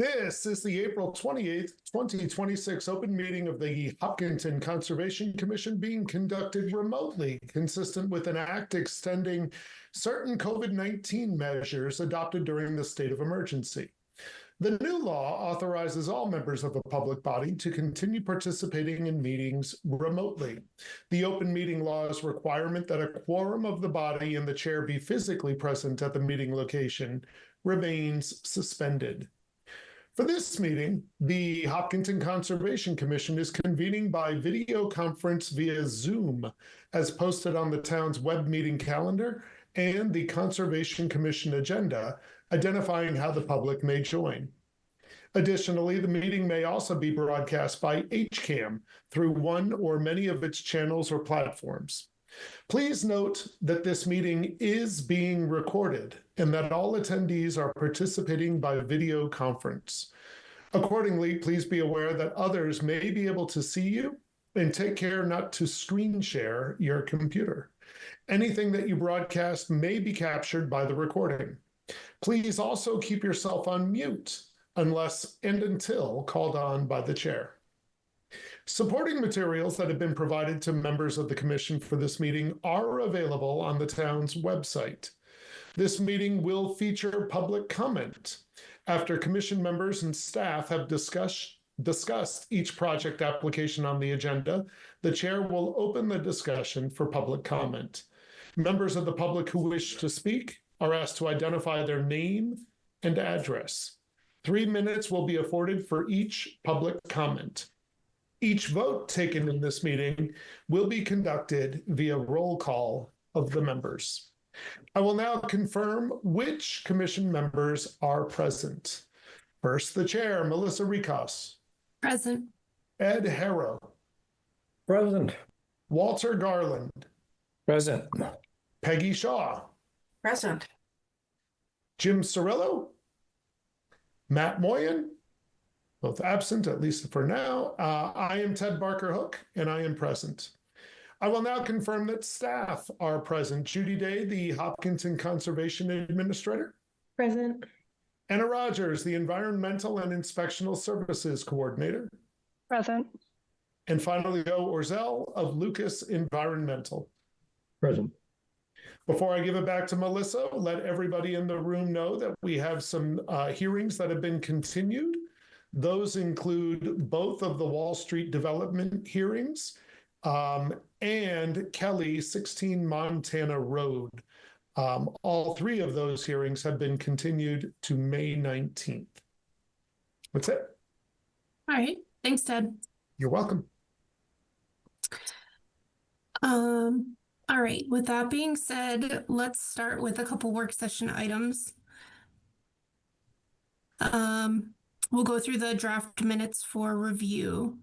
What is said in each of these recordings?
This is the April 28th, 2026 open meeting of the Hopkinton Conservation Commission being conducted remotely, consistent with an act extending certain COVID-19 measures adopted during the state of emergency. The new law authorizes all members of a public body to continue participating in meetings remotely. The open meeting law's requirement that a quorum of the body and the chair be physically present at the meeting location remains suspended. For this meeting, the Hopkinton Conservation Commission is convening by video conference via Zoom, as posted on the town's web meeting calendar and the Conservation Commission agenda, identifying how the public may join. Additionally, the meeting may also be broadcast by HCAM through one or many of its channels or platforms. Please note that this meeting is being recorded and that all attendees are participating by video conference. Accordingly, please be aware that others may be able to see you, and take care not to screen share your computer. Anything that you broadcast may be captured by the recording. Please also keep yourself on mute unless and until called on by the chair. Supporting materials that have been provided to members of the commission for this meeting are available on the town's website. This meeting will feature public comment. After commission members and staff have discussed each project application on the agenda, the chair will open the discussion for public comment. Members of the public who wish to speak are asked to identify their name and address. 3 minutes will be afforded for each public comment. Each vote taken in this meeting will be conducted via roll call of the members. I will now confirm which commission members are present. First, the chair, Melissa Ricos. Present. Ed Harrow. Present. Walter Garland. Present. Peggy Shaw. Present. Jim Cirillo. Matt Moyen. Both absent, at least for now. I am Ted Barker Hook, and I am present. I will now confirm that staff are present. Judy Day, the Hopkinton Conservation Administrator. Present. Anna Rogers, the Environmental and Inspectional Services Coordinator. Present. And finally, Joe Orzel of Lucas Environmental. Present. Before I give it back to Melissa, let everybody in the room know that we have some hearings that have been continued. Those include both of the Wall Street development hearings and Kelly 16 Montana Road. All three of those hearings have been continued to May 19th. That's it. All right. Thanks, Ted. You're welcome. All right. With that being said, let's start with a couple work session items. We'll go through the draft minutes for review.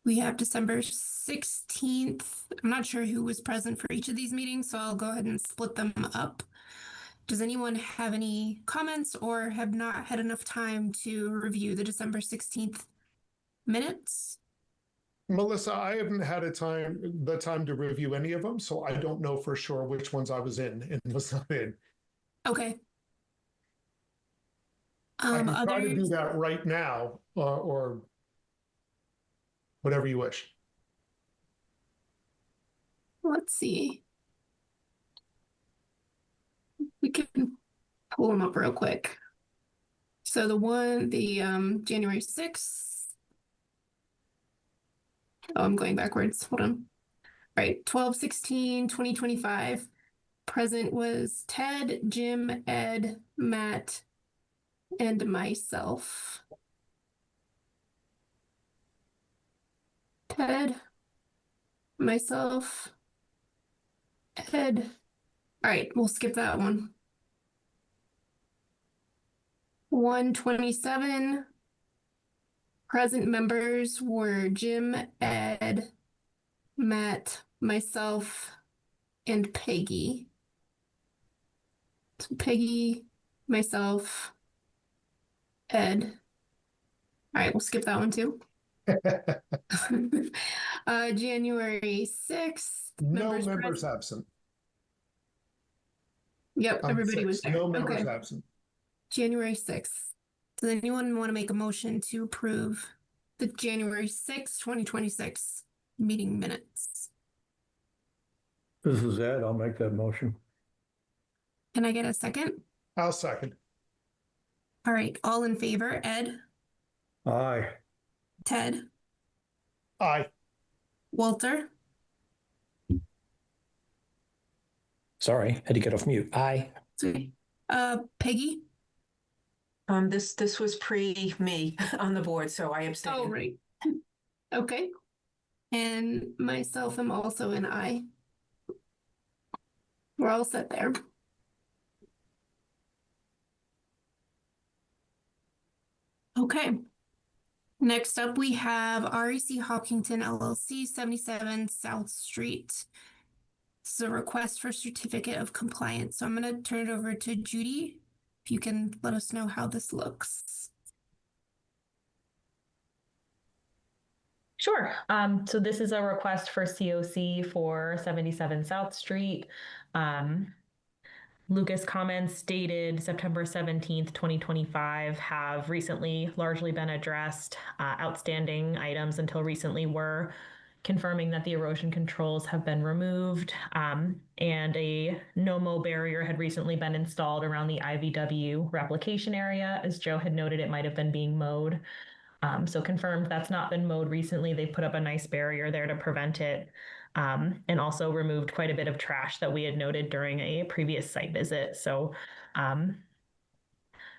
We have December 16th. I'm not sure who was present for each of these meetings, so I'll go ahead and split them up. Does anyone have any comments or have not had enough time to review the December 16th minutes? Melissa, I haven't had the time to review any of them, so I don't know for sure which ones I was in and was not in. Okay. I can try to do that right now, or whatever you wish. Let's see. We can pull them up real quick. So the January 6th. Oh, I'm going backwards. Hold on. All right, 12/16/2025. Present was Ted, Jim, Ed, Matt, and myself. Ted, myself, Ed. All right, we'll skip that one. 1/27. Present members were Jim, Ed, Matt, myself, and Peggy. So Peggy, myself, Ed. All right, we'll skip that one too. January 6th. No members absent. Yep, everybody was there. No members absent. January 6th. Does anyone want to make a motion to approve the January 6th, 2026 meeting minutes? This is Ed. I'll make that motion. Can I get a second? I'll second. All right, all in favor, Ed, Aye. Ted, Aye. Walter, Sorry, had to get off mute. Aye. sorry, Peggy? This was pre me on the board, so I Oh, abstained. right. Okay. And myself am also an I. We're all set there. Okay. Next up, we have REC Hopkinton LLC, 77 South Street. This is a request for certificate of compliance. So I'm going to turn it over to Judy. If you can let us know how this looks. Sure. So this is a request for COC for 77 South Street. Lucas comments dated September 17th, 2025 have recently largely been addressed. Outstanding items until recently were confirming that the erosion controls have been removed, and a no-mow barrier had recently been installed around the IVW replication area. As Joe had noted, it might have been being mowed. So confirmed that's not been mowed recently. They put up a nice barrier there to prevent it, and also removed quite a bit of trash that we had noted during a previous site visit. So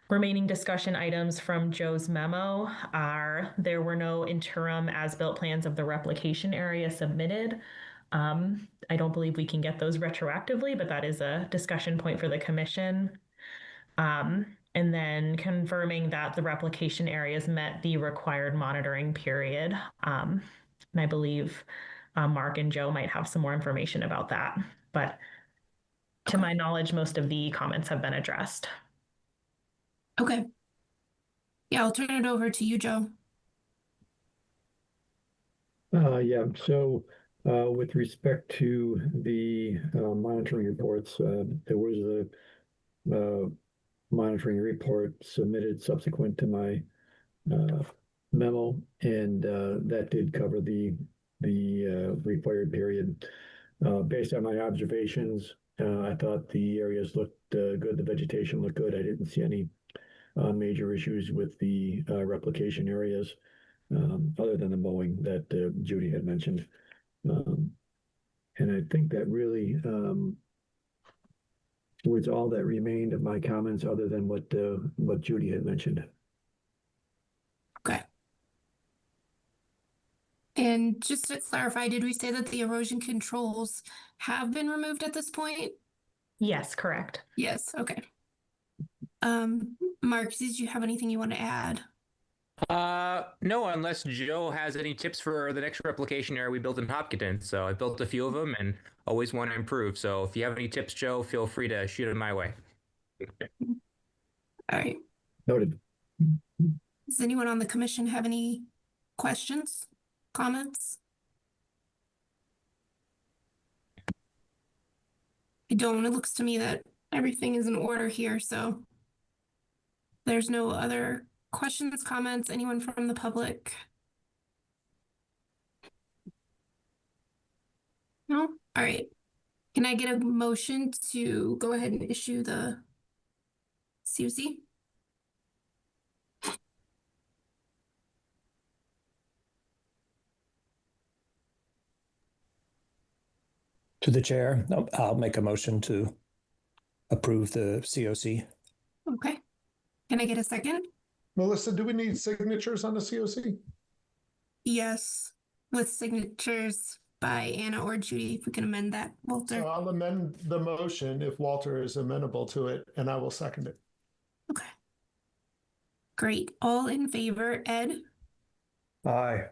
remaining discussion items from Joe's memo are there were no interim as-built plans of the replication area submitted. I don't believe we can get those retroactively, but that is a discussion point for the commission. And then confirming that the replication areas met the required monitoring period. And I believe Mark and Joe might have some more information about that. But to my knowledge, most of the comments have been addressed. Okay. Yeah, I'll turn it over to you, Joe. Yeah, so with respect to the monitoring reports, there was a monitoring report submitted subsequent to my memo, and that did cover the required period. Based on my observations, I thought the areas looked good, the vegetation looked good. I didn't see any major issues with the replication areas, other than the mowing that Judy had mentioned. And I think that really was all that remained of my comments, other than what Judy had mentioned. Okay. And just to clarify, did we say that the erosion controls have been removed at this point? Yes, correct. Yes, okay. Mark, did you have anything you want to add? No, unless Joe has any tips for the next replication area we built in Hopkinton. So I built a few of them and always want to improve. So if you have any tips, Joe, feel free to shoot them my way. All right. Noted. Does anyone on the commission have any questions, comments? I don't. It looks to me that everything is in order here, so there's no other questions, comments, anyone from the public? No? All right. Can I get a motion to go ahead and issue the COC? To the chair, I'll make a motion to approve the COC. Okay. Can I get a second? Melissa, do we need signatures on the COC? Yes, with signatures by Anna or Judy, if we can amend that, Walter. So I'll amend the motion if Walter is amenable to it, and I will second it. Okay. Great. All in favor, Ed, Aye.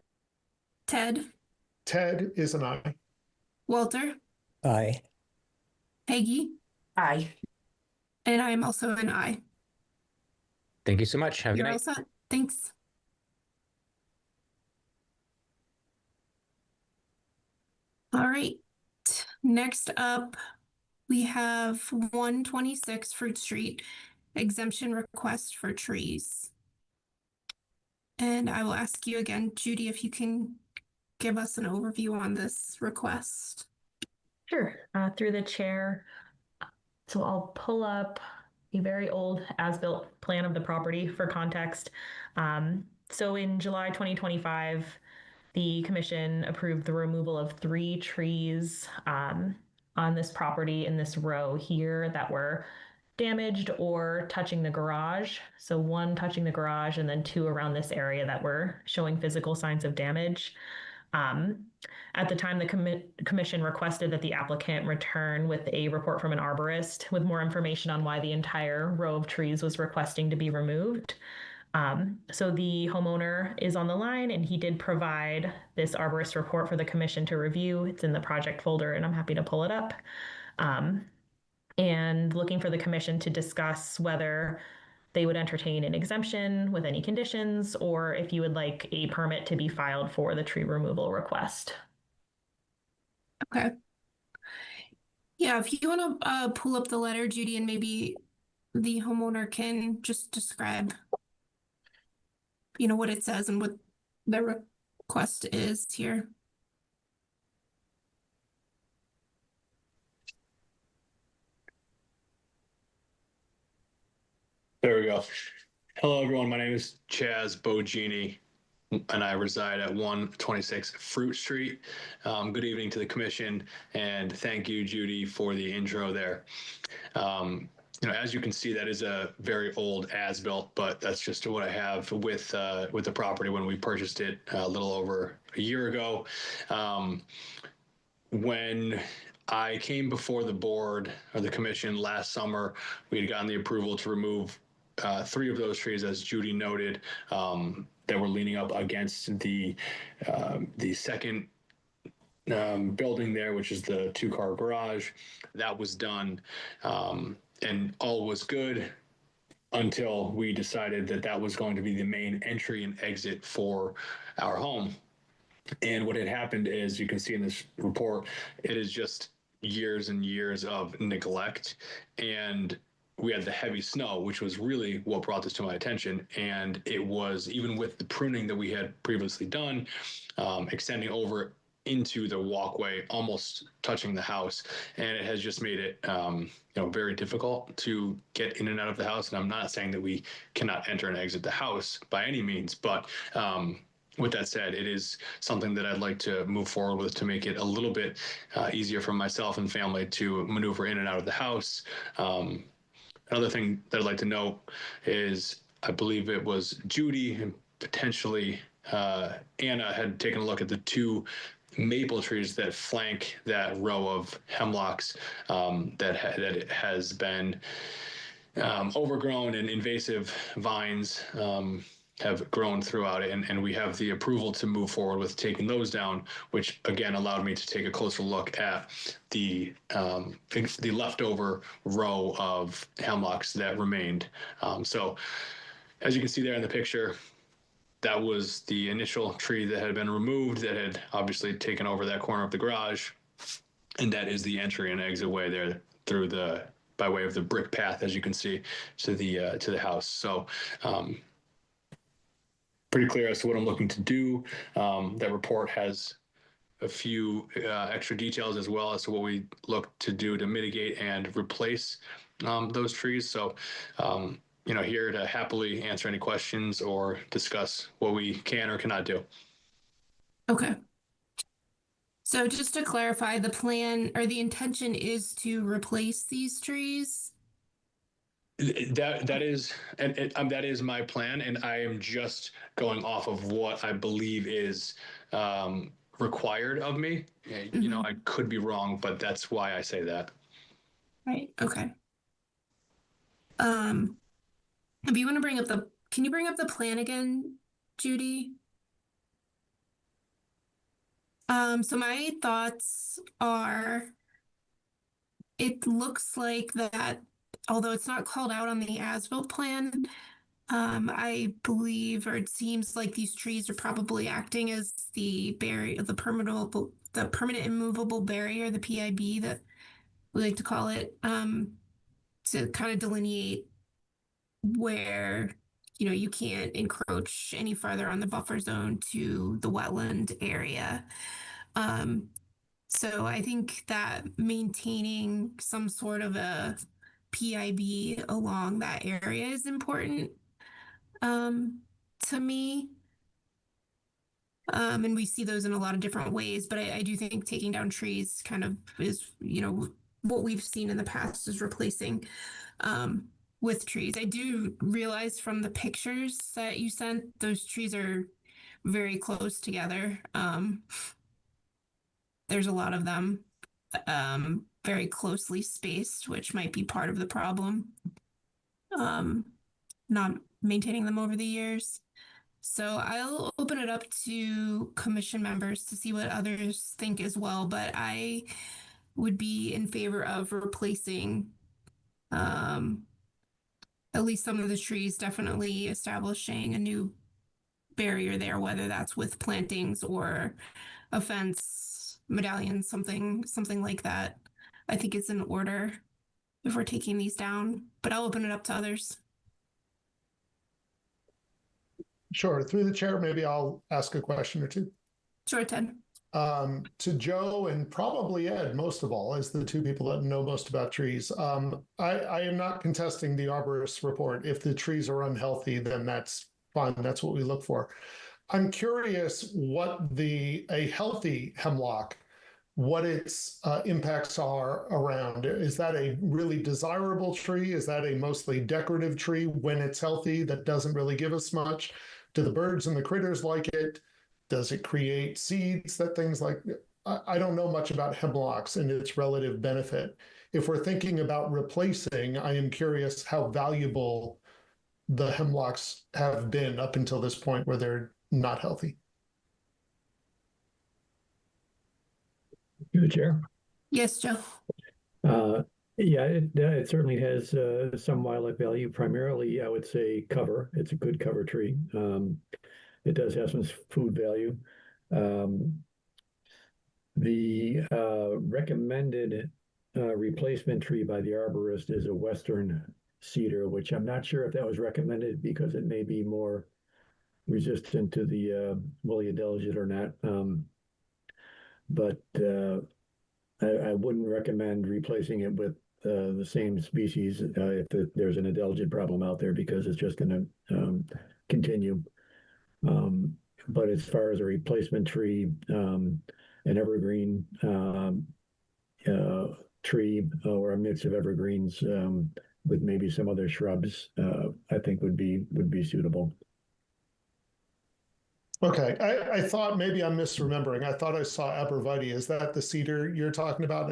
Ted, Ted is an aye. Walter, Aye. Peggy, Aye. and I am also an aye. Thank you so much. Have a good You're all night. set. Thanks. All right. Next up, we have 126 Fruit Street. exemption request for trees. And I will ask you again, Judy, if you can give us an overview on this request. Sure. Through the chair. So I'll pull up a very old as-built plan of the property for context. So in July 2025, the commission approved the removal of 3 trees on this property in this row here that were damaged or touching the garage. So 1 touching the garage and then 2 around this area that were showing physical signs of damage. At the time, the commission requested that the applicant return with a report from an arborist with more information on why the entire row of trees was requesting to be removed. So the homeowner is on the line, and he did provide this arborist report for the commission to review. It's in the project folder, and I'm happy to pull it up. And looking for the commission to discuss whether they would entertain an exemption with any conditions, or if you would like a permit to be filed for the tree removal request. Okay. Yeah, if you want to pull up the letter, Judy, and maybe the homeowner can just describe, what it says and what the request is here. There we go. Hello, everyone. My name is Chaz Bogini, and I reside at 126 Fruit Street. Good evening to the commission, and thank you, Judy, for the intro there. As you can see, that is a very old as-built, but that's just what I have with the property when we purchased it a little over a year ago. When I came before the board or the commission last summer, we had gotten the approval to remove 3 of those trees, as Judy noted, that were leaning up against the second building there, which is the 2-car garage. That was done, and all was good until we decided that was going to be the main entry and exit for our home. And what had happened is, you can see in this report, it is just years and years of neglect. And we had the heavy snow, which was really what brought this to my attention. And it was, even with the pruning that we had previously done, extending over into the walkway, almost touching the house. And it has just made it, very difficult to get in and out of the house. And I'm not saying that we cannot enter and exit the house by any means, but with that said, it is something that I'd like to move forward with to make it a little bit easier for myself and family to maneuver in and out of the house. Another thing that I'd like to note is, I believe it was Judy and potentially Anna had taken a look at the 2 maple trees that flank that row of hemlocks that has been overgrown, and invasive vines have grown throughout it, and we have the approval to move forward with taking those down, which again allowed me to take a closer look at the leftover row of hemlocks that remained. So as you can see there in the picture, that was the initial tree that had been removed, that had obviously taken over that corner of the garage, and that is the entry and exit way there through by way of the brick path, as you can see, to the house. So pretty clear as to what I'm looking to do. That report has a few extra details as well as to what we look to do to mitigate and replace those trees. So, here to happily answer any questions or discuss what we can or cannot do. Okay. So just to clarify, the plan or the intention is to replace these trees? That is, and that is my plan, and I am just going off of what I believe is required of me. I could be wrong, but that's why I say that. Right. Okay. If you want to can you bring up the plan again, Judy? So my thoughts are, it looks like that, although it's not called out on the as-built plan, I believe, or it seems like these trees are probably acting as the barrier, the permanent and movable barrier, the PIB that we like to call it, to kind of delineate where, you can't encroach any farther on the buffer zone to the wetland area. So I think that maintaining some sort of a PIB along that area is important, to me. And we see those in a lot of different ways, but I do think taking down trees kind of is, what we've seen in the past is replacing with trees. I do realize from the pictures that you sent, those trees are very close together. There's a lot of them very closely spaced, which might be part of the problem. Not maintaining them over the years. So I'll open it up to commission members to see what others think as well, but I would be in favor of replacing at least some of the trees, definitely establishing a new barrier there, whether that's with plantings or a fence, medallion, something like that. I think it's in order if we're taking these down, but I'll open it up to others. Sure. Through the chair, maybe I'll ask a question or two. Sure, Ted. To Joe and probably Ed, most of all, as the two people that know most about trees. I am not contesting the arborist report. If the trees are unhealthy, then that's fine. That's what we look for. I'm curious what a healthy hemlock, what its impacts are around. Is that a really desirable tree? Is that a mostly decorative tree when it's healthy that doesn't really give us much? Do the birds and the critters like it? Does it create seeds that things like, I don't know much about hemlocks and its relative benefit. If we're thinking about replacing, I am curious how valuable the hemlocks have been up until this point where they're not healthy. Through the chair. Yes, Joe. Yeah, it certainly has some wildlife value. Primarily, I would say cover. It's a good cover tree. It does have some food value. The recommended replacement tree by the arborist is a western cedar, which I'm not sure if that was recommended because it may be more resistant to the woolly adelgid or not. But I wouldn't recommend replacing it with the same species if there's an adelgid problem out there, because it's just going to continue. But as far as a replacement tree, an evergreen tree or a mix of evergreens with maybe some other shrubs, I think would be suitable. Okay, I thought maybe I'm misremembering. I thought I saw Abrevieties. Is that the cedar you're talking about?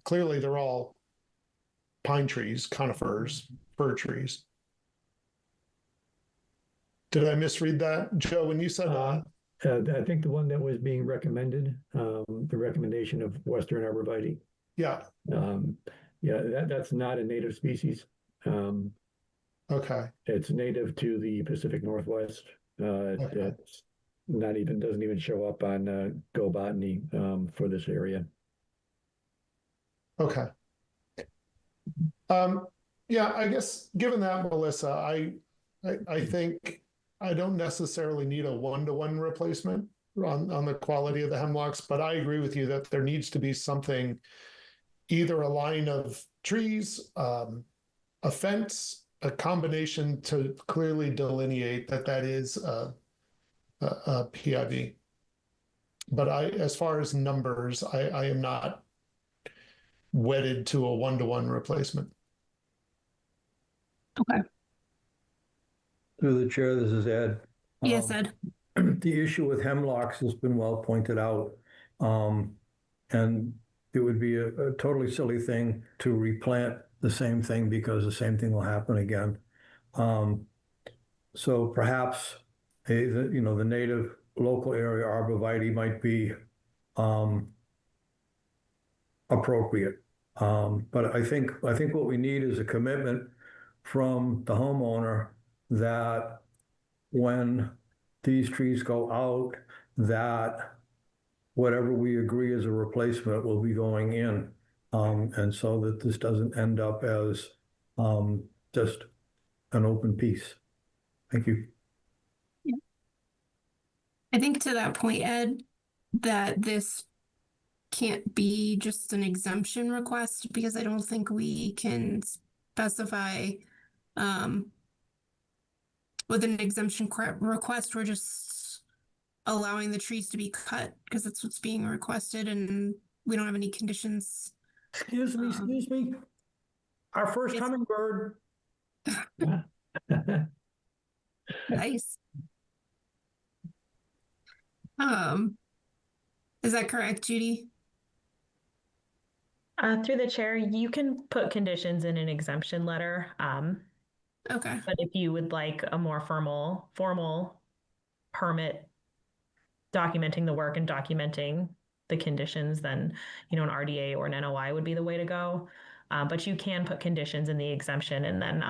Clearly they're all pine trees, conifers, fir trees. Did I misread that, Joe, when you said that? I think the one that was being recommended, the recommendation of Western Arborvitae. Yeah. Yeah, that's not a native species. Okay. It's native to the Pacific Northwest. Okay. It's doesn't even show up on Go Botany for this area. Okay. Yeah, I guess given that, Melissa, I think I don't necessarily need a one-to-one replacement on the quality of the hemlocks, but I agree with you that there needs to be something, either a line of trees, a fence, a combination to clearly delineate that is a PIV. But as far as numbers, I am not wedded to a one-to-one replacement. Okay. Through the chair, this is Ed. Yes, Ed. The issue with hemlocks has been well pointed out. And it would be a totally silly thing to replant the same thing because the same thing will happen again. So perhaps the native local area arborvitae might be appropriate. But I think what we need is a commitment from the homeowner that when these trees go out, that whatever we agree as a replacement will be going in. And so that this doesn't end up as just an open piece. Thank you. I think to that point, Ed, that this can't be just an exemption request because I don't think we can specify with an exemption request, we're just allowing the trees to be cut because that's what's being requested and we don't have any conditions. Excuse me. Our first Yes. hummingbird. Nice. Is that correct, Judy? Through the chair, you can put conditions in an exemption letter. Okay. But if you would like a more formal permit documenting the work and documenting the conditions, then, an RDA or an NOI would be the way to go. But you can put conditions in the exemption and then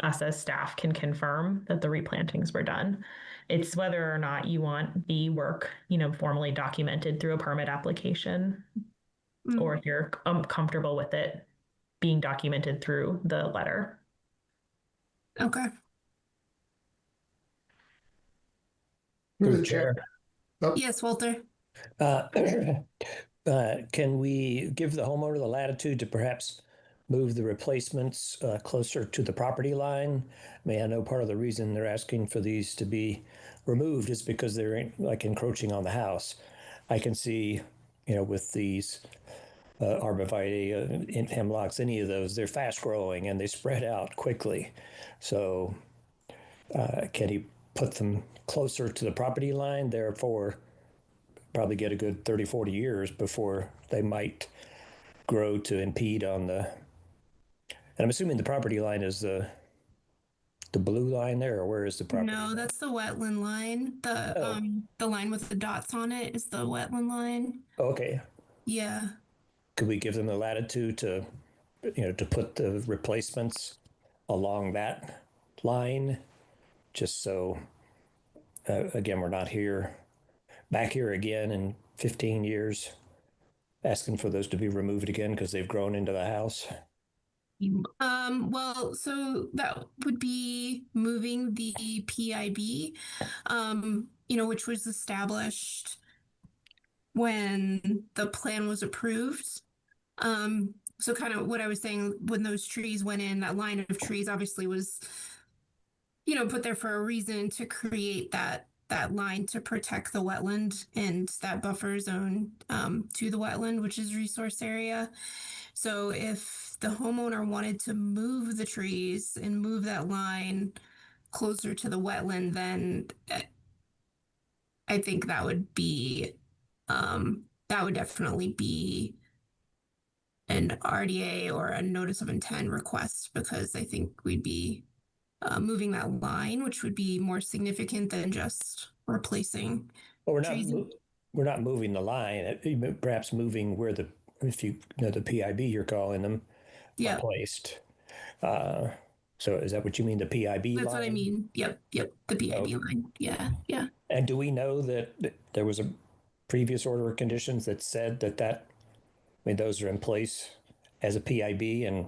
us as staff can confirm that the replantings were done. It's whether or not you want the work, formally documented through a permit application, or if you're comfortable with it being documented through the letter. Okay. Through the Chair. Oh, Yes, Walter. Can we give the homeowner the latitude to perhaps move the replacements closer to the property line? I know part of the reason they're asking for these to be removed is because they're like encroaching on the house. I can see, with these arborvitae, hemlocks, any of those, they're fast growing and they spread out quickly. So can he put them closer to the property line, therefore probably get a good 30, 40 years before they might grow to impede on the, and I'm assuming the property line is the blue line there, or where is the property No, line? that's the wetland line. The line with the dots on it is the wetland line. Oh, okay. Yeah. Could we give them the latitude to, to put the replacements along that line, just so, again, we're not back here again in 15 years, asking for those to be removed again because they've grown into the house? Well, so that would be moving the PIB, which was established when the plan was approved. So kind of what I was saying, when those trees went in, that line of trees obviously was, put there for a reason to create that line to protect the wetland and that buffer zone to the wetland, which is resource area. So if the homeowner wanted to move the trees and move that line closer to the wetland, then I think that would definitely be an RDA or a notice of intent request, because I think we'd be moving that line, which would be more significant than just replacing. Well, trees. we're not moving the line, perhaps moving where the PIB you're calling them are placed. So is that what you mean, the PIB line? That's what I mean. Yep. The PIB line. Yeah. And do we know that there was a previous order of conditions that said that those are in place as a PIB, and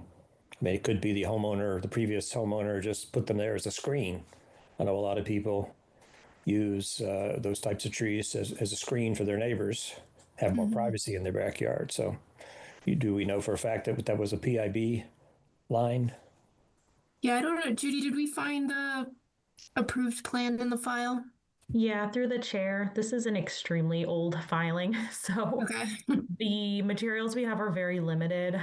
it could be the homeowner, the previous homeowner just put them there as a screen. I know a lot of people use those types of trees as a screen for their neighbors, have more privacy in their backyard. So do we know for a fact that was a PIB line? Yeah, I don't know. Judy, did we find the approved plan in the file? Yeah, through the chair. This is an extremely old filing, so Okay. the materials we have are very limited.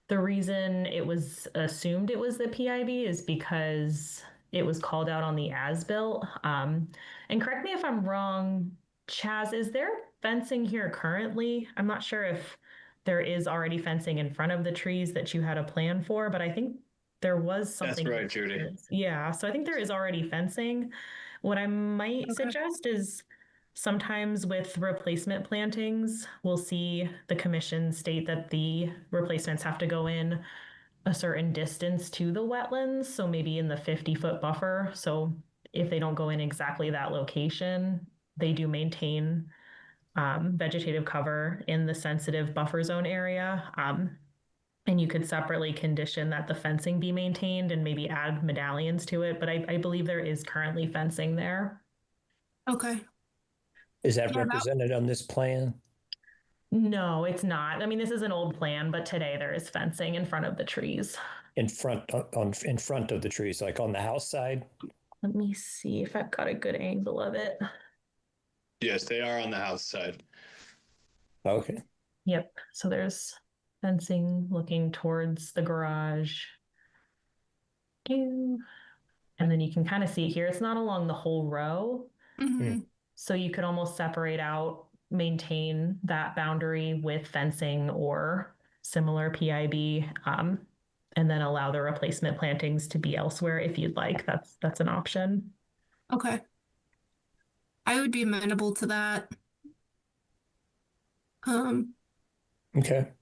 The reason it was assumed it was the PIB is because it was called out on the as-built. And correct me if I'm wrong, Chaz, is there fencing here currently? I'm not sure if there is already fencing in front of the trees that you had a plan for, but I think there was something. That's right, Judy. Yeah, so I think there is already fencing. What I might suggest is sometimes with replacement plantings, we'll see the commission state that the replacements have to go in a certain distance to the wetlands, so maybe in the 50-foot buffer. So if they don't go in exactly that location, they do maintain vegetative cover in the sensitive buffer zone area. And you could separately condition that the fencing be maintained and maybe add medallions to it. But I believe there is currently fencing there. Okay. Is that Yeah, that- represented on this plan? No, it's not. I mean, this is an old plan, but today there is fencing in front of the trees. In front in front of the trees, like on the house side? Let me see if I've got a good angle of it. Yes, they are on the house side. Okay. Yep. So there's fencing looking towards the garage. And then you can kind of see here, it's not along the whole row. Mhm. So you could almost separate out, maintain that boundary with fencing or similar PIB, and then allow the replacement plantings to be elsewhere if you'd like. That's an option. Okay. I would be amenable to that. Okay.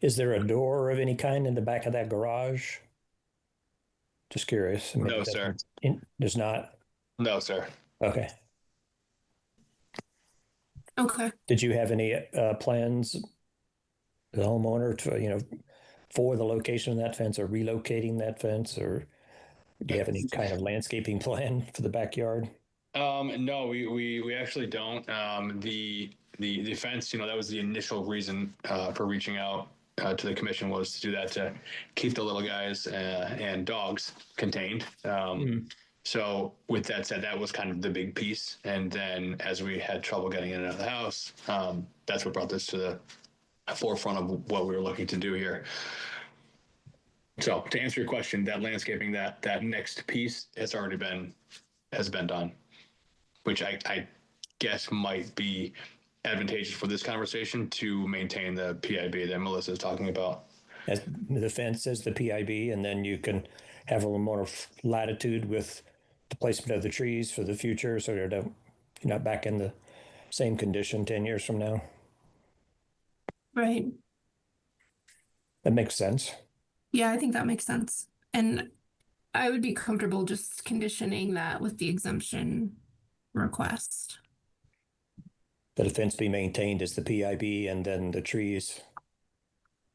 Is there a door of any kind in the back of that garage? Just curious. I mean, No, sir. There's not? No, sir. Okay. Okay. Did you have any plans, the homeowner, to, for the location of that fence or relocating that fence, or do you have any kind of landscaping plan for the backyard? No, we actually don't. The fence, that was the initial reason for reaching out to the commission, was to do that, to keep the little guys and dogs contained. So with that said, that was kind of the big piece. And then as we had trouble getting in and out of the house, that's what brought this to the forefront of what we were looking to do here. So to answer your question, that landscaping, that next piece has been done, which I guess might be advantageous for this conversation to maintain the PIB that Melissa is talking about. As the fence is the PIB, and then you can have a little more latitude with the placement of the trees for the future, so you're not back in the same condition 10 years from now. Right. That makes sense. Yeah, I think that makes sense. And I would be comfortable just conditioning that with the exemption request. That a fence be maintained as the PIB, and then the trees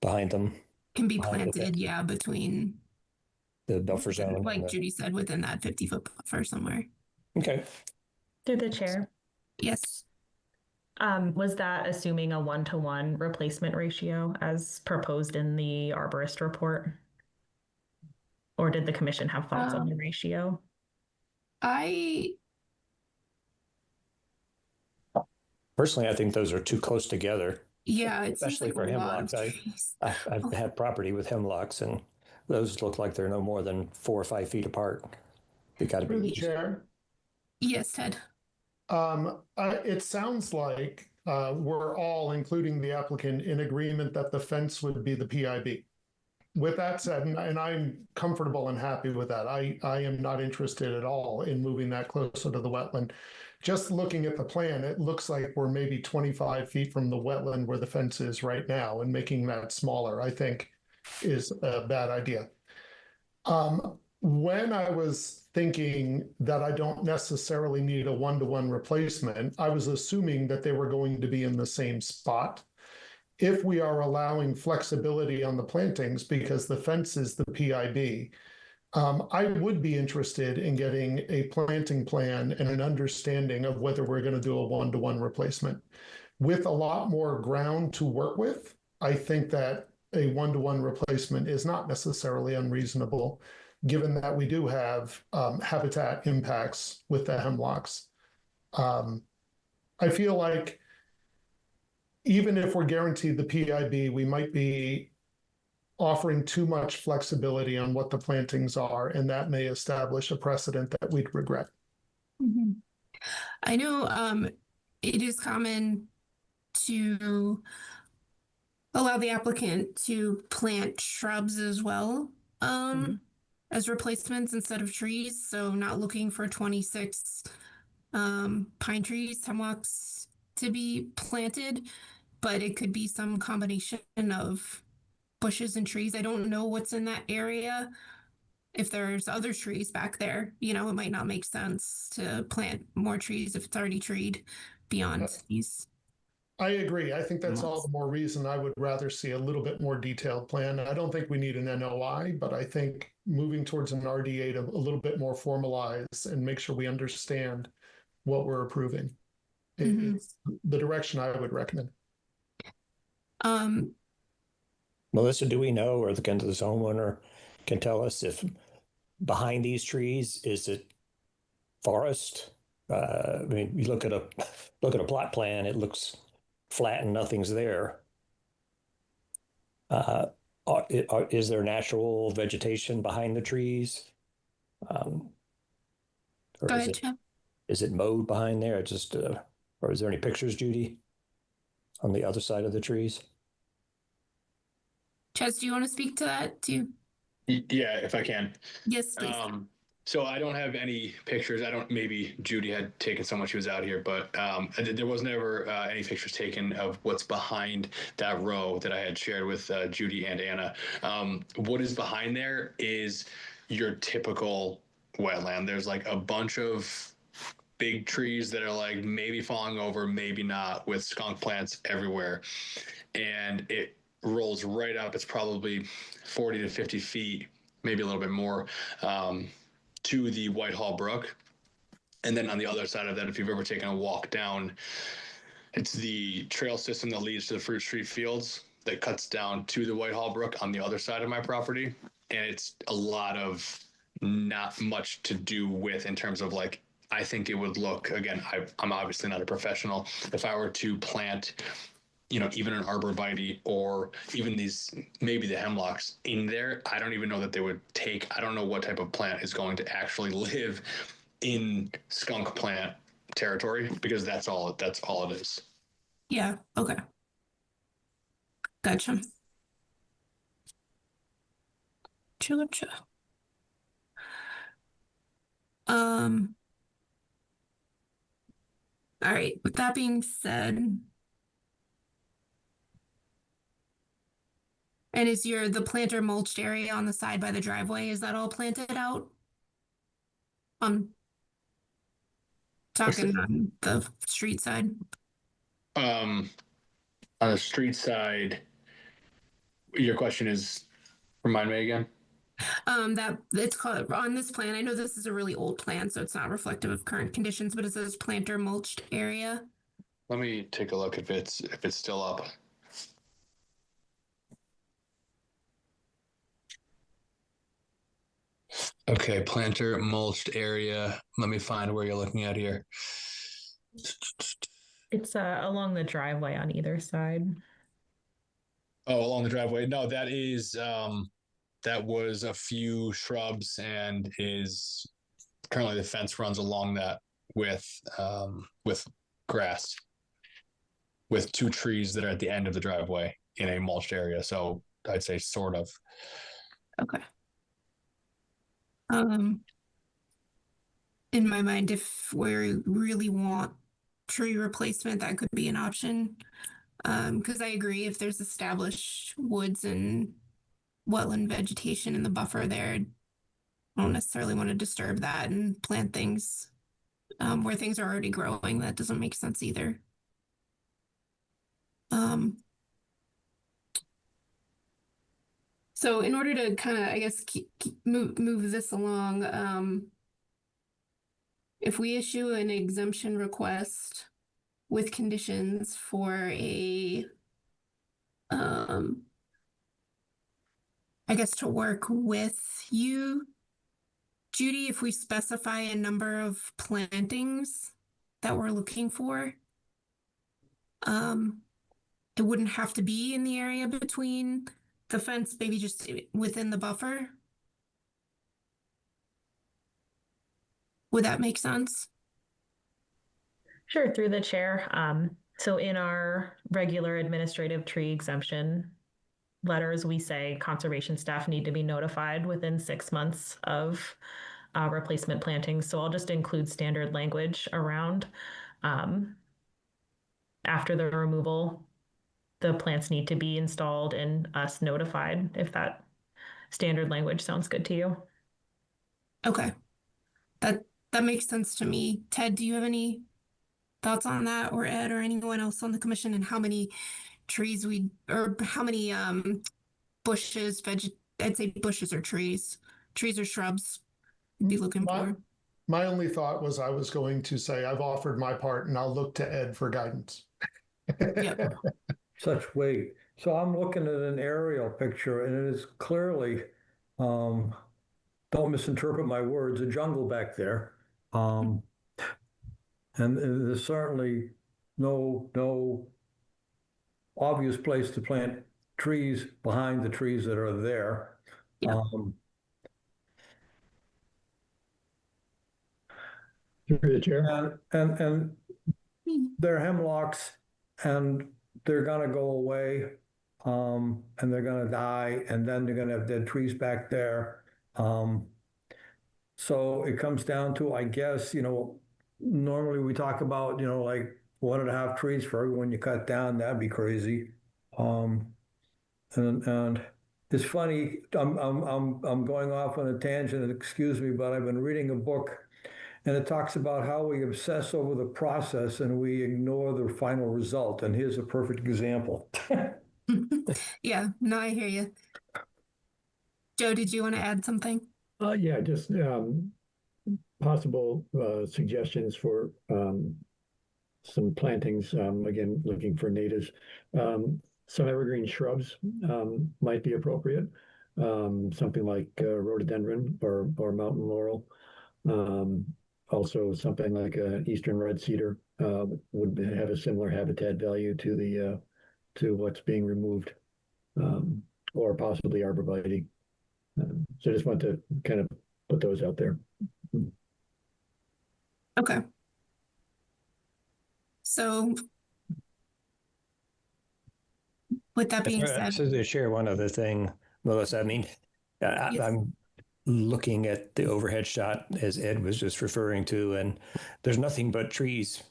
behind them Can be behind the planted, fence. yeah, between, The buffer zone. and like the- Judy said, within that 50-foot buffer somewhere. Okay. Through the chair. Yes. Was that assuming a 1-to-1 replacement ratio as proposed in the arborist report? Or did the commission have thoughts on the ratio? Personally, I think those are too close together, Yeah, it seems especially like for a lot of hemlocks. trees. I've had property with hemlocks, and those look like they're no more than 4 or 5 feet apart. You got to Through the be. chair. Yes, Ted. It sounds like we're all, including the applicant, in agreement that the fence would be the PIB. With that said, and I'm comfortable and happy with that, I am not interested at all in moving that closer to the wetland. Just looking at the plan, it looks like we're maybe 25 feet from the wetland where the fence is right now, and making that smaller, I think, is a bad idea. When I was thinking that I don't necessarily need a 1-to-1 replacement, I was assuming that they were going to be in the same spot. If we are allowing flexibility on the plantings because the fence is the PIB, I would be interested in getting a planting plan and an understanding of whether we're going to do a 1-to-1 replacement. With a lot more ground to work with, I think that a 1-to-1 replacement is not necessarily unreasonable, given that we do have habitat impacts with the hemlocks. I feel like even if we're guaranteed the PIB, we might be offering too much flexibility on what the plantings are, and that may establish a precedent that we'd regret. I know it is common to allow the applicant to plant shrubs as well as replacements instead of trees. So not looking for 26 pine trees, hemlocks to be planted, but it could be some combination of bushes and trees. I don't know what's in that area. If there's other trees back there, it might not make sense to plant more trees if it's already treed beyond these. I agree. I think that's all Months. the more reason I would rather see a little bit more detailed plan. I don't think we need an NOI, but I think moving towards an RDA to a little bit more formalized and make sure we understand what we're approving. Mhm. It's the direction I would recommend. Melissa, do we know, or can this homeowner can tell us if behind these trees, is it forest? I mean, you look at a plot plan, it looks flat and nothing's there. Is there natural vegetation behind the trees? Or Go is ahead, it, Chad. is it mowed behind there? Just, or is there any pictures, Judy, on the other side of the trees? Chaz, do you want to speak to that too? Yeah, if I can. Yes, please. So I don't have any pictures. Maybe Judy had taken some when she was out here, but there was never any pictures taken of what's behind that row that I had shared with Judy and Anna. What is behind there is your typical wetland. There's like a bunch of big trees that are like maybe falling over, maybe not, with skunk plants everywhere. And it rolls right up. It's probably 40 to 50 feet, maybe a little bit more, to the Whitehall Brook. And then on the other side of that, if you've ever taken a walk down, it's the trail system that leads to the Fruit Street Fields that cuts down to the Whitehall Brook on the other side of my property. And it's a lot of not much to do with in terms of like, I think it would look, again, I'm obviously not a professional. If I were to plant, even an arborvitae or even maybe the hemlocks in there, I don't even know that they would take. I don't know what type of plant is going to actually live in skunk plant territory, because that's all it is. Yeah, okay. Gotcha. Gotcha. All right, with that being said, and is the planter mulched area on the side by the driveway, is that all planted out? Talking on the street side. On the street side, your question is, remind me again. That it's called on this plan. I know this is a really old plan, so it's not reflective of current conditions, but it says planter mulched area. Let me take a look if it's still up. Okay, planter mulched area. Let me find where you're looking at here. It's along the driveway on either side. Oh, along the driveway. No, that was a few shrubs, and is currently the fence runs along that with grass, with two trees that are at the end of the driveway in a mulched area. So I'd say sort of. Okay. In my mind, if we really want tree replacement, that could be an option. Because I agree, if there's established woods and wetland vegetation in the buffer there, I don't necessarily want to disturb that and plant things where things are already growing. That doesn't make sense either. So in order to kind of, I guess, move this along, if we issue an exemption request with conditions for I guess to work with you, Judy, if we specify a number of plantings that we're looking for, it wouldn't have to be in the area between the fence, maybe just within the buffer. Would that make sense? Sure, through the chair. So in our regular administrative tree exemption letters, we say conservation staff need to be notified within 6 months of replacement plantings. So I'll just include standard language around after the removal, the plants need to be installed and us notified, if that standard language sounds good to you. Okay. That makes sense to me. Ted, do you have any thoughts on that, or Ed, or anyone else on the commission, and how many trees or how many bushes, I'd say bushes or trees or shrubs we'd be looking for? My only thought was I was going to say I've offered my part and I'll look to Ed for guidance. Yep. Such weight. So I'm looking at an aerial picture and it is clearly, don't misinterpret my words, a jungle back there. And there's certainly no obvious place to plant trees behind the trees that are there. Yeah. Through the chair. And they're hemlocks and they're gonna go away, and they're gonna die, and then they're gonna have dead trees back there. So it comes down to, I guess, normally we talk about, like 1.5 trees for everyone you cut down. That'd be crazy. And it's funny. I'm going off on a tangent. Excuse me, but I've been reading a book, and it talks about how we obsess over the process and we ignore the final result. And here's a perfect example. Yeah, no, I hear you. Joe, did you want to add something? Yeah, just possible suggestions for some plantings. Again, looking for natives. Some evergreen shrubs might be appropriate. Something like rhododendron or mountain laurel. Also, something like an eastern red cedar would have a similar habitat value to what's being removed, or possibly arborvitae. So I just want to kind of put those out there. Okay. So with that being said, So to share one other thing, Melissa, I mean, Yes. I'm looking at the overhead shot as Ed was just referring to, and there's nothing but trees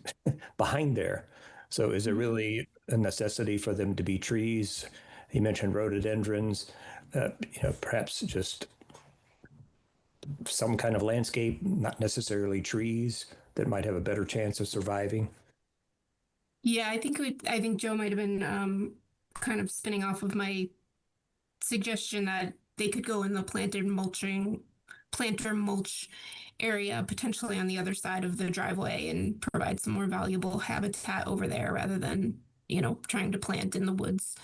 behind there. So is there really a necessity for them to be trees? He mentioned rhododendrons, perhaps just some kind of landscape, not necessarily trees, that might have a better chance of surviving. Yeah, I think Joe might have been kind of spinning off of my suggestion that they could go in the planter mulch area, potentially on the other side of the driveway, and provide some more valuable habitat over there rather than, trying to plant in the woods.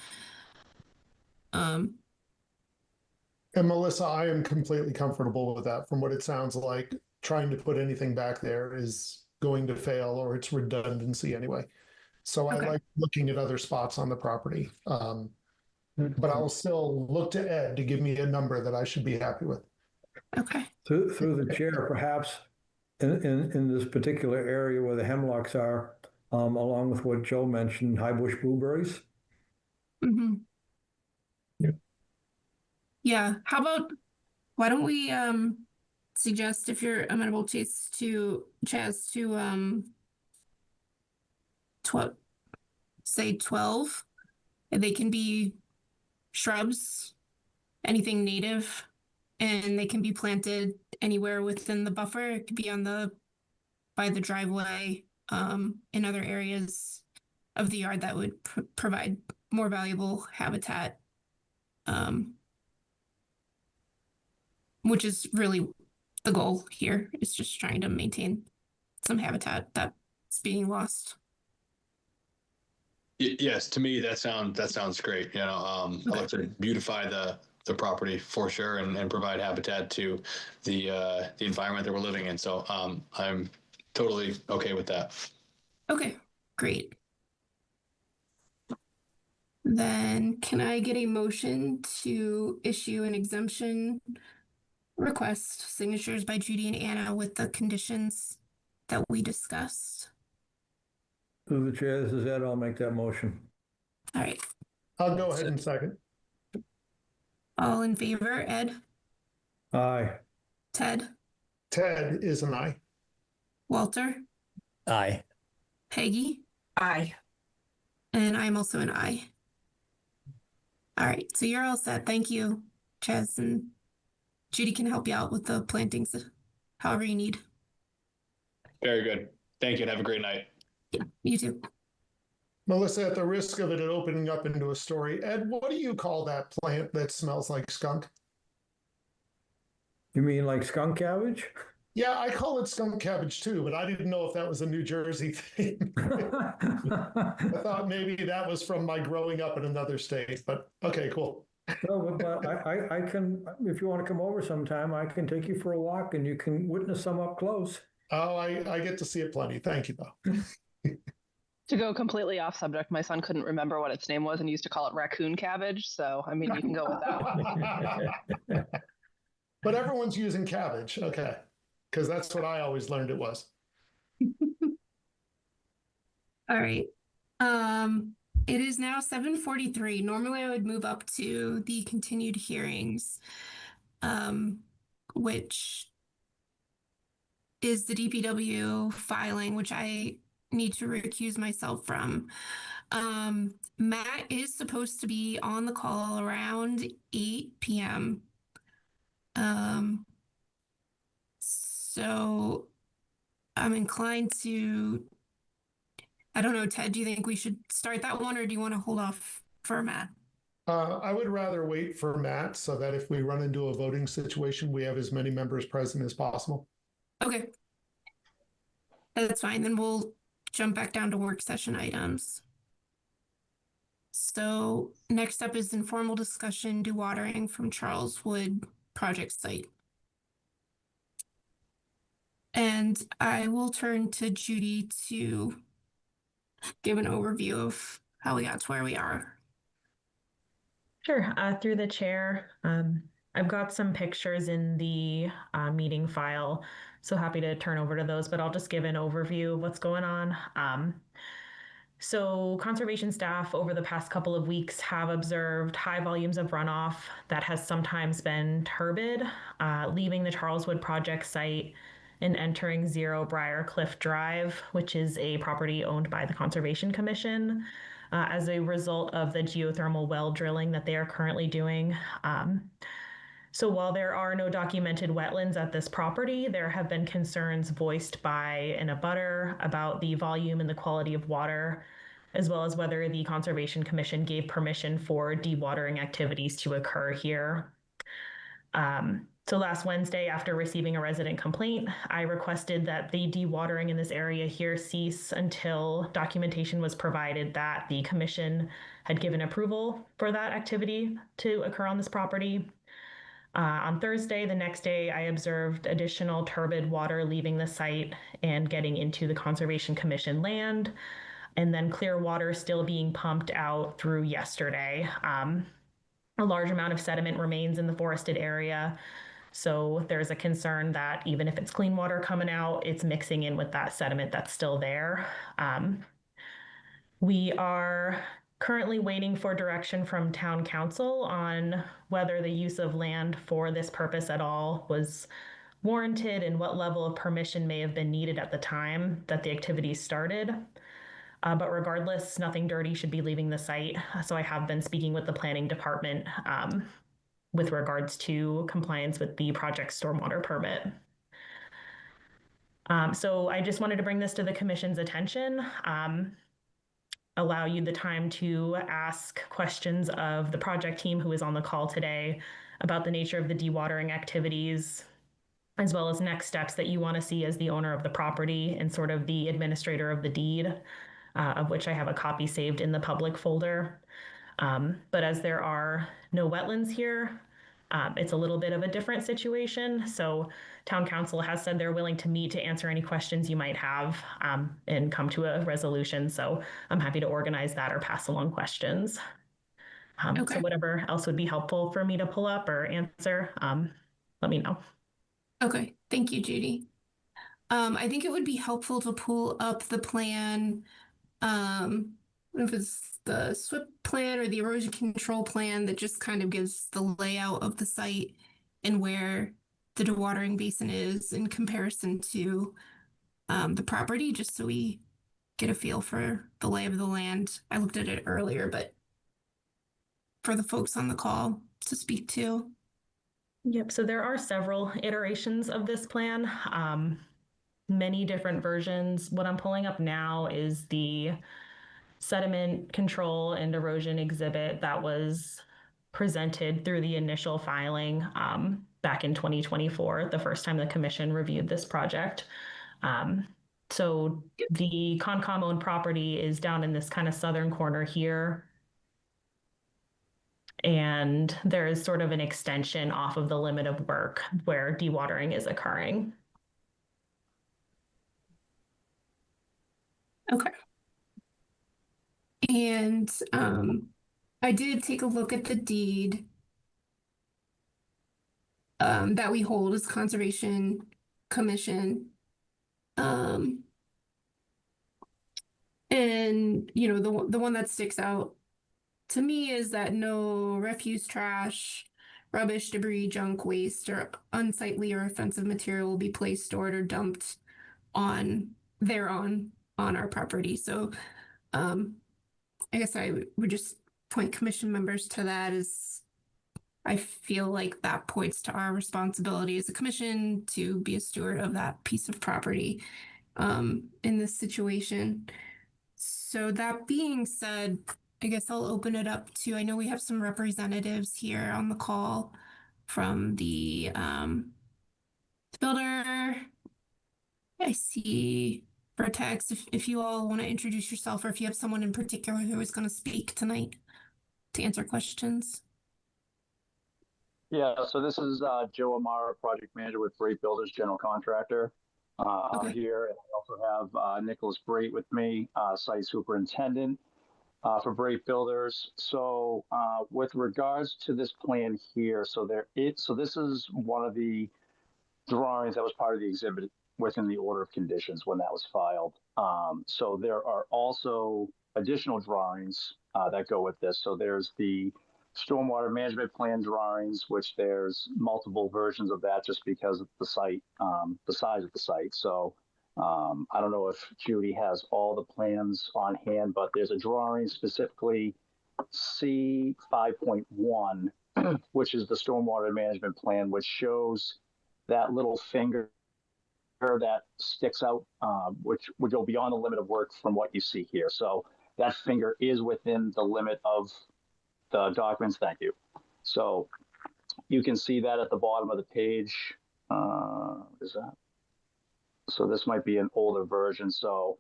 And Melissa, I am completely comfortable with that. From what it sounds like, trying to put anything back there is going to fail, or it's redundancy anyway. So I like looking at other spots on the property. But I'll still look to Ed to give me a number that I should be happy with. Okay. Through the chair, perhaps in this particular area where the hemlocks are, along with what Joe mentioned, high bush blueberries. Mm-hmm. Yeah. Yeah. How about, why don't we suggest, if you're amenable, Chaz, to say 12. They can be shrubs, anything native, and they can be planted anywhere within the buffer. It could be by the driveway, in other areas of the yard that would provide more valuable habitat, which is really the goal here. It's just trying to maintain some habitat that's being lost. Yes, to me that sounds great. I'd like to beautify the property for sure and provide habitat to the environment that we're living in. So I'm totally okay with that. Okay, great. Then can I get a motion to issue an exemption request, signatures by Judy and Anna, with the conditions that we discussed? Through the chair, this is Ed. I'll make that motion. All right. I'll go ahead and second. All in favor, Ed? Aye. Ted? Ted is an aye. Walter? Aye. Peggy? Aye. And I'm also an aye. All right, so you're all set. Thank you, Chaz, and Judy can help you out with the plantings however you need. Very good. Thank you and have a great night. Yeah, you too. Melissa, at the risk of it opening up into a story, Ed, what do you call that plant that smells like skunk? You mean like skunk cabbage? Yeah, I call it skunk cabbage too, but I didn't know if that was a New Jersey thing. I thought maybe that was from my growing up in another state, but okay, cool. No, but I can, if you want to come over sometime, I can take you for a walk and you can witness some up close. Oh, I get to see it plenty. Thank you, though. To go completely off subject, my son couldn't remember what its name was and used to call it raccoon cabbage. So, I mean, you can go with that one. But everyone's using cabbage. Okay. Because that's what I always learned it was. All right. It is now 7:43. Normally I would move up to the continued hearings, which is the DPW filing, which I need to recuse myself from. Matt is supposed to be on the call around 8 p.m. So I'm inclined to, I don't know, Ted, do you think we should start that one or do you want to hold off for Matt? I would rather wait for Matt so that if we run into a voting situation, we have as many members present as possible. Okay. That's fine. Then we'll jump back down to work session items. So next up is informal discussion, dewatering from Charles Wood project site. And I will turn to Judy to give an overview of how we got to where we are. Sure. Through the chair, I've got some pictures in the meeting file, so happy to turn over to those, but I'll just give an overview of what's going on. So conservation staff over the past couple of weeks have observed high volumes of runoff that has sometimes been turbid, leaving the Charles Wood project site and entering Zero Briar Cliff Drive, which is a property owned by the Conservation Commission, as a result of the geothermal well drilling that they are currently doing. So while there are no documented wetlands at this property, there have been concerns voiced by an abutter about the volume and the quality of water, as well as whether the Conservation Commission gave permission for dewatering activities to occur here. So last Wednesday, after receiving a resident complaint, I requested that the dewatering in this area here cease until documentation was provided that the commission had given approval for that activity to occur on this property. On Thursday, the next day, I observed additional turbid water leaving the site and getting into the Conservation Commission land, and then clear water still being pumped out through yesterday. A large amount of sediment remains in the forested area, so there's a concern that even if it's clean water coming out, it's mixing in with that sediment that's still there. We are currently waiting for direction from town council on whether the use of land for this purpose at all was warranted and what level of permission may have been needed at the time that the activities started. But regardless, nothing dirty should be leaving the site. So I have been speaking with the planning department with regards to compliance with the project stormwater permit. So I just wanted to bring this to the commission's attention, allow you the time to ask questions of the project team who is on the call today about the nature of the dewatering activities, as well as next steps that you want to see as the owner of the property and sort of the administrator of the deed, of which I have a copy saved in the public folder. But as there are no wetlands here, it's a little bit of a different situation. So town council has said they're willing to meet to answer any questions you might have and come to a resolution. So I'm happy to organize that or pass along questions. Okay. So whatever else would be helpful for me to pull up or answer, let me know. Okay, thank you, Judy. I think it would be helpful to pull up the plan, if it's the SWIP plan or the erosion control plan that just kind of gives the layout of the site and where the dewatering basin is in comparison to the property, just so we get a feel for the lay of the land. I looked at it earlier, but for the folks on the call to speak to. Yep, so there are several iterations of this plan. many different versions. What I'm pulling up now is the sediment control and erosion exhibit that was presented through the initial filing back in 2024, the first time the commission reviewed this project. So the Concom owned property is down in this kind of southern corner here. And there is sort of an extension off of the limit of work where dewatering is occurring. Okay. And I did take a look at the deed that we hold as Conservation Commission. And you know, the one that sticks out to me is that no refuse, trash, rubbish, debris, junk, waste, or unsightly or offensive material will be placed, stored, or dumped on our property. So I guess I would just point commission members to that, as I feel like that points to our responsibility as a commission to be a steward of that piece of property in this situation. So that being said, I guess I'll open it up to, I know we have some representatives here on the call from the builder. I see Vertex, if you all want to introduce yourself, or if you have someone in particular who is going to speak tonight to answer questions. Yeah, so this is Joe Amara, project manager with Brate Builders, general contractor. I'm here, and I also have Nicholas Brate with me, site superintendent for Brate Builders. So with regards to this plan here, so this is one of the drawings that was part of the exhibit within the order of conditions when that was filed. So there are also additional drawings that go with this. So there's the stormwater management plan drawings, which there's multiple versions of that just because of the site, the size of the site. So I don't know if Judy has all the plans on hand, but there's a drawing specifically C 5.1, which is the stormwater management plan, which shows that little finger that sticks out, which would go beyond the limit of work from what you see here. So that finger is within the limit of the documents. Thank you. So you can see that at the bottom of the page. Is that? So this might be an older version. So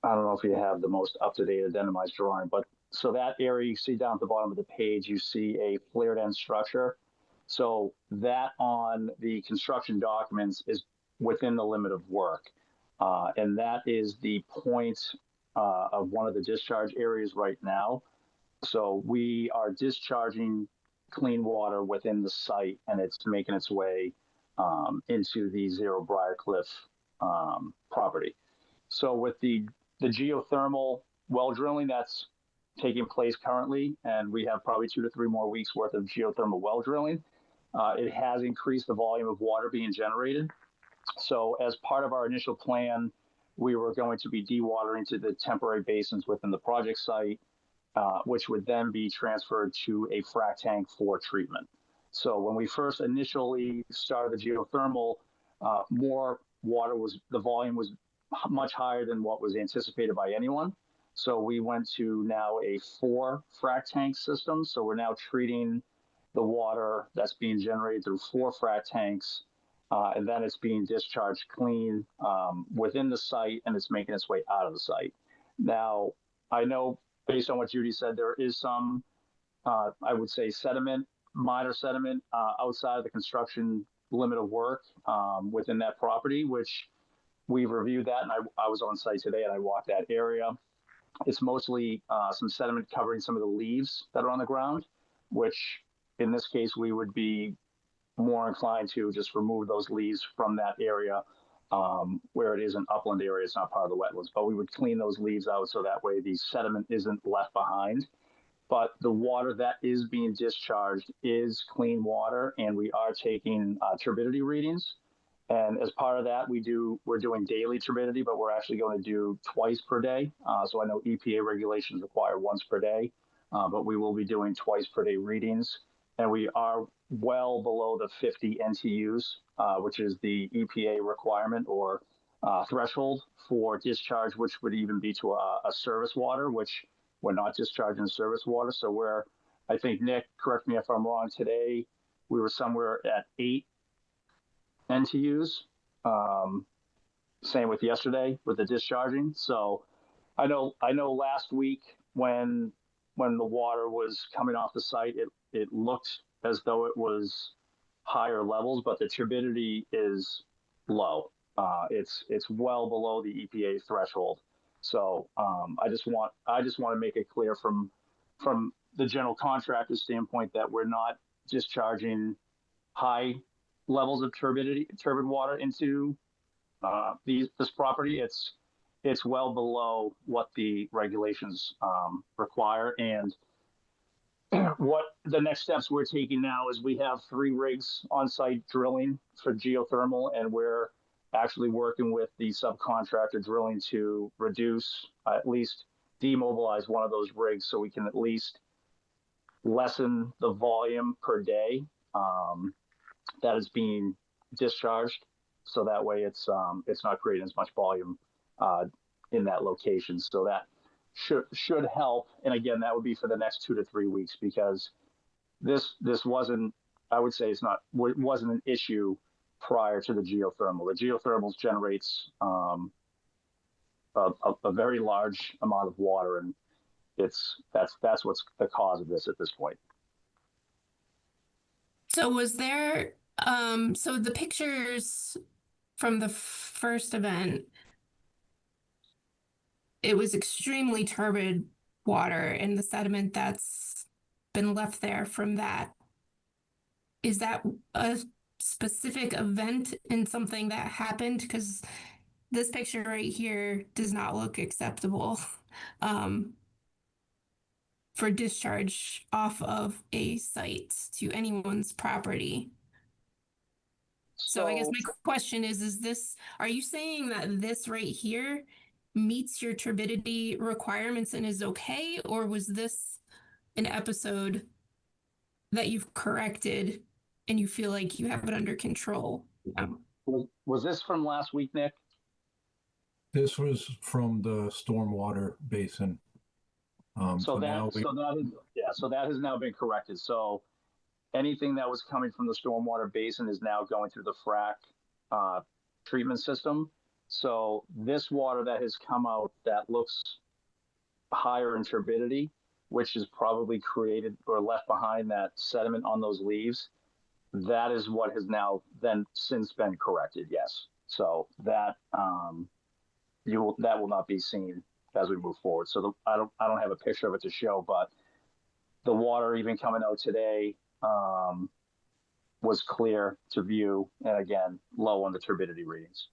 I don't know if you have the most up-to-date addendumized drawing, but so that area you see down at the bottom of the page, you see a flared end structure. So that on the construction documents is within the limit of work. And that is the point of one of the discharge areas right now. So we are discharging clean water within the site, and it's making its way into the Zero Briarcliff property. So with the geothermal well drilling that's taking place currently, and we have probably 2 to 3 more weeks worth of geothermal well drilling, it has increased the volume of water being generated. So as part of our initial plan, we were going to be dewatering to the temporary basins within the project site, which would then be transferred to a frac tank for treatment. So when we first initially started the geothermal, more water the volume was much higher than what was anticipated by anyone. So we went to now a 4 frac tank system. So we're now treating the water that's being generated through 4 frac tanks, and then it's being discharged clean within the site, and it's making its way out of the site. Now, I know based on what Judy said, there is some, I would say, sediment, minor sediment outside of the construction limit of work within that property, which we've reviewed that, and I was on site today and I walked that area. It's mostly some sediment covering some of the leaves that are on the ground, which in this case, we would be more inclined to just remove those leaves from that area where it is an upland area. It's not part of the wetlands, but we would clean those leaves out so that way the sediment isn't left behind. But the water that is being discharged is clean water, and we are taking turbidity readings. And as part of that, we're doing daily turbidity, but we're actually going to do twice per day. So I know EPA regulations require once per day, but we will be doing twice per day readings. And we are well below the 50 NTUs, which is the EPA requirement or threshold for discharge, which would even be to a service water, which we're not discharging service water. So we're, I think, Nick, correct me if I'm wrong, today we were somewhere at 8 NTUs. Same with yesterday with the discharging. So I know last week when the water was coming off the site, it looked as though it was higher levels, but the turbidity is low. It's well below the EPA threshold. So I just want to make it clear from the general contractor standpoint that we're not discharging high levels of turbid water into this property. It's well below what the regulations require. And what the next steps we're taking now is we have 3 rigs on site drilling for geothermal, and we're actually working with the subcontractor drilling to reduce, at least demobilize one of those rigs so we can at least lessen the volume per day that is being discharged. So that way it's not creating as much volume in that location. So that should help. And again, that would be for the next 2 to 3 weeks, because this wasn't, I would say it wasn't an issue prior to the geothermal. The geothermal generates a very large amount of water, and that's what's the cause of this at this point. So was there, so the pictures from the first event, it was extremely turbid water, and the sediment that's been left there from that, is that a specific event and something that happened? Because this picture right here does not look acceptable for discharge off of a site to anyone's property. So I guess my question is this, are you saying that this right here meets your turbidity requirements and is okay? Or was this an episode that you've corrected and you feel like you have it under control? Was this from last week, Nick? This was from the stormwater basin. So that has now been corrected. So anything that was coming from the stormwater basin is now going through the frac treatment system. So this water that has come out that looks higher in turbidity, which is probably created or left behind that sediment on those leaves, that is what has now then since been corrected. Yes. So that that will not be seen as we move forward. So I don't have a picture of it to show, but the water even coming out today was clear to view, and again, low on the turbidity readings.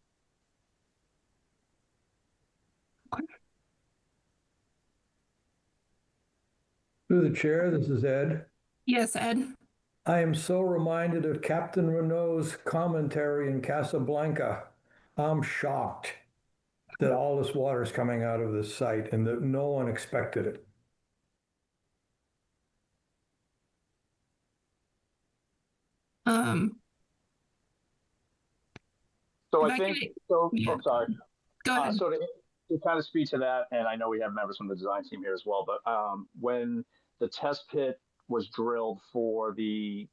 Through the chair, this is Ed. Yes, Ed. I am so reminded of Captain Renault's commentary in Casablanca. I'm shocked that all this water is coming out of this site and that no one expected it. So I think, yeah. I'm sorry. Go ahead. So to kind of speak to that, and I know we have members from the design team here as well, but when the test pit was drilled for the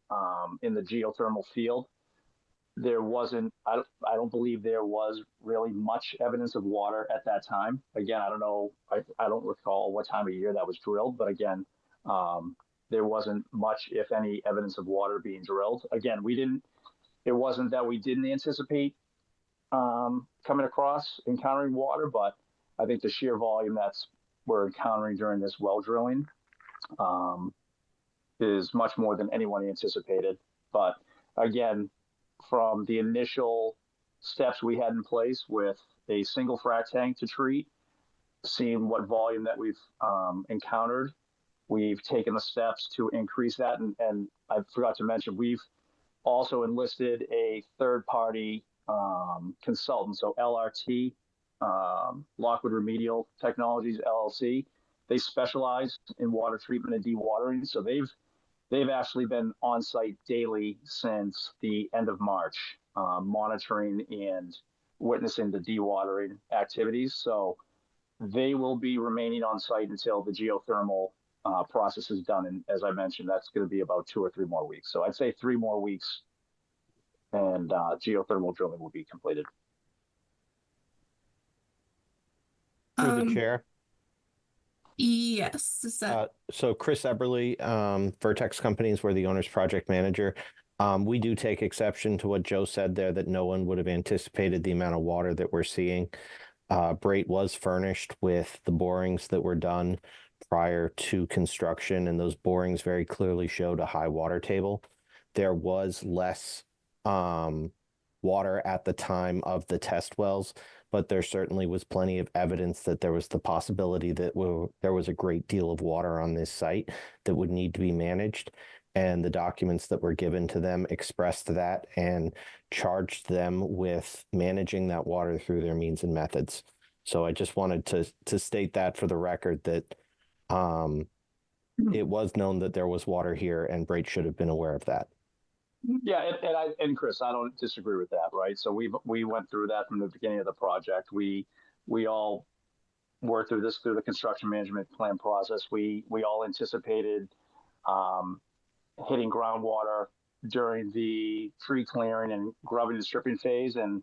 in the geothermal field, there wasn't, I don't believe there was really much evidence of water at that time. Again, I don't know, I don't recall what time of year that was drilled, but again, there wasn't much, if any, evidence of water being drilled. Again, it wasn't that we didn't anticipate coming across encountering water, but I think the sheer volume we're encountering during this well drilling is much more than anyone anticipated. But again, from the initial steps we had in place with a single frac tank to treat, seeing what volume that we've encountered, we've taken the steps to increase that. And I forgot to mention, we've also enlisted a third-party consultant, so LRT, Lockwood Remedial Technologies, LLC. They specialize in water treatment and dewatering. So they've actually been on site daily since the end of March, monitoring and witnessing the dewatering activities. So they will be remaining on site until the geothermal process is done. And as I mentioned, that's going to be about 2 or 3 more weeks. So I'd say 3 more weeks and geothermal drilling will be completed. Through the chair. Yes. Is that... So Chris Eberly, Vertex Companies, we're the owner's project manager. We do take exception to what Joe said there, that no one would have anticipated the amount of water that we're seeing. Brate was furnished with the borings that were done prior to construction, and those borings very clearly showed a high water table. There was less water at the time of the test wells, but there certainly was plenty of evidence that there was the possibility that there was a great deal of water on this site that would need to be managed. And the documents that were given to them expressed that and charged them with managing that water through their means and methods. So I just wanted to state that for the record, that it was known that there was water here, and Brate should have been aware of that. Yeah, and Chris, I don't disagree with that, right? So we went through that from the beginning of the project. We all worked through this through the construction management plan process. We all anticipated hitting groundwater during the tree clearing and grubbing and stripping phase. And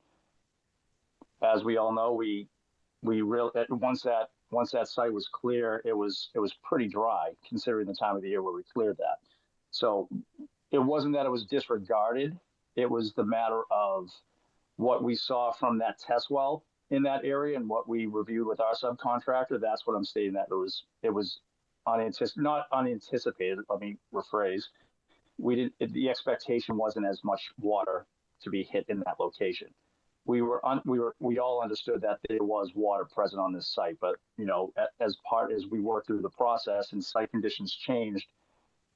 as we all know, we really, once that site was clear, it was pretty dry considering the time of the year where we cleared that. So it wasn't that it was disregarded. It was the matter of what we saw from that test well in that area and what we reviewed with our subcontractor. That's what I'm stating, that it was not unanticipated. Let me rephrase. The expectation wasn't as much water to be hit in that location. We all understood that there was water present on this site, but as we worked through the process and site conditions changed,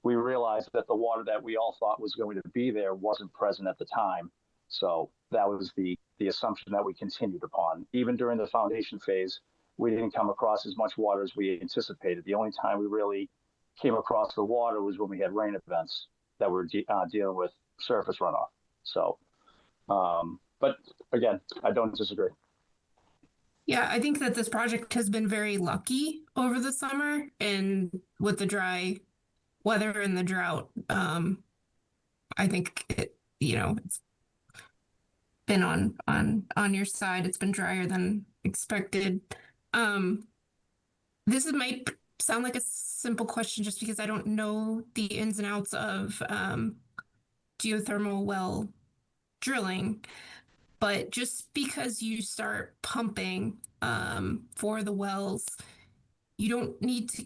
we realized that the water that we all thought was going to be there wasn't present at the time. So that was the assumption that we continued upon. Even during the foundation phase, we didn't come across as much water as we anticipated. The only time we really came across the water was when we had rain events that were dealing with surface runoff. So, but again, I don't disagree. Yeah, I think that this project has been very lucky over the summer, and with the dry weather and the drought, I think it's been on your side. It's been drier than expected. This might sound like a simple question just because I don't know the ins and outs of geothermal well drilling, but just because you start pumping for the wells, you don't need to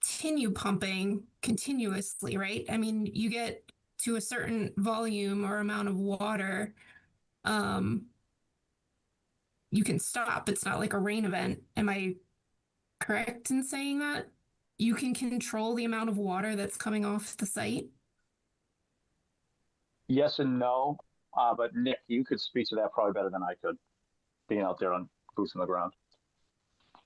continue pumping continuously, right? I mean, you get to a certain volume or amount of water, you can stop. It's not like a rain event. Am I correct in saying that? You can control the amount of water that's coming off the site? Yes and no, but Nick, you could speak to that probably better than I could, being out there on boots on the ground.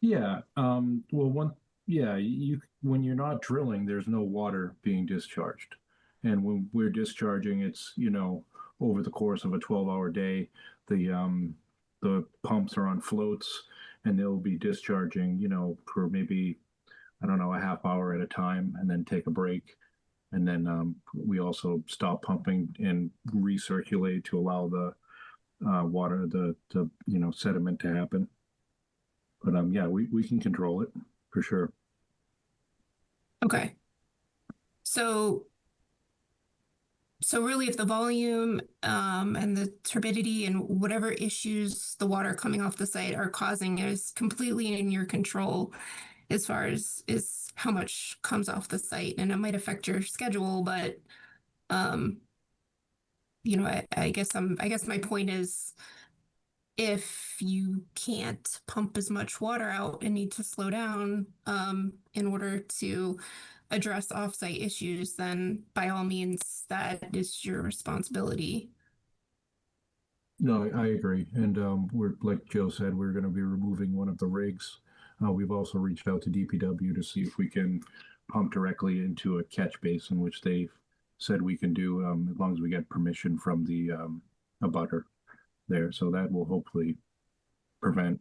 Yeah. Well, when you're not drilling, there's no water being discharged. And when we're discharging, it's, over the course of a 12-hour day, the pumps are on floats and they'll be discharging, for maybe, I don't know, a half hour at a time and then take a break. And then we also stop pumping and recirculate to allow the water, the sediment to happen. But we can control it for sure. Okay. So really, if the volume and the turbidity and whatever issues the water coming off the site are causing is completely in your control as far as how much comes off the site, and it might affect your schedule, but I guess my point is, if you can't pump as much water out and need to slow down in order to address offsite issues, then by all means, that is your responsibility. No, I agree. And we're, like Joe said, we're going to be removing one of the rigs. We've also reached out to DPW to see if we can pump directly into a catch basin, which they've said we can do as long as we get permission from the abutter there. So that will hopefully prevent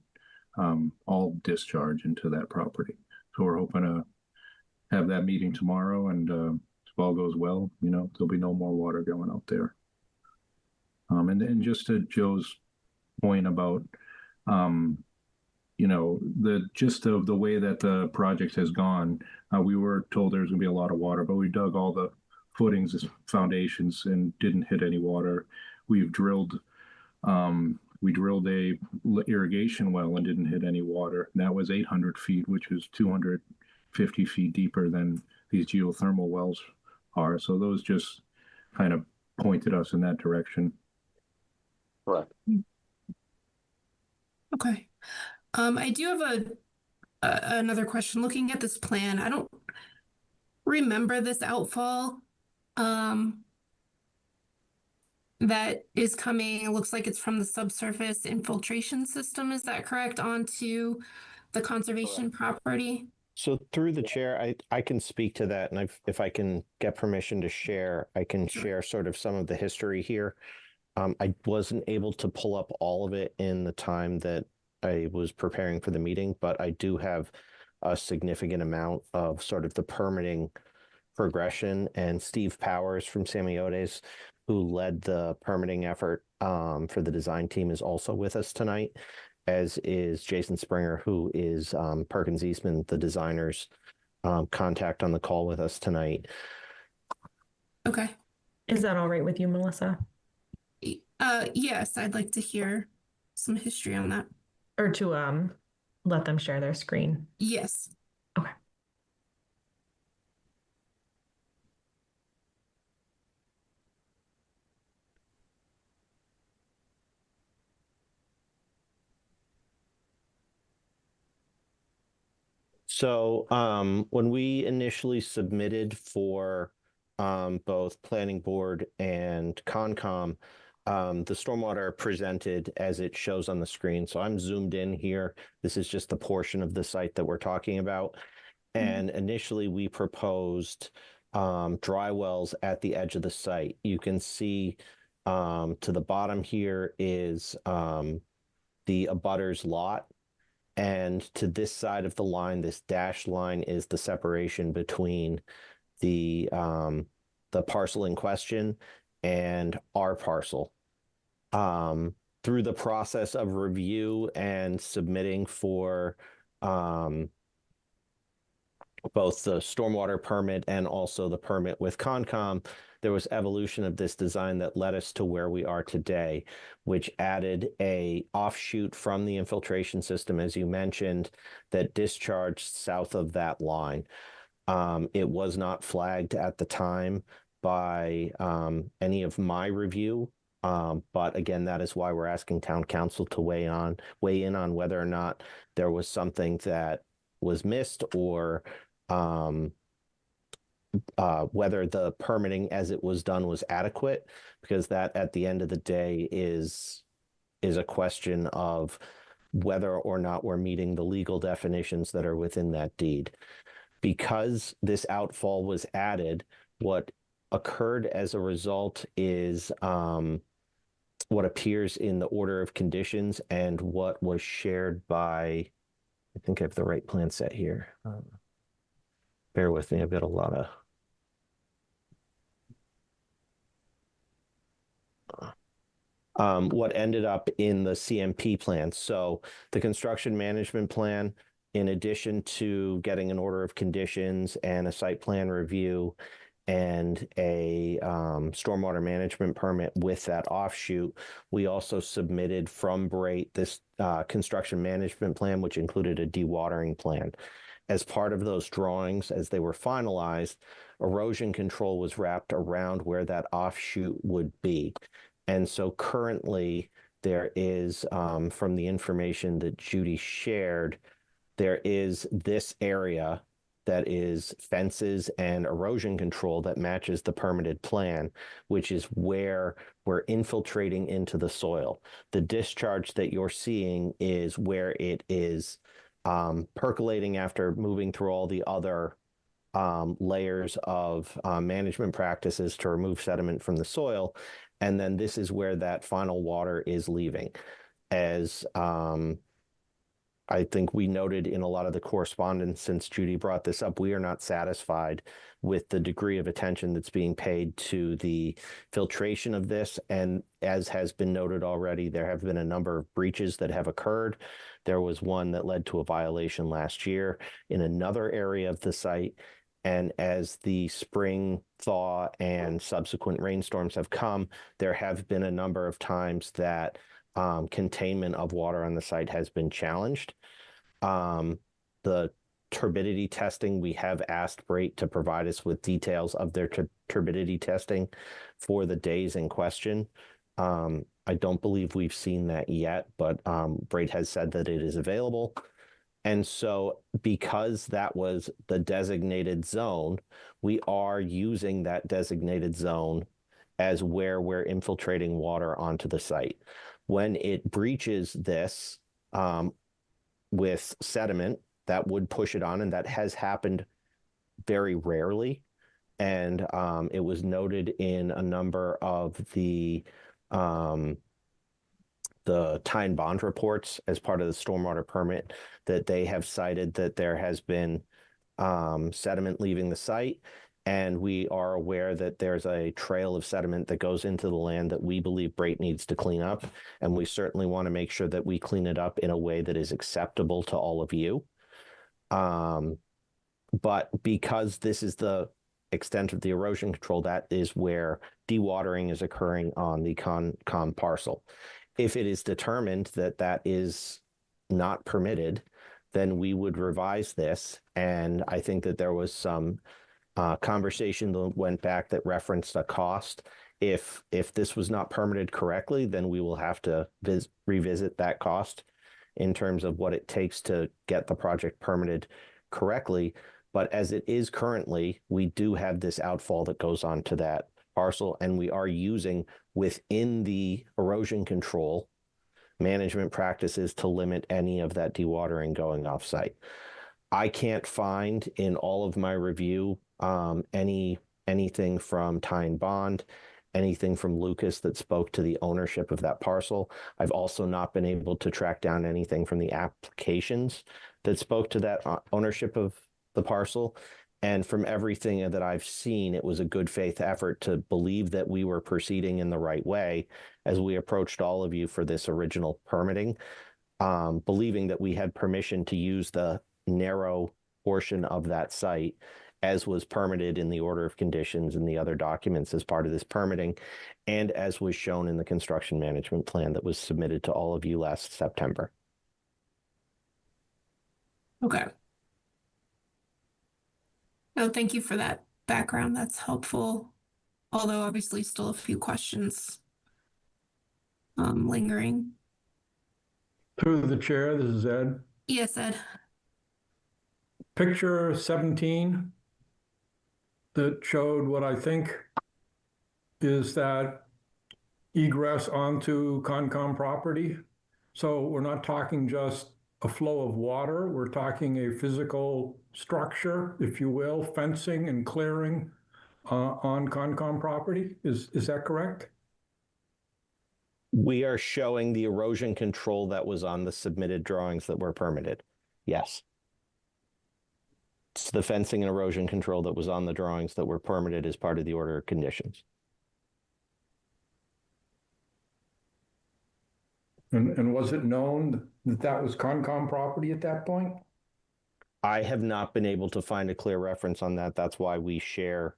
all discharge into that property. So we're hoping to have that meeting tomorrow, and if all goes well, there'll be no more water going out there. And just to Joe's point about, the gist of the way that the project has gone, we were told there's going to be a lot of water, but we dug all the footings, foundations, and didn't hit any water. We drilled a irrigation well and didn't hit any water. And that was 800 feet, which was 250 feet deeper than these geothermal wells are. So those just kind of pointed us in that direction. Correct. Okay. I do have another question. Looking at this plan, I don't remember this outfall that is coming. It looks like it's from the subsurface infiltration system. Is that correct? Onto the conservation property? So through the chair, I can speak to that, and if I can get permission to share, I can share sort of some of the history here. I wasn't able to pull up all of it in the time that I was preparing for the meeting, but I do have a significant amount of sort of the permitting progression. And Steve Powers from Samiotes, who led the permitting effort for the design team, is also with us tonight, as is Jason Springer, who is Perkins Eastman, the designer's contact on the call with us tonight. Okay. Is that all right with you, Melissa? Yes, I'd like to hear some history on that. Or to let them share their screen. Yes. Okay. So when we initially submitted for both Planning Board and Concom, the stormwater presented as it shows on the screen. So I'm zoomed in here. This is just the portion of the site that we're talking about. And initially we proposed dry wells at the edge of the site. You can see to the bottom here is the abutter's lot. And to this side of the line, this dashed line is the separation between the parcel in question and our parcel. Through the process of review and submitting for both the stormwater permit and also the permit with Concom, there was evolution of this design that led us to where we are today, which added a offshoot from the infiltration system, as you mentioned, that discharged south of that line. It was not flagged at the time by any of my review. But again, that is why we're asking town council to weigh in on whether or not there was something that was missed, or whether the permitting as it was done was adequate, because that at the end of the day is a question of whether or not we're meeting the legal definitions that are within that deed. Because this outfall was added, what occurred as a result is what appears in the order of conditions and what was shared by, I think I have the right plan set here. Bear with me, I've got a lot of what ended up in the CMP plan. So the construction management plan, in addition to getting an order of conditions and a site plan review and a stormwater management permit with that offshoot, we also submitted from Brait this construction management plan, which included a dewatering plan. As part of those drawings, as they were finalized, erosion control was wrapped around where that offshoot would be. And so currently there is, from the information that Judy shared, there is this area that is fences and erosion control that matches the permitted plan, which is where we're infiltrating into the soil. The discharge that you're seeing is where it is percolating after moving through all the other layers of management practices to remove sediment from the soil. And then this is where that final water is leaving. As I think we noted in a lot of the correspondence since Judy brought this up, we are not satisfied with the degree of attention that's being paid to the filtration of this. And as has been noted already, there have been a number of breaches that have occurred. There was one that led to a violation last year in another area of the site. And as the spring thaw and subsequent rainstorms have come, there have been a number of times that containment of water on the site has been challenged. The turbidity testing, we have asked Brate to provide us with details of their turbidity testing for the days in question. I don't believe we've seen that yet, but Brate has said that it is available. And so because that was the designated zone, we are using that designated zone as where we're infiltrating water onto the site. When it breaches this with sediment, that would push it on, and that has happened very rarely. And it was noted in a number of the Tyne Bond reports as part of the stormwater permit that they have cited that there has been sediment leaving the site. And we are aware that there's a trail of sediment that goes into the land that we believe Brate needs to clean up. And we certainly want to make sure that we clean it up in a way that is acceptable to all of you. But because this is the extent of the erosion control, that is where dewatering is occurring on the Concom parcel. If it is determined that that is not permitted, then we would revise this. And I think that there was some conversation that went back that referenced a cost. If this was not permitted correctly, then we will have to revisit that cost in terms of what it takes to get the project permitted correctly. But as it is currently, we do have this outfall that goes on to that parcel, and we are using within the erosion control management practices to limit any of that dewatering going off site. I can't find in all of my review anything from Tyne Bond, anything from Lucas that spoke to the ownership of that parcel. I've also not been able to track down anything from the applications that spoke to that ownership of the parcel. And from everything that I've seen, it was a good faith effort to believe that we were proceeding in the right way as we approached all of you for this original permitting, believing that we had permission to use the narrow portion of that site as was permitted in the order of conditions and the other documents as part of this permitting, and as was shown in the construction management plan that was submitted to all of you last September. Okay. No, thank you for that background. That's helpful. Although obviously still a few questions lingering. Through the chair, this is Ed. Yes, Ed. Picture 17 that showed what I think is that egress onto Concom property. So we're not talking just a flow of water, we're talking a physical structure, if you will, fencing and clearing on Concom property. Is that correct? We are showing the erosion control that was on the submitted drawings that were permitted. Yes. It's the fencing and erosion control that was on the drawings that were permitted as part of the order of conditions. And was it known that that was Concom property at that point? I have not been able to find a clear reference on that. That's why we share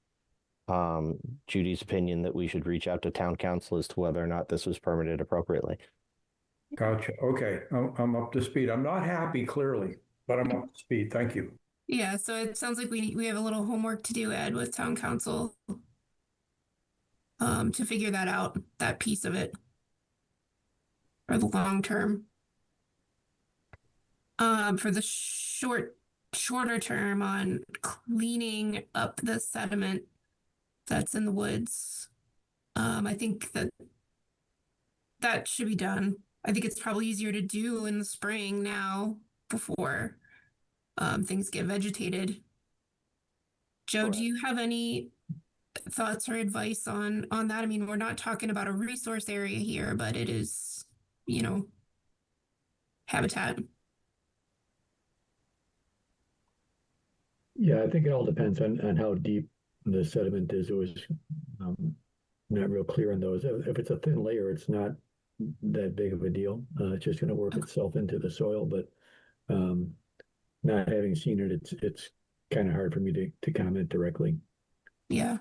Judy's opinion that we should reach out to town council as to whether or not this was permitted appropriately. Gotcha. Okay, I'm up to speed. I'm not happy, clearly, but I'm up to speed. Thank you. Yeah, so it sounds like we have a little homework to do, Ed, with town council to figure that out, that piece of it for the long term. For the shorter term on cleaning up the sediment that's in the woods, I think that should be done. I think it's probably easier to do in the spring now before things get vegetated. Joe, do you have any thoughts or advice on that? I mean, we're not talking about a resource area here, but it is, habitat. Yeah, I think it all depends on how deep the sediment is. It was not real clear on those. If it's a thin layer, it's not that big of a deal. It's just going to work itself into the soil. But not having seen it, it's kind of hard for me to comment directly. Yeah.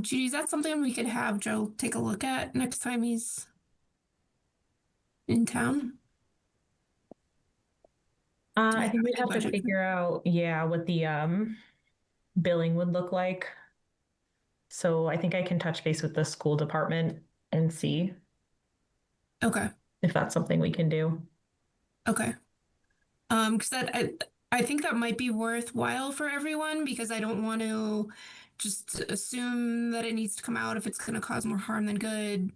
Judy, is that something we could have Joe take a look at next time he's in town? I think we'd have to figure out, what the billing would look like. So I think I can touch base with the school department and see. Okay. If that's something we can do. Okay. Because I think that might be worthwhile for everyone, because I don't want to just assume that it needs to come out if it's going to cause more harm than good.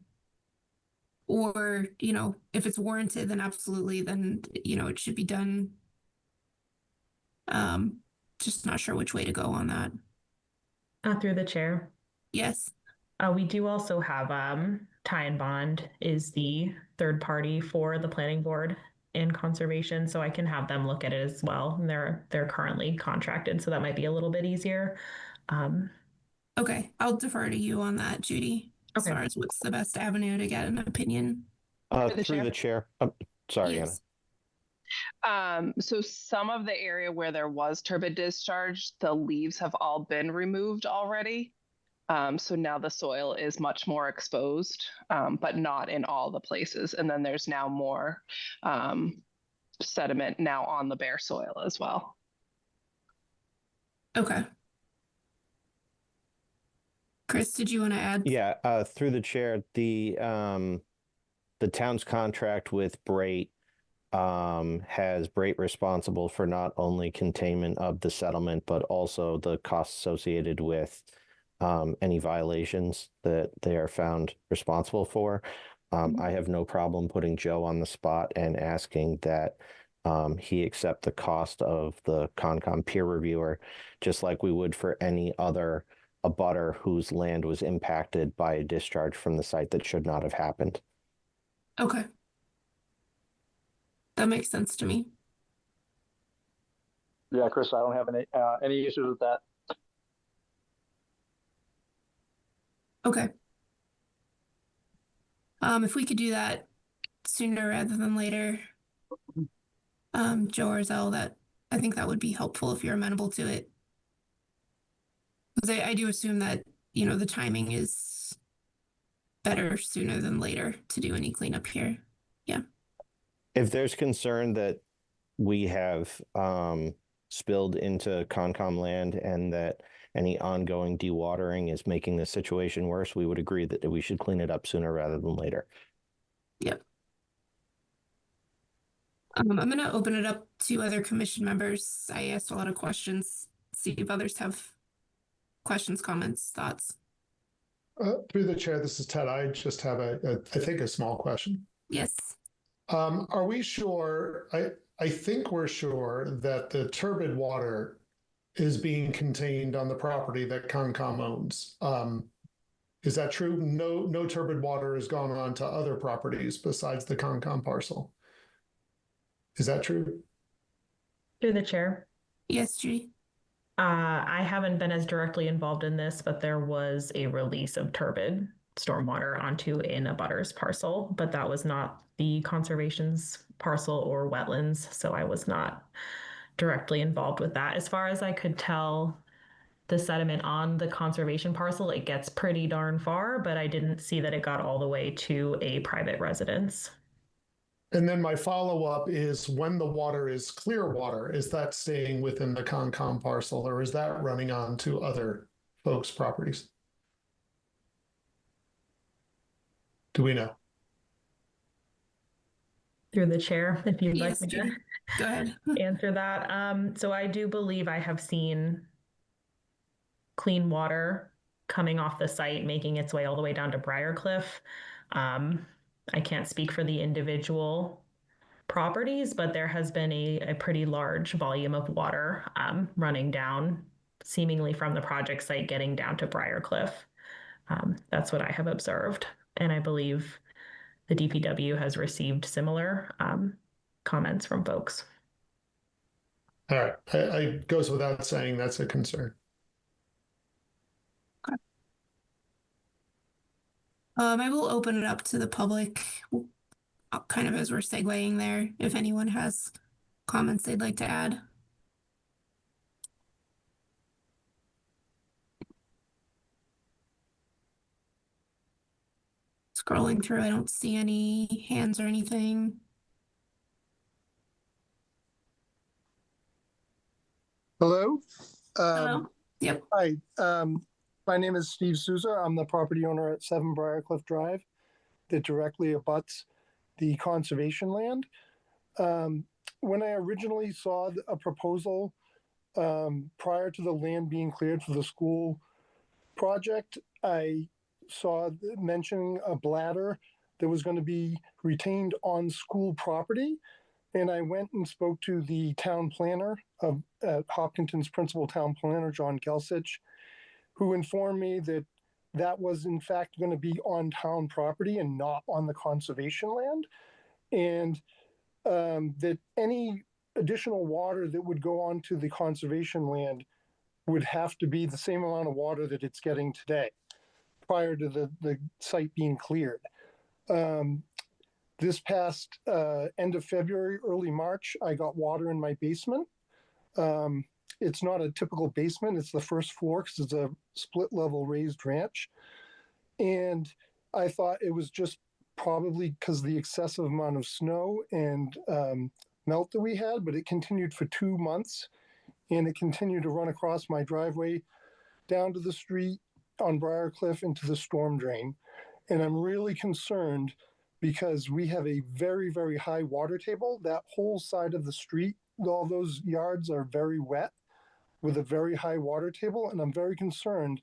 Or, if it's warranted, then absolutely, then, it should be done. Just not sure which way to go on that. Through the chair. Yes. We do also have Ty and Bond is the third party for the planning board and conservation, so I can have them look at it as well. And they're currently contracted, so that might be a little bit easier. Okay, I'll defer to you on that, Judy. As far as what's the best avenue to get an opinion. Through the chair. Sorry, Yes. So some of the area where there was turbid discharge, the leaves have all been removed already. So now the soil is much more exposed, but not in all the places. And then there's now more sediment now on the bare soil as well. Okay. Chris, did you want to add? Yeah, through the chair, the town's contract with Brait has Brait responsible for not only containment of the settlement, but also the costs associated with any violations that they are found responsible for. I have no problem putting Joe on the spot and asking that he accept the cost of the Concom peer reviewer, just like we would for any other abutter whose land was impacted by a discharge from the site that should not have happened. Okay. That makes sense to me. Yeah, Chris, I don't have any issues with that. Okay. If we could do that sooner rather than later, Joe or Zell, I think that would be helpful if you're amenable to it. Because I do assume that, the timing is better sooner than later to do any cleanup here. Yeah. If there's concern that we have spilled into Concom land and that any ongoing dewatering is making the situation worse, we would agree that we should clean it up sooner rather than later. Yep. I'm going to open it up to other commission members. I asked a lot of questions. See if others have questions, comments, thoughts. Through the chair, this is Ted. I just have I think a small question. Yes. Are we sure? I think we're sure that the turbid water is being contained on the property that Concom owns. Is that true? No turbid water has gone on to other properties besides the Concom parcel. Is that true? Through the chair. Yes, Judy. I haven't been as directly involved in this, but there was a release of turbid stormwater onto an abutter's parcel, but that was not the conservation's parcel or wetlands, so I was not directly involved with that. As far as I could tell, the sediment on the conservation parcel, it gets pretty darn far, but I didn't see that it got all the way to a private residence. And then my follow-up is, when the water is clear water, is that staying within the Concom parcel, or is that running on to other folks' properties? Do we know? Through the chair, if you'd Yes, like me to go ahead. answer that. So I do believe I have seen clean water coming off the site, making its way all the way down to Briarcliff. I can't speak for the individual properties, but there has been a pretty large volume of water running down, seemingly from the project site getting down to Briarcliff. That's what I have observed. And I believe the DPW has received similar comments from folks. All right, it goes without saying that's a concern. I will open it up to the public, kind of as we're segueing there, if anyone has comments they'd like to add. Scrolling through, I don't see any hands or anything. Hello. Hello. Yep. Hi. My name is Steve Souza. I'm the property owner at 7 Briarcliff Drive that directly abuts the conservation land. When I originally saw a proposal prior to the land being cleared for the school project, I saw mentioning a bladder that was going to be retained on school property. And I went and spoke to the town planner at Hopkinton's principal town planner, John Gelsich, who informed me that that was in fact going to be on town property and not on the conservation land. And that any additional water that would go onto the conservation land would have to be the same amount of water that it's getting today prior to the site being cleared. This past end of February, early March, I got water in my basement. It's not a typical basement. It's the first floor because it's a split level raised ranch. And I thought it was just probably because of the excessive amount of snow and melt that we had, but it continued for 2 months and it continued to run across my driveway down to the street on Briarcliff into the storm drain. And I'm really concerned because we have a very, very high water table. That whole side of the street, all those yards are very wet with a very high water table. And I'm very concerned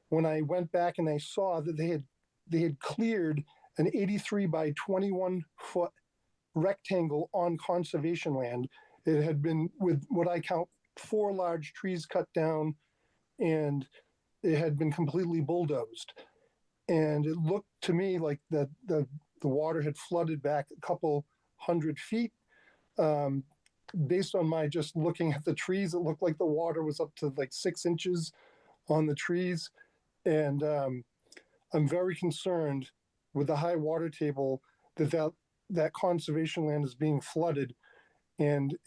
when I went back and I saw that they had cleared an 83 by 21 foot rectangle on conservation land. It had been, with what I count, 4 large trees cut down, and it had been completely bulldozed. And it looked to me like the water had flooded back a couple 100 feet. Based on my just looking at the trees, it looked like the water was up to like 6 inches on the trees. And I'm very concerned with the high water table that conservation land is being flooded. And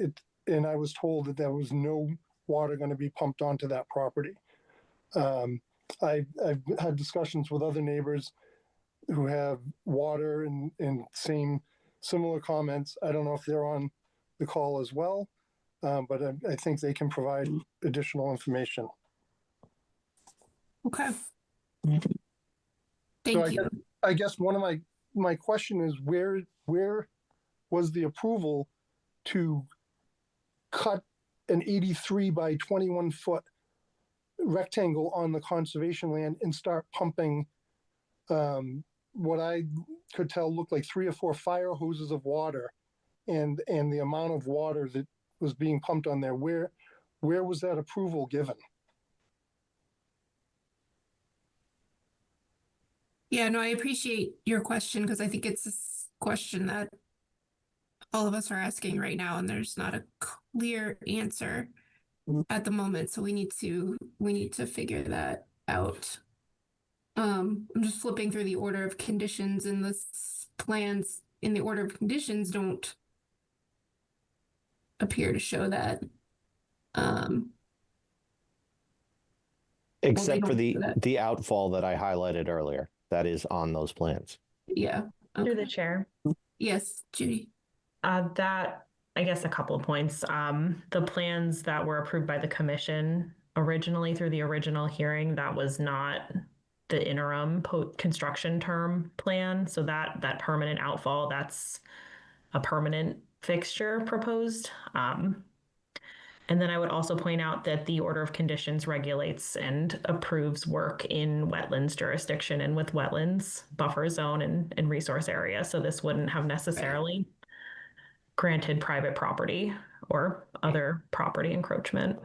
I was told that there was no water going to be pumped onto that property. I've had discussions with other neighbors who have water and similar comments. I don't know if they're on the call as well, but I think they can provide additional information. Okay. Thank you. I guess one of my question is where was the approval to cut an 83 by 21 foot rectangle on the conservation land and start pumping what I could tell looked like 3 or 4 fire hoses of water, and the amount of water that was being pumped on there? Where was that approval given? Yeah, no, I appreciate your question because I think it's a question that all of us are asking right now, and there's not a clear answer at the moment. So we need to figure that out. I'm just flipping through the order of conditions, and the plans in the order of conditions don't appear to show that. Except for the outfall that I highlighted earlier. That is on those plans. Yeah. Okay. Through the chair. Yes, Judy. That, I guess, a couple of points. The plans that were approved by the commission originally through the original hearing, that was not the interim construction term plan. So that permanent outfall, that's a permanent fixture proposed. And then I would also point out that the order of conditions regulates and approves work in wetlands jurisdiction and with wetlands buffer zone and resource area. So this wouldn't have necessarily granted private property or other property encroachment.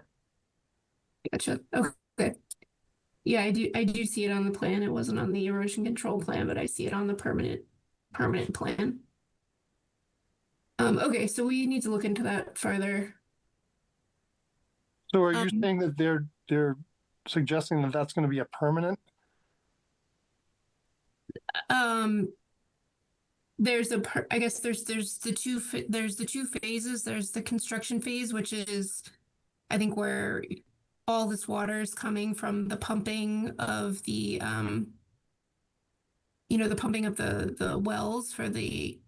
Gotcha. Okay. Yeah, I do see it on the plan. It wasn't on the erosion control plan, but I see it on the permanent plan. Okay, so we need to look into that further. So are you saying that they're suggesting that that's going to be a permanent? I guess there's the two phases. There's the construction phase, which is I think where all this water is coming from the pumping of the the pumping of the wells for the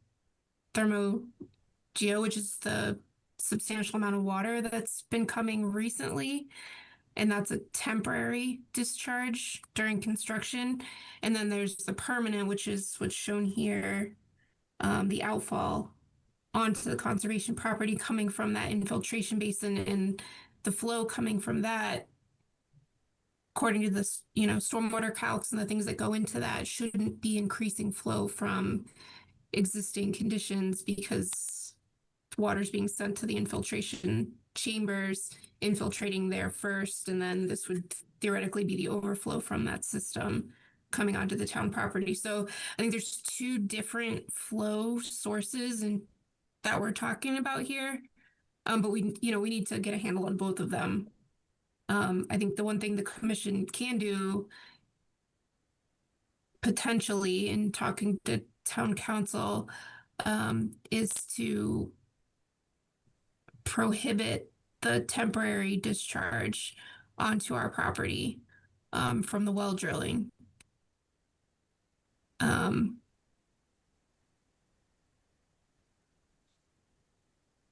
ThermoGeo, which is the substantial amount of water that's been coming recently. And that's a temporary discharge during construction. And then there's the permanent, which is what's shown here, the outfall onto the conservation property coming from that infiltration basin, and the flow coming from that, according to this, stormwater calcs and the things that go into that, shouldn't be increasing flow from existing conditions because water's being sent to the infiltration chambers, infiltrating there first, and then this would theoretically be the overflow from that system coming onto the town property. So I think there's two different flow sources and that we're talking about here. But we need to get a handle on both of them. I think the one thing the commission can do potentially in talking to town council is to prohibit the temporary discharge onto our property from the well drilling.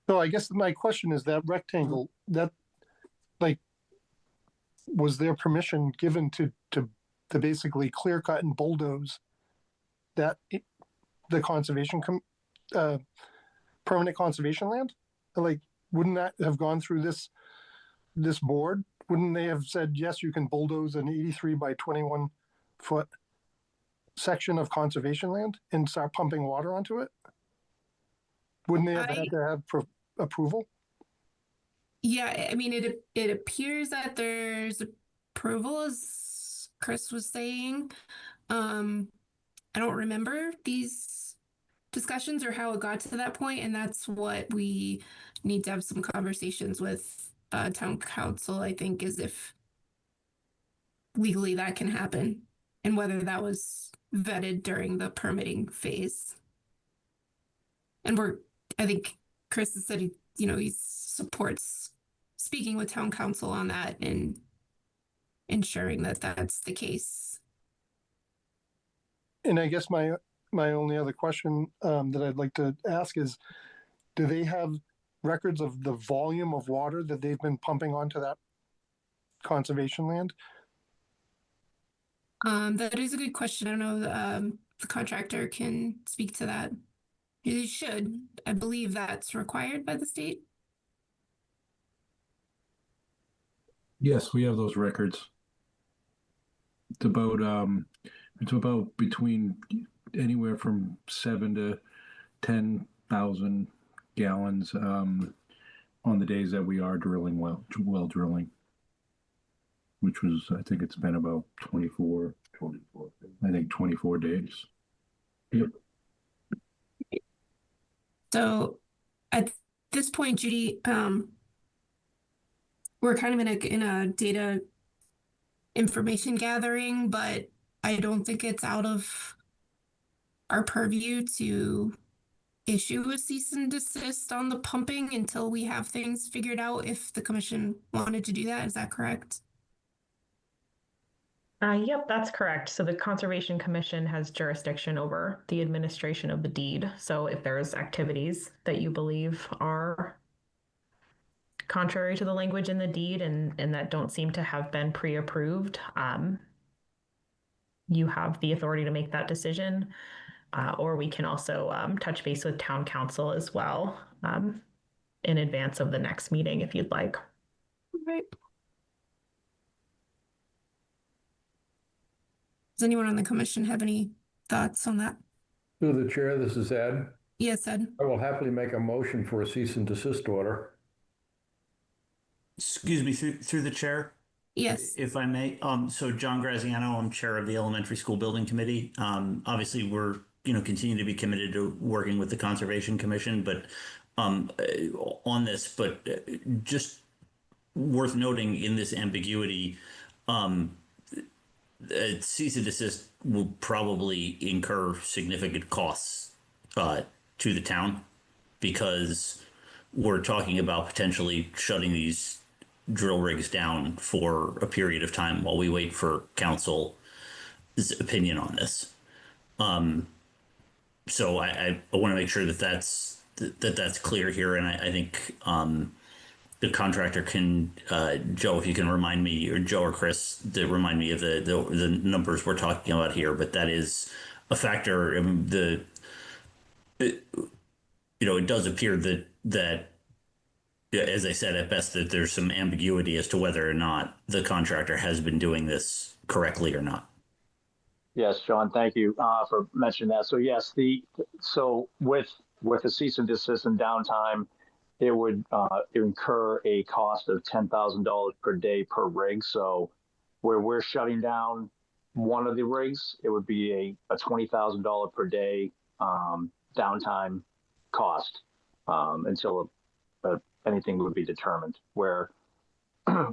So I guess my question is that rectangle, that was there permission given to basically clear cut and bulldoze that the permanent conservation land? Wouldn't that have gone through this board? Wouldn't they have said, yes, you can bulldoze an 83 by 21 foot section of conservation land and start pumping water onto it? Wouldn't they have had to have approval? Yeah, I mean, it appears that there's approval, as Chris was saying. I don't remember these discussions or how it got to that point, and that's what we need to have some conversations with town council, I think, is if legally that can happen and whether that was vetted during the permitting phase. And I think Chris has said he supports speaking with town council on that and ensuring that that's the case. And I guess my only other question that I'd like to ask is, do they have records of the volume of water that they've been pumping onto that conservation land? That is a good question. I don't know, the contractor can speak to that. He should. I believe that's required by the state. Yes, we have those records. It's about between anywhere from 7 to 10,000 gallons on the days that we are drilling well drilling, which was, I think it's been about 24 days. Yep. So at this point, Judy, we're kind of in a data information gathering, but I don't think it's out of our purview to issue a cease and desist on the pumping until we have things figured out if the commission wanted to do that. Is that correct? Yep, that's correct. So the Conservation Commission has jurisdiction over the administration of the deed. So if there's activities that you believe are contrary to the language in the deed and that don't seem to have been pre-approved, you have the authority to make that decision. Or we can also touch base with town council as well in advance of the next meeting if you'd like. Right. Does anyone on the commission have any thoughts on that? Through the chair, this is Ed. Yes, Ed. I will happily make a motion for a cease and desist order. Excuse me, through the chair, Yes. if I may. So John Graziano, I'm chair of the Elementary School Building Committee. Obviously, we're continue to be committed to working with the Conservation Commission, but on this, but just worth noting in this ambiguity, cease and desist will probably incur significant costs to the town, because we're talking about potentially shutting these drill rigs down for a period of time while we wait for council's opinion on this. So I want to make sure that that's clear here, and I think the contractor can, Joe, if you can remind me, or Joe or Chris, to remind me of the numbers we're talking about here, but that is a factor. It does appear that, as I said, at best, that there's some ambiguity as to whether or not the contractor has been doing this correctly or not. Yes, John, thank you for mentioning that. So yes, with the cease and desist and downtime, it would incur a cost of $10,000 per day per rig. So where we're shutting down one of the rigs, it would be a $20,000 per day downtime cost until anything would be determined. Where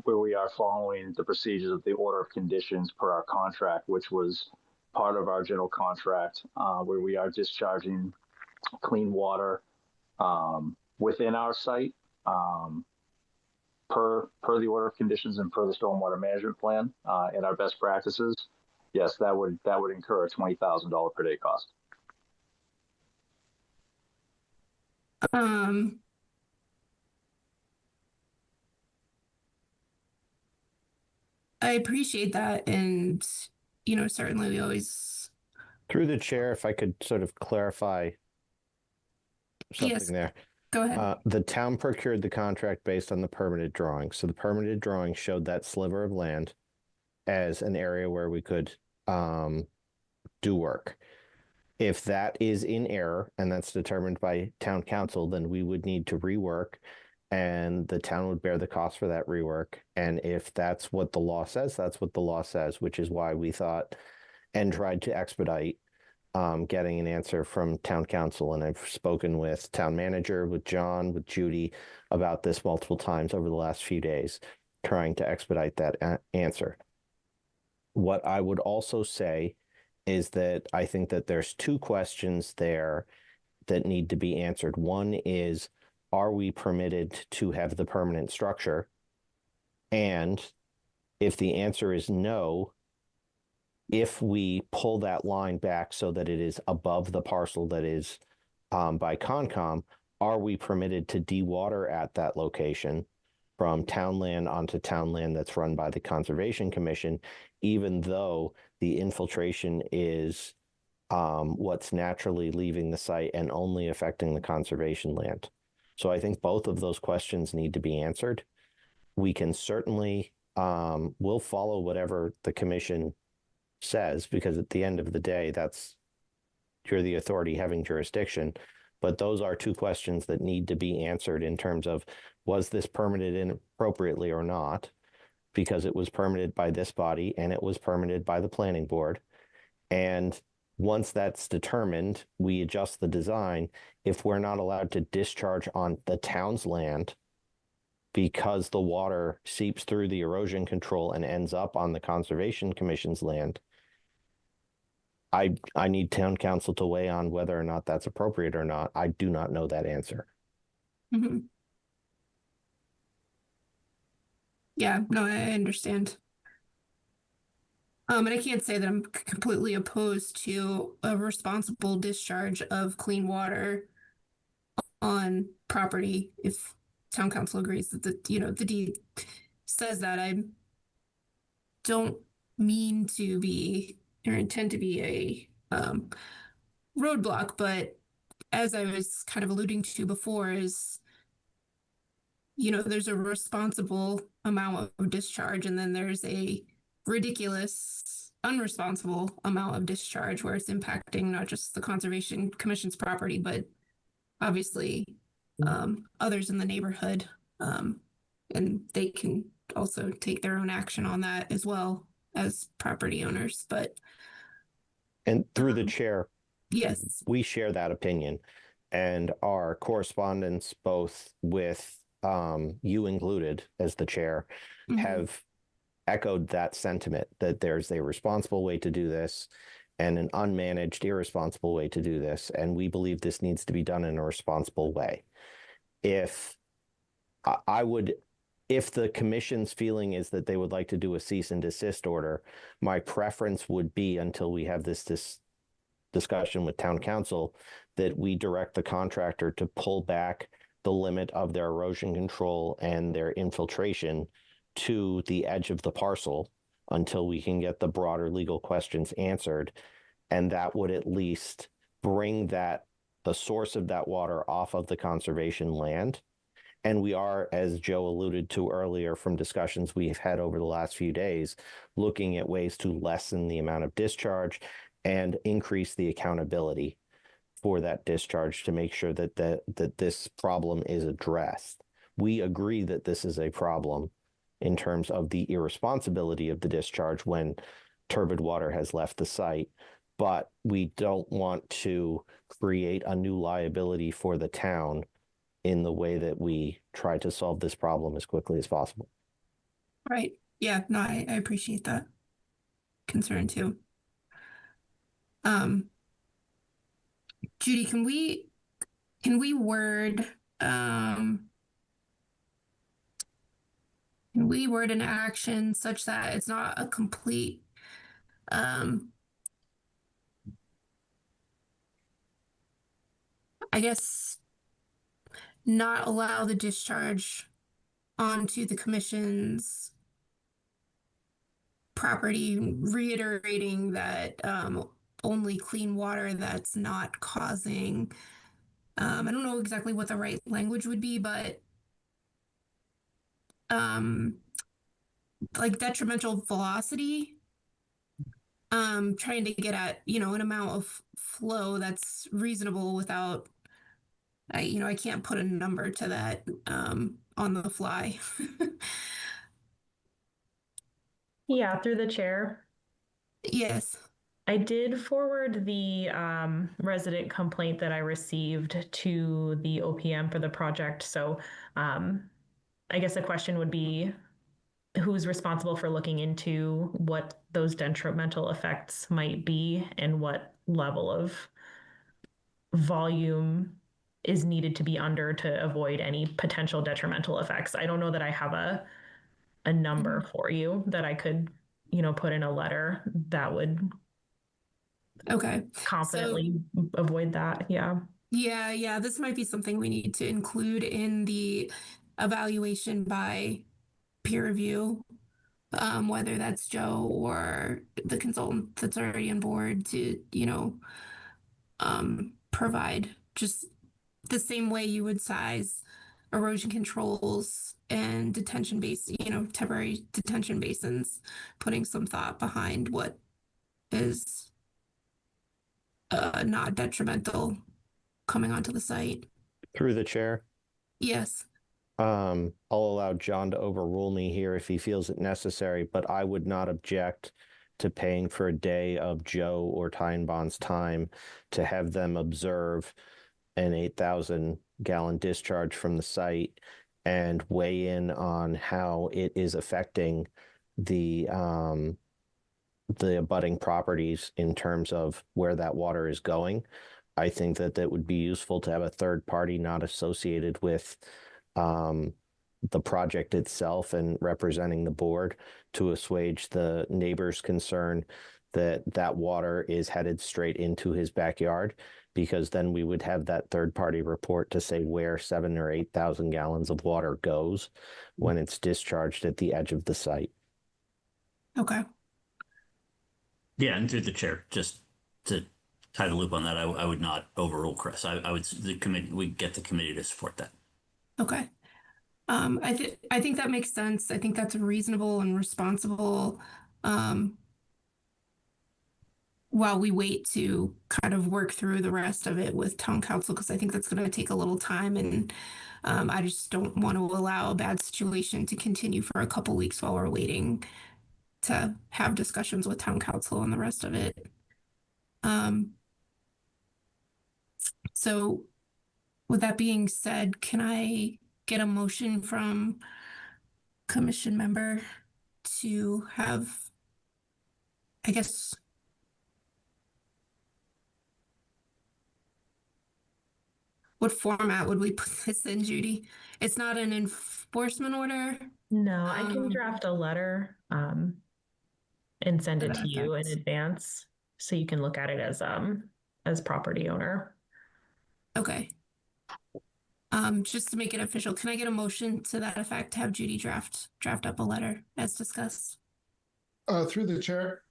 we are following the procedures of the order of conditions per our contract, which was part of our general contract, where we are discharging clean water within our site per the order of conditions and per the stormwater management plan and our best practices. Yes, that would incur a $20,000 per day cost. I appreciate that, and certainly we always. Through the chair, if I could sort of clarify something there. Go ahead. The town procured the contract based on the permitted drawing. So the permitted drawing showed that sliver of land as an area where we could do work. If that is in error and that's determined by town council, then we would need to rework, and the town would bear the cost for that rework. And if that's what the law says, that's what the law says, which is why we thought and tried to expedite getting an answer from town council. And I've spoken with town manager, with John, with Judy about this multiple times over the last few days, trying to expedite that answer. What I would also say is that I think that there's two questions there that need to be answered. One is, are we permitted to have the permanent structure? And if the answer is no, if we pull that line back so that it is above the parcel that is by Concom, are we permitted to dewater at that location from town land onto town land that's run by the Conservation Commission, even though the infiltration is what's naturally leaving the site and only affecting the conservation land? So I think both of those questions need to be answered. We can certainly, we'll follow whatever the commission says, because at the end of the day, you're the authority having jurisdiction. But those are two questions that need to be answered in terms of, was this permitted inappropriately or not? Because it was permitted by this body and it was permitted by the planning board. And once that's determined, we adjust the design. If we're not allowed to discharge on the town's land because the water seeps through the erosion control and ends up on the Conservation Commission's land, I need town council to weigh on whether or not that's appropriate or not. I do not know that answer. Mm-hmm. Yeah, no, I understand. And I can't say that I'm completely opposed to a responsible discharge of clean water on property if town council agrees that the deed says that. I don't mean to be or intend to be a roadblock, but as I was kind of alluding to before, is there's a responsible amount of discharge, and then there's a ridiculous, unresponsible amount of discharge where it's impacting not just the Conservation Commission's property, but obviously others in the neighborhood, and they can also take their own action on that as well as property owners. But And through the chair, yes, we share that opinion, and our correspondence, both with you included as the chair, have echoed that sentiment that there's a responsible way to do this and an unmanaged, irresponsible way to do this. And we believe this needs to be done in a responsible way. If the commission's feeling is that they would like to do a cease and desist order, my preference would be, until we have this discussion with town council, that we direct the contractor to pull back the limit of their erosion control and their infiltration to the edge of the parcel until we can get the broader legal questions answered. And that would at least bring the source of that water off of the conservation land. And we are, as Joe alluded to earlier from discussions we've had over the last few days, looking at ways to lessen the amount of discharge and increase the accountability for that discharge to make sure that this problem is addressed. We agree that this is a problem in terms of the irresponsibility of the discharge when turbid water has left the site, but we don't want to create a new liability for the town in the way that we try to solve this problem as quickly as possible. right. Yeah, no, I appreciate that concern too. Judy, can we word an action such that it's not a complete I guess not allow the discharge onto the commission's property, reiterating that only clean water that's not causing, I don't know exactly what the right language would be, but like detrimental velocity, trying to get at, an amount of flow that's reasonable without, I can't put a number to that on the fly. Yeah, through the chair. Yes. I did forward the resident complaint that I received to the OPM for the project. So I guess the question would be, who's responsible for looking into what those detrimental effects might be and what level of volume is needed to be under to avoid any potential detrimental effects. I don't know that I have a number for you that I could, put in a letter that would confidently avoid that. Yeah. Yeah. This might be something we need to include in the evaluation by peer review, whether that's Joe or the consultant that's already on board to, provide just the same way you would size erosion controls and temporary detention basins, putting some thought behind what is not detrimental coming onto the site. Through the chair. Yes. I'll allow John to overrule me here if he feels it necessary, but I would not object to paying for a day of Joe or Teinbaum's time to have them observe an 8,000 gallon discharge from the site and weigh in on how it is affecting the abutting properties in terms of where that water is going. I think that would be useful to have a third party not associated with the project itself and representing the board to assuage the neighbor's concern that water is headed straight into his backyard, because then we would have that third party report to say where 7,000 or 8,000 gallons of water goes when it's discharged at the edge of the site. Okay. Yeah, and through the chair, just to tie the loop on that, I would not overrule Chris. We get the committee to support that. Okay. I think that makes sense. I think that's reasonable and responsible while we wait to kind of work through the rest of it with town council, because I think that's going to take a little time, and I just don't want to allow a bad situation to continue for a couple weeks while we're waiting to have discussions with town council and the rest of it. So with that being said, can I get a motion from commission member to have, I guess, what format would we put this in, Judy? It's not an enforcement order. No, I can draft a letter and send it to you in advance so you can look at it as property owner. Okay. Just to make it official, can I get a motion to that effect to have Judy draft up a letter as discussed? Through the chair,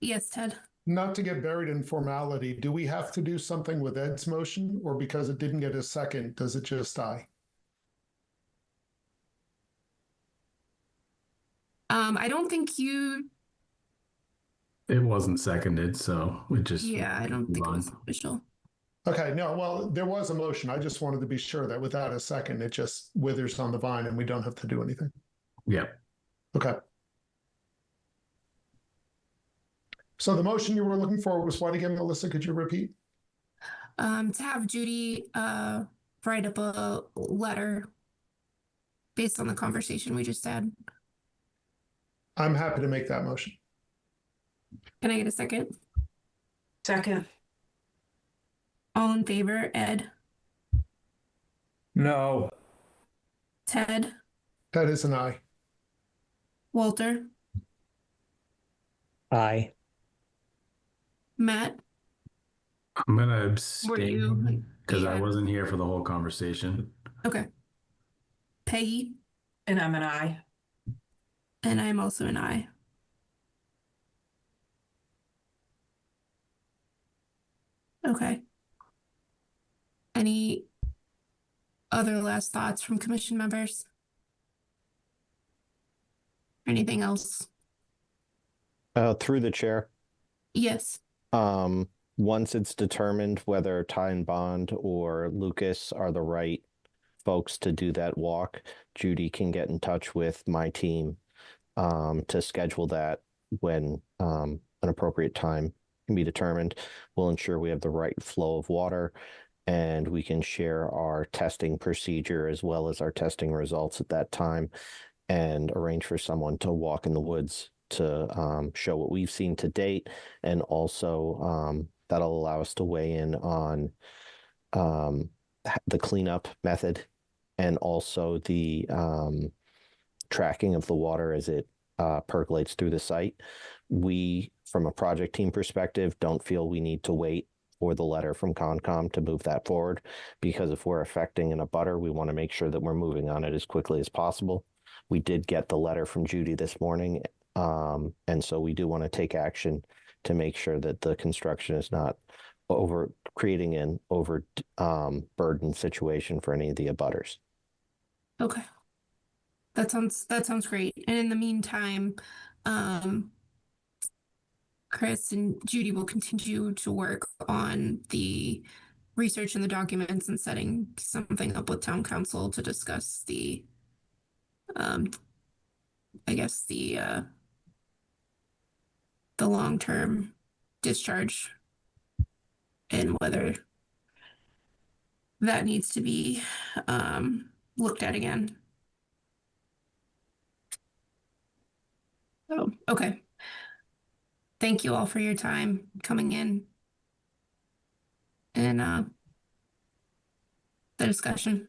Yes, Ted. not to get buried in formality, do we have to do something with Ed's motion, or because it didn't get a second, does it just die? I don't think you, It wasn't seconded, so it just. yeah, I don't think it was official. Okay, no, well, there was a motion. I just wanted to be sure that without a second, it just withers on the vine and we don't have to do anything. Yeah. Okay. So the motion you were looking for was what again, Melissa? Could you repeat? To have Judy write up a letter based on the conversation we just had. I'm happy to make that motion. Can I get a second? Second. All in favor, Ed? No. Ted? Ted is an aye. Walter? Aye. Matt? I'm gonna Were abstain you? because I Yeah. wasn't here for the whole conversation. Okay. Peggy? And I'm an aye. And I'm also an aye. Okay. Any other last thoughts from commission members? Anything else? Through the chair. Yes. Once it's determined whether Ty and Bond or Lucas are the right folks to do that walk, Judy can get in touch with my team to schedule that when an appropriate time can be determined. We'll ensure we have the right flow of water, and we can share our testing procedure as well as our testing results at that time, and arrange for someone to walk in the woods to show what we've seen to date, and also that'll allow us to weigh in on the cleanup method and also the tracking of the water as it percolates through the site. We, from a project team perspective, don't feel we need to wait for the letter from Concom to move that forward, because if we're affecting an abutter, we want to make sure that we're moving on it as quickly as possible. We did get the letter from Judy this morning, and so we do want to take action to make sure that the construction is not creating an burdened situation for any of the abutters. Okay. That sounds great. And in the meantime, Chris and Judy will continue to work on the research and the documents and setting something up with town council to discuss the, I guess the long-term discharge and whether that needs to be looked at again. Oh, okay. Thank you all for your time coming in and the discussion.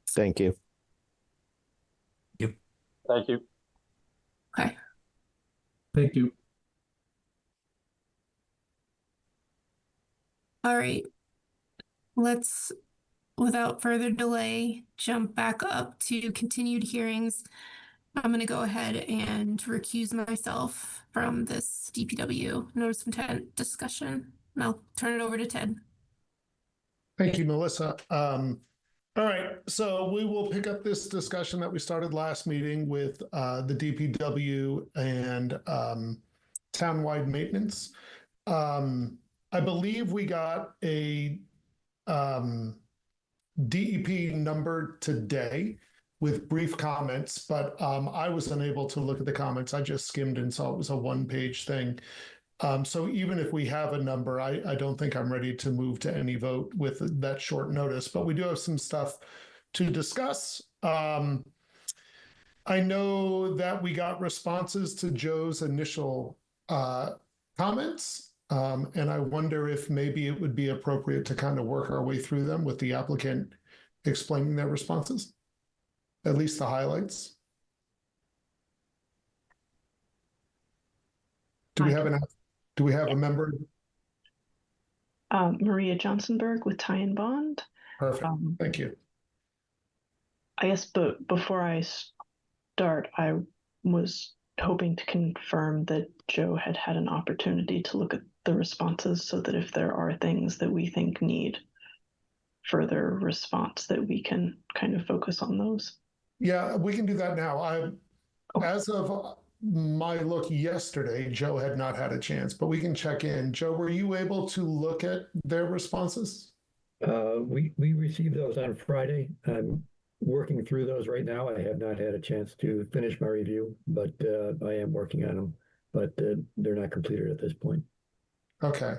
Thank you. Thank you. Okay. Thank you. All right. Let's, without further delay, jump back up to continued hearings. I'm going to go ahead and recuse myself from this DPW notice of intent discussion. And I'll turn it over to Ted. Thank you, Melissa. All right, so we will pick up this discussion that we started last meeting with the DPW and townwide maintenance. I believe we got a DEP number today with brief comments, but I was unable to look at the comments. I just skimmed and saw it was a one-page thing. So even if we have a number, I don't think I'm ready to move to any vote with that short notice, but we do have some stuff to discuss. I know that we got responses to Joe's initial comments, and I wonder if maybe it would be appropriate to kind of work our way through them with the applicant explaining their responses, at least the highlights. Do we have a member? Maria Johnsonberg with Tie and Bond. Perfect. Thank you. I guess, but before I start, I was hoping to confirm that Joe had had an opportunity to look at the responses so that if there are things that we think need further response, that we can kind of focus on those. Yeah, we can do that now. As of my look yesterday, Joe had not had a chance, but we can check in. Joe, were you able to look at their responses? We received those on Friday. I'm working through those right now. I have not had a chance to finish my review, but I am working on them, but they're not completed at this point. Okay.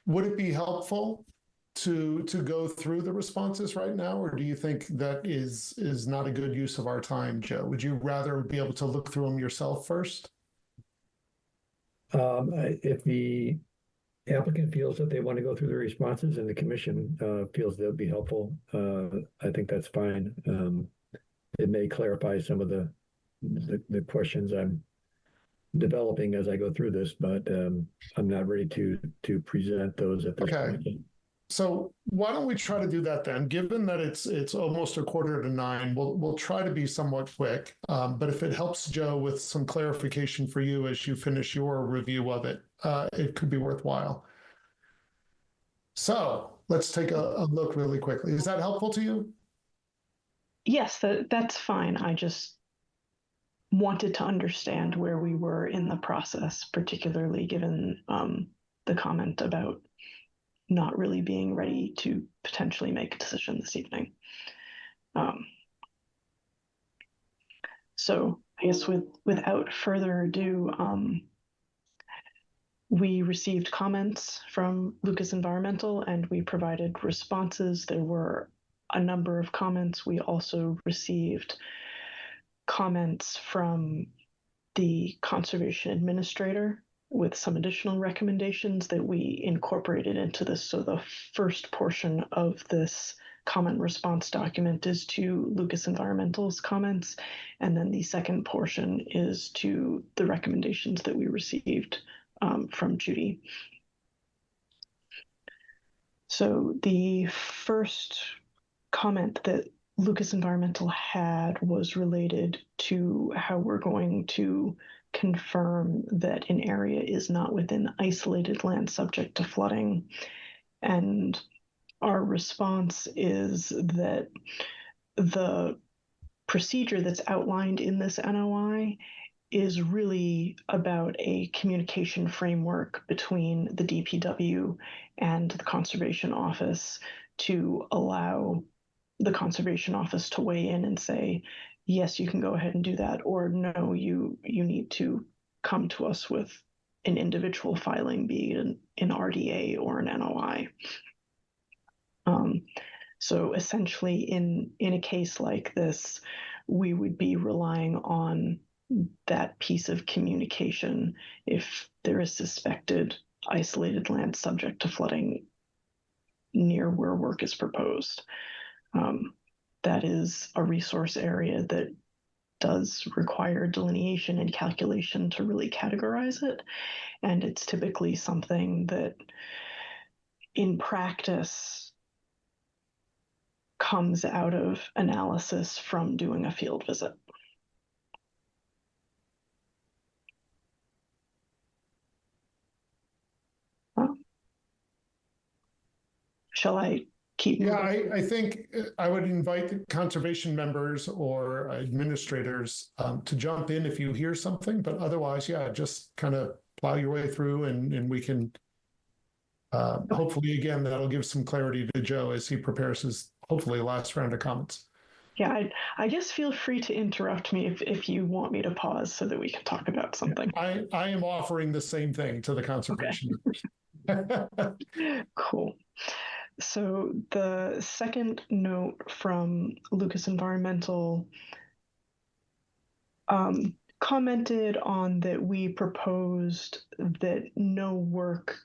Would it be helpful to go through the responses right now, or do you think that is not a good use of our time, Joe? Would you rather be able to look through them yourself first? If the applicant feels that they want to go through the responses and the commission feels that would be helpful, I think that's fine. It may clarify some of the questions I'm developing as I go through this, but I'm not ready to present those at this point. So why don't we try to do that then? Given that it's almost 8:45, we'll try to be somewhat quick. But if it helps Joe with some clarification for you as you finish your review of it, it could be worthwhile. So let's take a look really quickly. Is that helpful to you? Yes, that's fine. I just wanted to understand where we were in the process, particularly given the comment about not really being ready to potentially make a decision this evening. So I guess without further ado, we received comments from Lucas Environmental and we provided responses. There were a number of comments. We also received comments from the Conservation Administrator with some additional recommendations that we incorporated into this. So the first portion of this comment response document is to Lucas Environmental's comments, and then the second portion is to the recommendations that we received from Judy. So the first comment that Lucas Environmental had was related to how we're going to confirm that an area is not within isolated land subject to flooding. And our response is that the procedure that's outlined in this NOI is really about a communication framework between the DPW and the Conservation Office to allow the Conservation Office to weigh in and say, yes, you can go ahead and do that, or no, you need to come to us with an individual filing, be it an RDA or an NOI. So essentially, in a case like this, we would be relying on that piece of communication if there is suspected isolated land subject to flooding near where work is proposed. That is a resource area that does require delineation and calculation to really categorize it. And it's typically something that in practice comes out of analysis from doing a field visit. Shall I keep moving? Yeah, I think I would invite the conservation members or administrators to jump in if you hear something, but otherwise, yeah, just kind of plow your way through and we can hopefully, again, that'll give some clarity to Joe as he prepares his hopefully last round of comments. Yeah, I guess feel free to interrupt me if you want me to pause so that we can talk about something. I am offering the same thing to the conservation. Okay. Cool. So the second note from Lucas Environmental commented on that we proposed that no work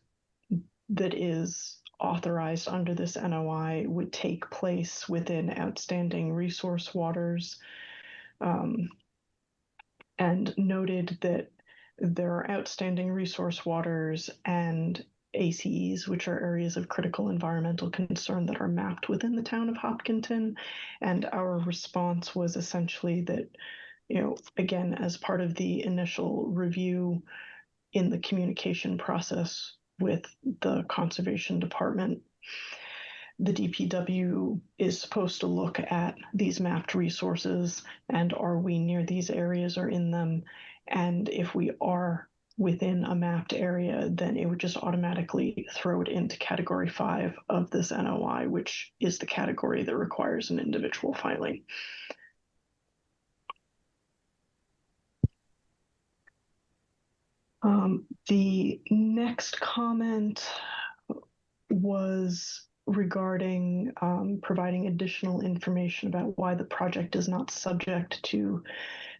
that is authorized under this NOI would take place within outstanding resource waters, and noted that there are outstanding resource waters and ACEs, which are areas of critical environmental concern that are mapped within the town of Hopkinton. And our response was essentially that, you know, again, as part of the initial review in the communication process with the Conservation Department, the DPW is supposed to look at these mapped resources and are we near these areas or in them? And if we are within a mapped area, then it would just automatically throw it into category 5 of this NOI, which is the category that requires an individual filing. The next comment was regarding providing additional information about why the project is not subject to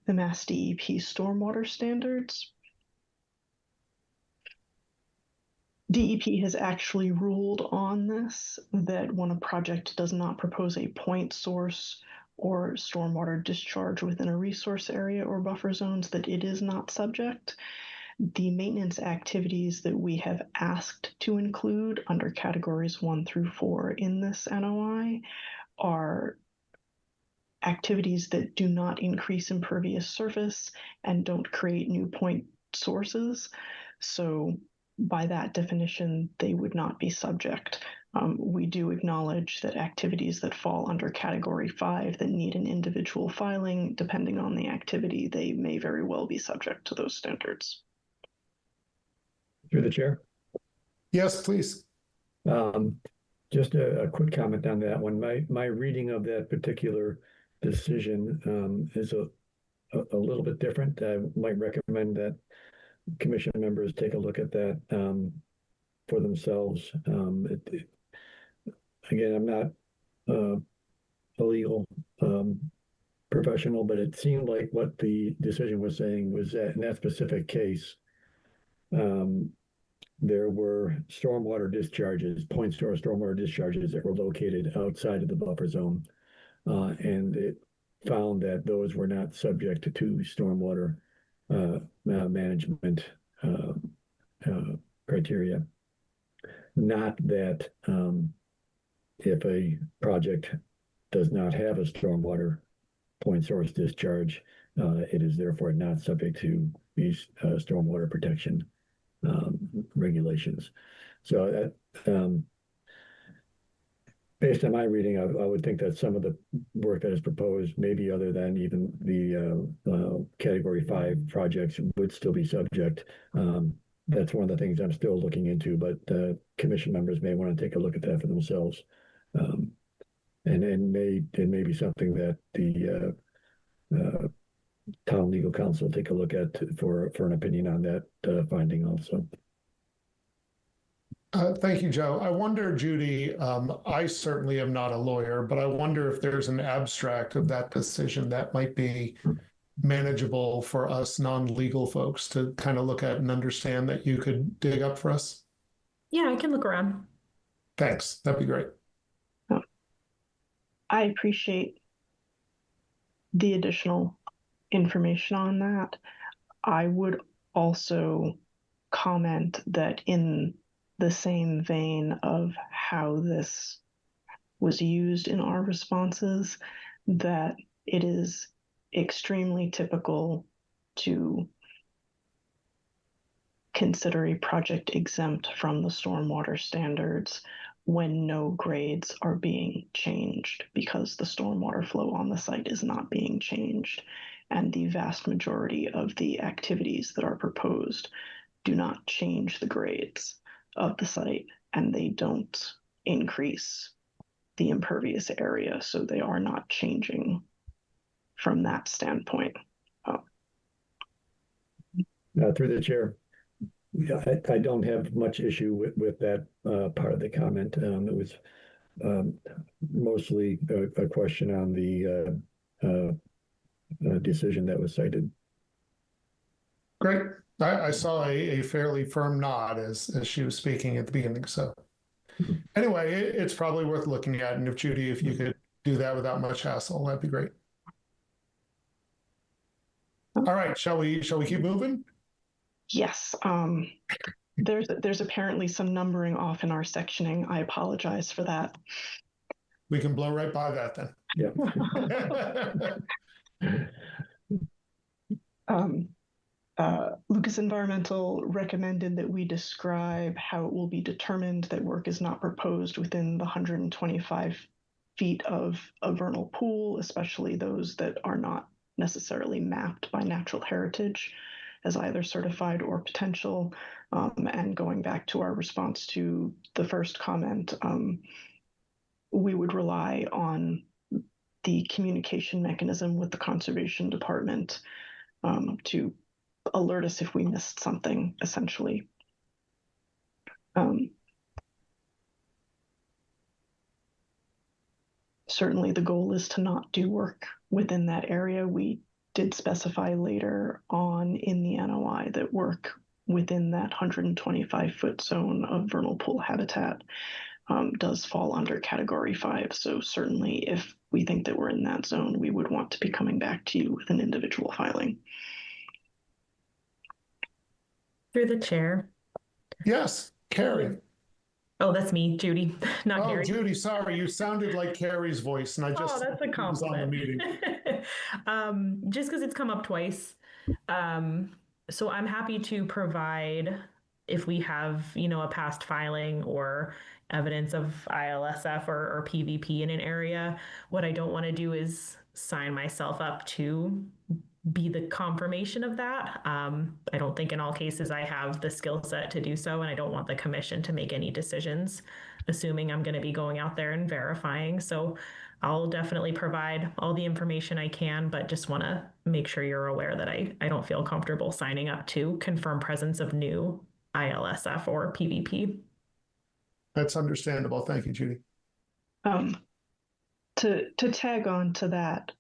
the Mass DEP stormwater standards. DEP has actually ruled on this, that when a project does not propose a point source or stormwater discharge within a resource area or buffer zones, that it is not subject. The maintenance activities that we have asked to include under categories 1 through 4 in this NOI are activities that do not increase impervious surface and don't create new point sources. So by that definition, they would not be subject. We do acknowledge that activities that fall under category 5 that need an individual filing, depending on the activity, they may very well be subject to those standards. Through the chair. Yes, please. Just a quick comment on that one. My reading of that particular decision is a little bit different. I might recommend that commission members take a look at that for themselves. Again, I'm not a legal professional, but it seemed like what the decision was saying was that in that specific case, there were stormwater discharges, point source stormwater discharges that were located outside of the buffer zone. And it found that those were not subject to stormwater management criteria. Not that if a project does not have a stormwater point source discharge, it is therefore not subject to these stormwater protection regulations. So that, based on my reading, I would think that some of the work that is proposed, maybe other than even the category 5 projects, would still be subject. That's one of the things I'm still looking into, but commission members may want to take a look at that for themselves. And it may be something that the town legal counsel take a look at for an opinion on that finding also. Thank you, Joe. I wonder, Judy, I certainly am not a lawyer, but I wonder if there's an abstract of that decision that might be manageable for us non-legal folks to kind of look at and understand, that you could dig up for us. Yeah, I can look around. Thanks. That'd be great. I appreciate the additional information on that. I would also comment that in the same vein of how this was used in our responses, that it is extremely typical to consider a project exempt from the stormwater standards when no grades are being changed, because the stormwater flow on the site is not being changed. And the vast majority of the activities that are proposed do not change the grades of the site, and they don't increase the impervious area. So they are not changing from that standpoint. Through the chair, yeah, I don't have much issue with that part of the comment. It was mostly a question on the decision that was cited. Great. I saw a fairly firm nod as she was speaking at the beginning. So anyway, it's probably worth looking at. And if Judy, if you could do that without much hassle, that'd be great. All right, shall we keep moving? Yes. There's apparently some numbering off in our sectioning. I apologize for that. We can blow right by that then. Yeah. Lucas Environmental recommended that we describe how it will be determined that work is not proposed within the 125 feet of a vernal pool, especially those that are not necessarily mapped by natural heritage as either certified or potential. And going back to our response to the first comment, we would rely on the communication mechanism with the Conservation Department to alert us if we missed something, essentially. Certainly the goal is to not do work within that area. We did specify later on in the NOI that work within that 125-foot zone of vernal pool habitat does fall under Category 5. So certainly if we think that we're in that zone, we would want to be coming back to you with an individual filing. Through the chair. Yes, Carrie. Oh, that's me, Judy, not Oh, Carrie. Judy, sorry, you sounded like Carrie's voice, and I just that's a was on the compliment. meeting. Just because it's come up twice. So I'm happy to provide, if we have, a past filing or evidence of ILSF or PVP in an area. What I don't want to do is sign myself up to be the confirmation of that. I don't think in all cases I have the skill set to do so, and I don't want the commission to make any decisions assuming I'm going to be going out there and verifying. So I'll definitely provide all the information I can, but just want to make sure you're aware that I don't feel comfortable signing up to confirm presence of new ILSF or PVP. That's understandable. Thank you, Judy. To tag on to that,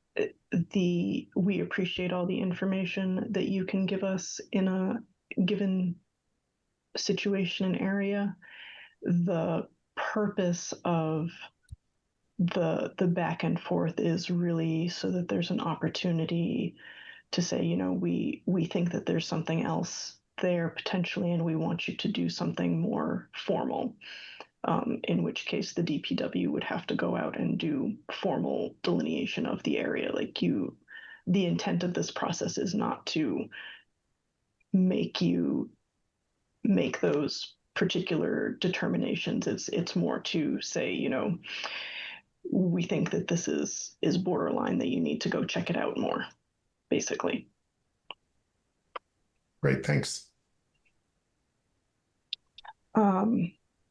we appreciate all the information that you can give us in a given situation and area. The purpose of the back and forth is really so that there's an opportunity to say, we think that there's something else there potentially, and we want you to do something more formal. In which case the DPW would have to go out and do formal delineation of the area. The intent of this process is not to make you make those particular determinations. It's more to say, we think that this is borderline, that you need to go check it out more, basically. Great, thanks.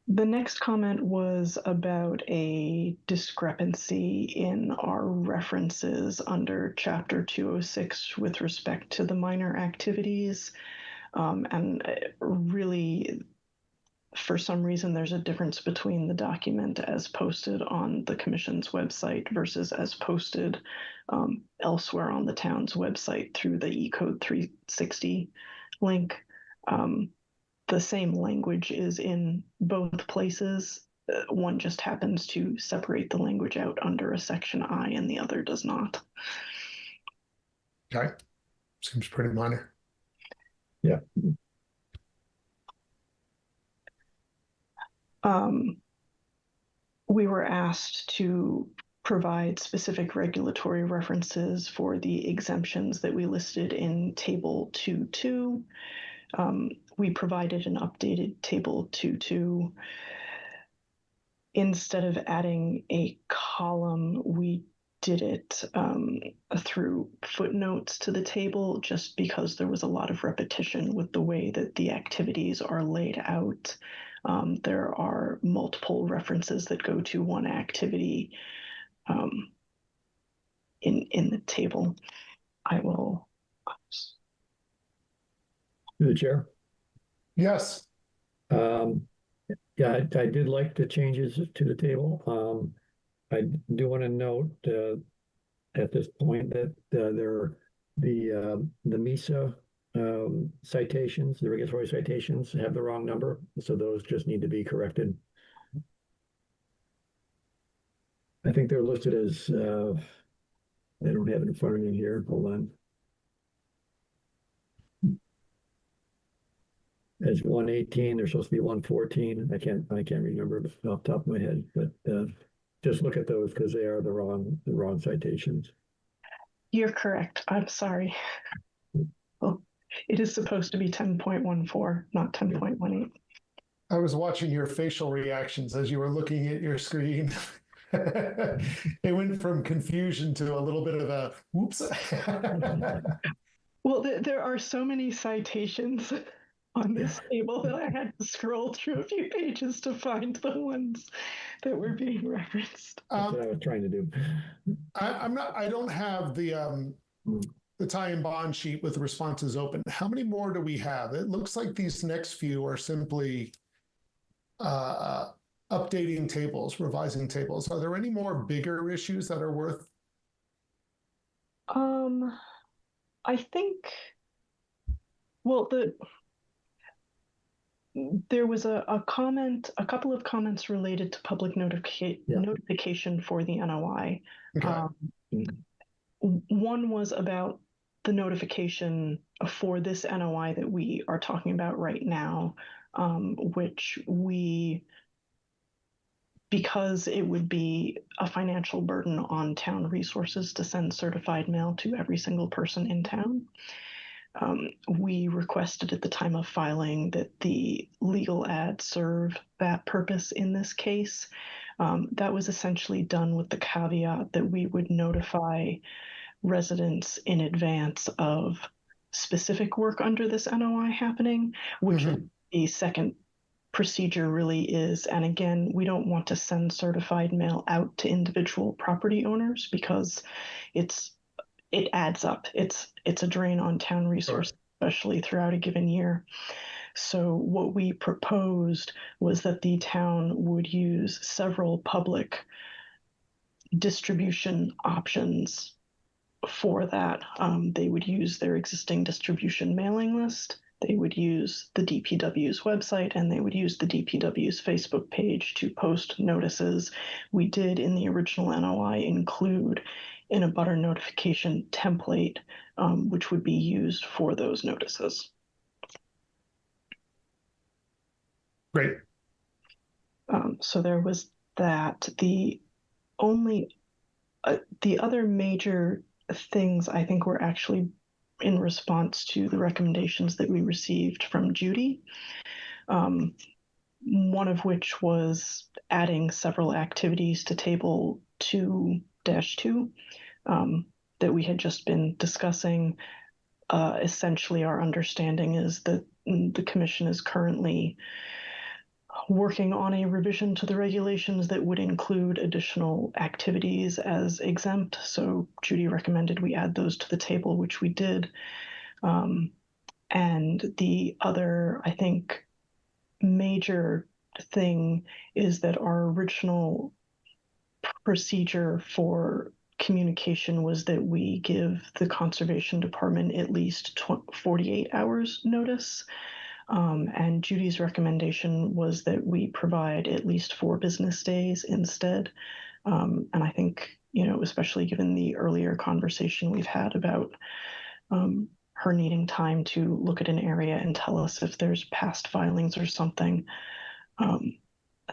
The next comment was about a discrepancy in our references under Chapter 206 with respect to the minor activities. And really, for some reason, there's a difference between the document as posted on the Commission's website versus as posted elsewhere on the town's website through the eCode 360 link. The same language is in both places. One just happens to separate the language out under a section I and the other does not. Okay. Seems pretty minor. Yeah. We were asked to provide specific regulatory references for the exemptions that we listed in Table 2.2. We provided an updated Table 2.2. Instead of adding a column, we did it through footnotes to the table just because there was a lot of repetition with the way that the activities are laid out. There are multiple references that go to one activity in the table. I will. Through the chair. Yes. Yeah, I did like the changes to the table. I do want to note at this point that the MISA citations, the regulatory citations, have the wrong number, so those just need to be corrected. I think they're listed as I don't have it in front of me here. Hold on. As 118, they're supposed to be 114. I can't remember off the top of my head, but just look at those because they are the wrong citations. You're correct. I'm sorry. Well, it is supposed to be 10.14, not 10.18. I was watching your facial reactions as you were looking at your screen. It went from confusion to a little bit of a whoops. Well, there are so many citations on this table that I had to scroll through a few pages to find the ones that were being referenced. That's what I was trying to do. I don't have the tie and bond sheet with responses open. How many more do we have? It looks like these next few are simply updating tables, revising tables. Are there any more bigger issues that are worth? I think, well, there was a comment, a couple of comments related to public notification for the NOI. Okay. One was about the notification for this NOI that we are talking about right now, which because it would be a financial burden on town resources to send certified mail to every single person in town. We requested at the time of filing that the legal ad serve that purpose in this case. That was essentially done with the caveat that we would notify residents in advance of specific work under this NOI happening, which the second procedure really is. And again, we don't want to send certified mail out to individual property owners because it adds up. It's a drain on town resources, especially throughout a given year. So what we proposed was that the town would use several public distribution options for that. They would use their existing distribution mailing list. They would use the DPW's website, and they would use the DPW's Facebook page to post notices. We did, in the original NOI, include an abutter notification template, which would be used for those notices. Great. So there was that. The other major things I think were actually in response to the recommendations that we received from Judy, one of which was adding several activities to table 2-2 that we had just been discussing. Essentially, our understanding is that the commission is currently working on a revision to the regulations that would include additional activities as exempt. So Judy recommended we add those to the table, which we did. And the other, I think, major thing is that our original procedure for communication was that we give the Conservation Department at least 48 hours notice. And Judy's recommendation was that we provide at least 4 business days instead. And I think, especially given the earlier conversation we've had about her needing time to look at an area and tell us if there's past filings or something,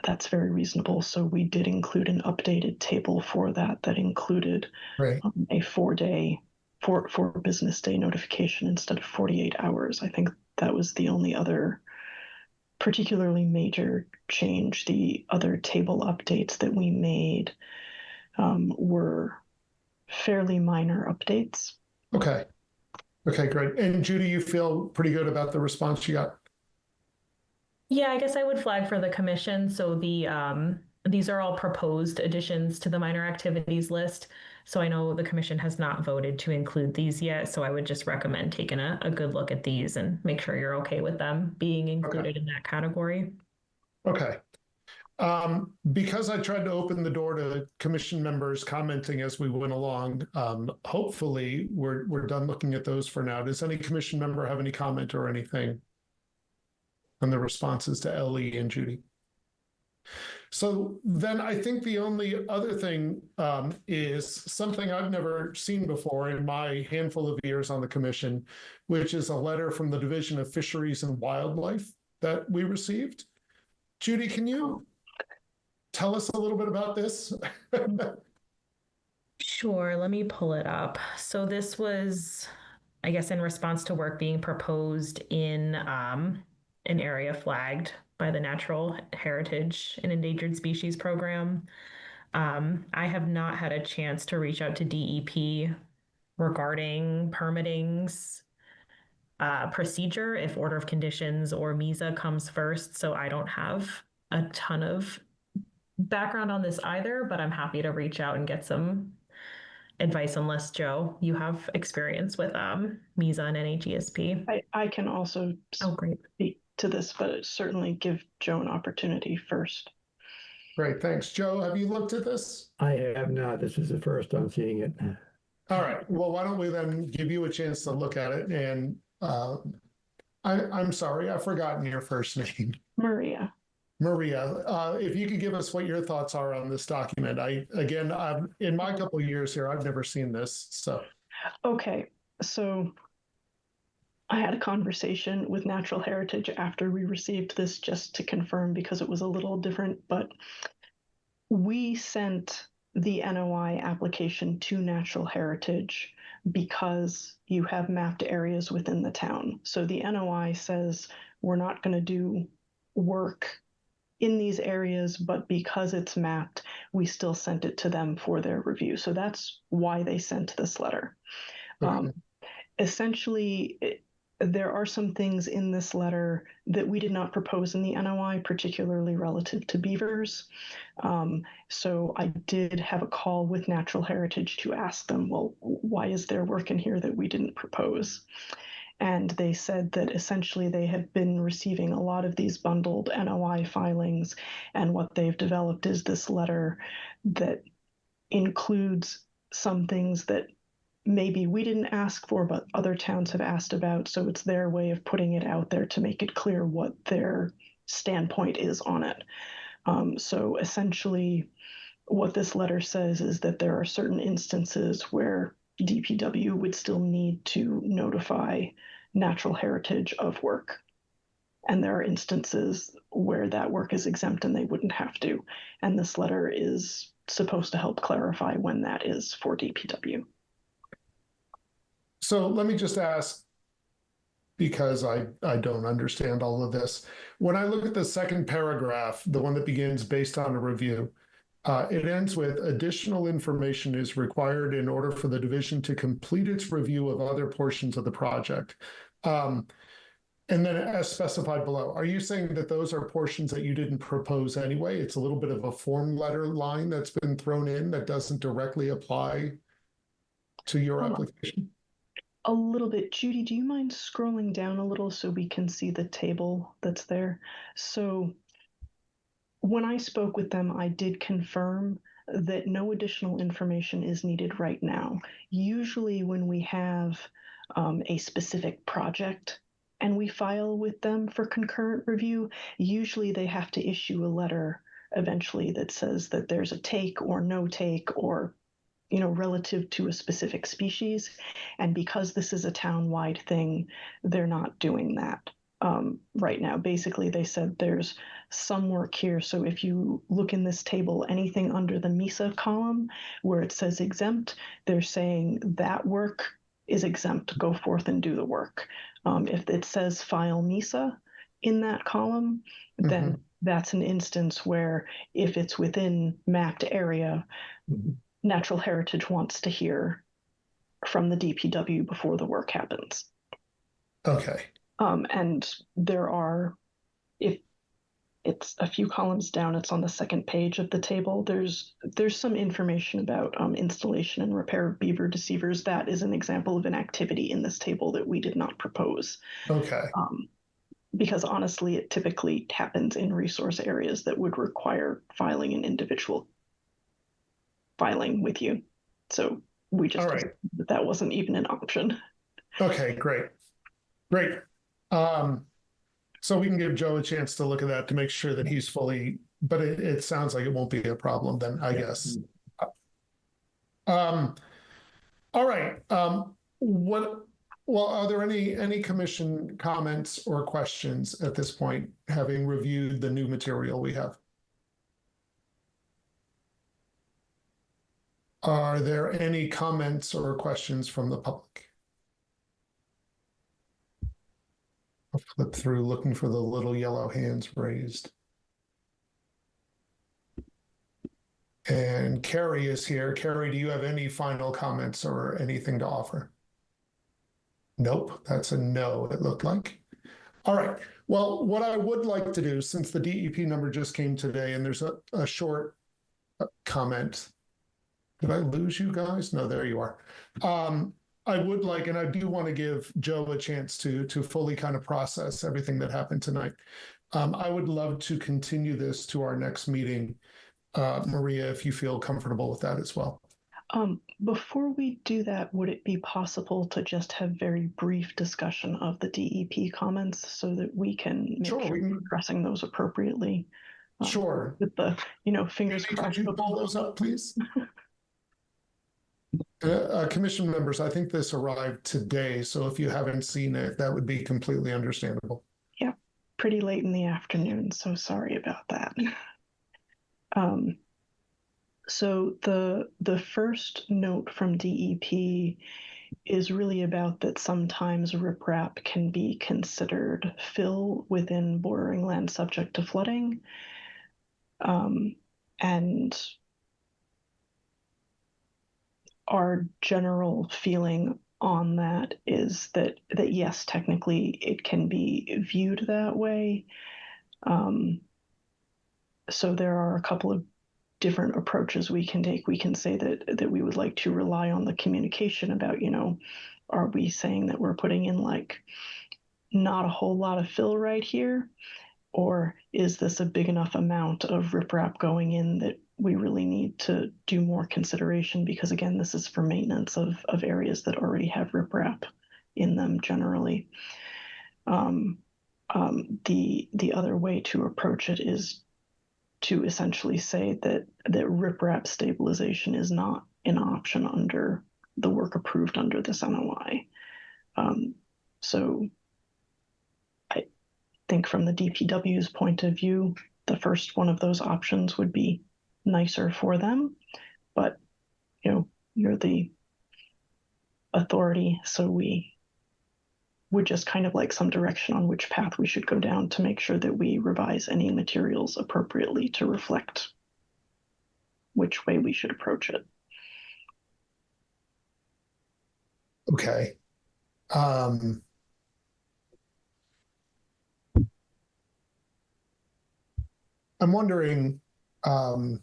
that's very reasonable. So we did include an updated table for that included a 4 business day notification instead of 48 hours. I think that was the only other particularly major change. The other table updates that we made were fairly minor updates. Okay. Okay, great. And Judy, you feel pretty good about the response you got? Yeah, I guess I would flag for the commission. So these are all proposed additions to the minor activities list. So I know the commission has not voted to include these yet. So I would just recommend taking a good look at these and make sure you're okay with them being included in that category. Okay. Because I tried to open the door to commission members commenting as we went along, hopefully we're done looking at those for now. Does any commission member have any comment or anything on the responses to Ellie and Judy? So then I think the only other thing is something I've never seen before in my handful of years on the commission, which is a letter from the Division of Fisheries and Wildlife that we received. Judy, can you tell us a little bit about this? Sure, let me pull it up. So this was, I guess, in response to work being proposed in an area flagged by the Natural Heritage and Endangered Species Program. I have not had a chance to reach out to DEP regarding permitting's procedure if order of conditions or MESA comes first. So I don't have a ton of background on this either, but I'm happy to reach out and get some advice unless, Joe, you have experience with MESA and NHESP. I can also speak to this, but certainly give Joe an opportunity first. Great, thanks. Joe, have you looked at this? I have not. This is the first I'm seeing it. All right. Well, why don't we then give you a chance to look at it? And I'm sorry, I've forgotten your first name. Maria. Maria, if you could give us what your thoughts are on this document. In my couple of years here, I've never seen this. So, okay, so I had a conversation with Natural Heritage after we received this just to confirm because it was a little different, but we sent the NOI application to Natural Heritage because you have mapped areas within the town. So the NOI says we're not going to do work in these areas, but because it's mapped, we still sent it to them for their review. So that's why they sent this letter. Okay. Essentially, there are some things in this letter that we did not propose in the NOI, particularly relative to beavers. So I did have a call with Natural Heritage to ask them, well, why is there work in here that we didn't propose? And they said that essentially they have been receiving a lot of these bundled NOI filings, and what they've developed is this letter that includes some things that maybe we didn't ask for, but other towns have asked about. So it's their way of putting it out there to make it clear what their standpoint is on it. So essentially, what this letter says is that there are certain instances where DPW would still need to notify Natural Heritage of work. And there are instances where that work is exempt and they wouldn't have to. And this letter is supposed to help clarify when that is for DPW. So let me just ask, because I don't understand all of this. When I look at the second paragraph, the one that begins based on a review, it ends with additional information is required in order for the division to complete its review of other portions of the project. And then as specified below, are you saying that those are portions that you didn't propose anyway? It's a little bit of a form letter line that's been thrown in that doesn't directly apply to your application? A little bit. Judy, do you mind scrolling down a little so we can see the table that's there? So when I spoke with them, I did confirm that no additional information is needed right now. Usually when we have a specific project and we file with them for concurrent review, usually they have to issue a letter eventually that says that there's a take or no take or relative to a specific species. And because this is a town-wide thing, they're not doing that right now. Basically, they said there's some work here. So if you look in this table, anything under the MESA column where it says exempt, they're saying that work is exempt. Go forth and do the work. If it says file MESA in that column, then that's an instance where if it's within mapped area, Natural Heritage wants to hear from the DPW before the work happens. Okay. And there are, if it's a few columns down, it's on the second page of the table. There's some information about installation and repair of beaver deceivers. That is an example of an activity in this table that we did not propose. Okay. Because honestly, it typically happens in resource areas that would require filing an individual filing with you. So we just All right. that wasn't even an option. Okay, great. Great. So we can give Joe a chance to look at that to make sure that he's fully, but it sounds like it won't be a problem then, I guess. All right. Well, are there any commission comments or questions at this point, having reviewed the new material we have? Are there any comments or questions from the public? I'll flip through looking for the little yellow hands raised. And Carrie is here. Carrie, do you have any final comments or anything to offer? Nope, that's a no, it looked like. All right. Well, what I would like to do, since the DEP number just came today and there's a short comment. Did I lose you guys? No, there you are. I would like, and I do want to give Joe a chance to fully kind of process everything that happened tonight. I would love to continue this to our next meeting, Maria, if you feel comfortable with that as well. Before we do that, would it be possible to just have very brief discussion of the DEP comments so that we can make sure we're addressing those appropriately? Sure. With the, fingers crossed. Could you pull those up, please? Commission members, I think this arrived today, so if you haven't seen it, that would be completely understandable. Yeah, pretty late in the afternoon, so sorry about that. So the first note from DEP is really about that sometimes riprap can be considered fill within bordering land subject to flooding. And our general feeling on that is that yes, technically it can be viewed that way. So there are a couple of different approaches we can take. We can say that we would like to rely on the communication about, are we saying that we're putting in like not a whole lot of fill right here? Or is this a big enough amount of riprap going in that we really need to do more consideration? Because again, this is for maintenance of areas that already have riprap in them generally. The other way to approach it is to essentially say that riprap stabilization is not an option under the work approved under this NOI. So I think from the DPW's point of view, the first one of those options would be nicer for them, but you're the authority, so we would just kind of like some direction on which path we should go down to make sure that we revise any materials appropriately to reflect which way we should approach it. Okay. I'm wondering, I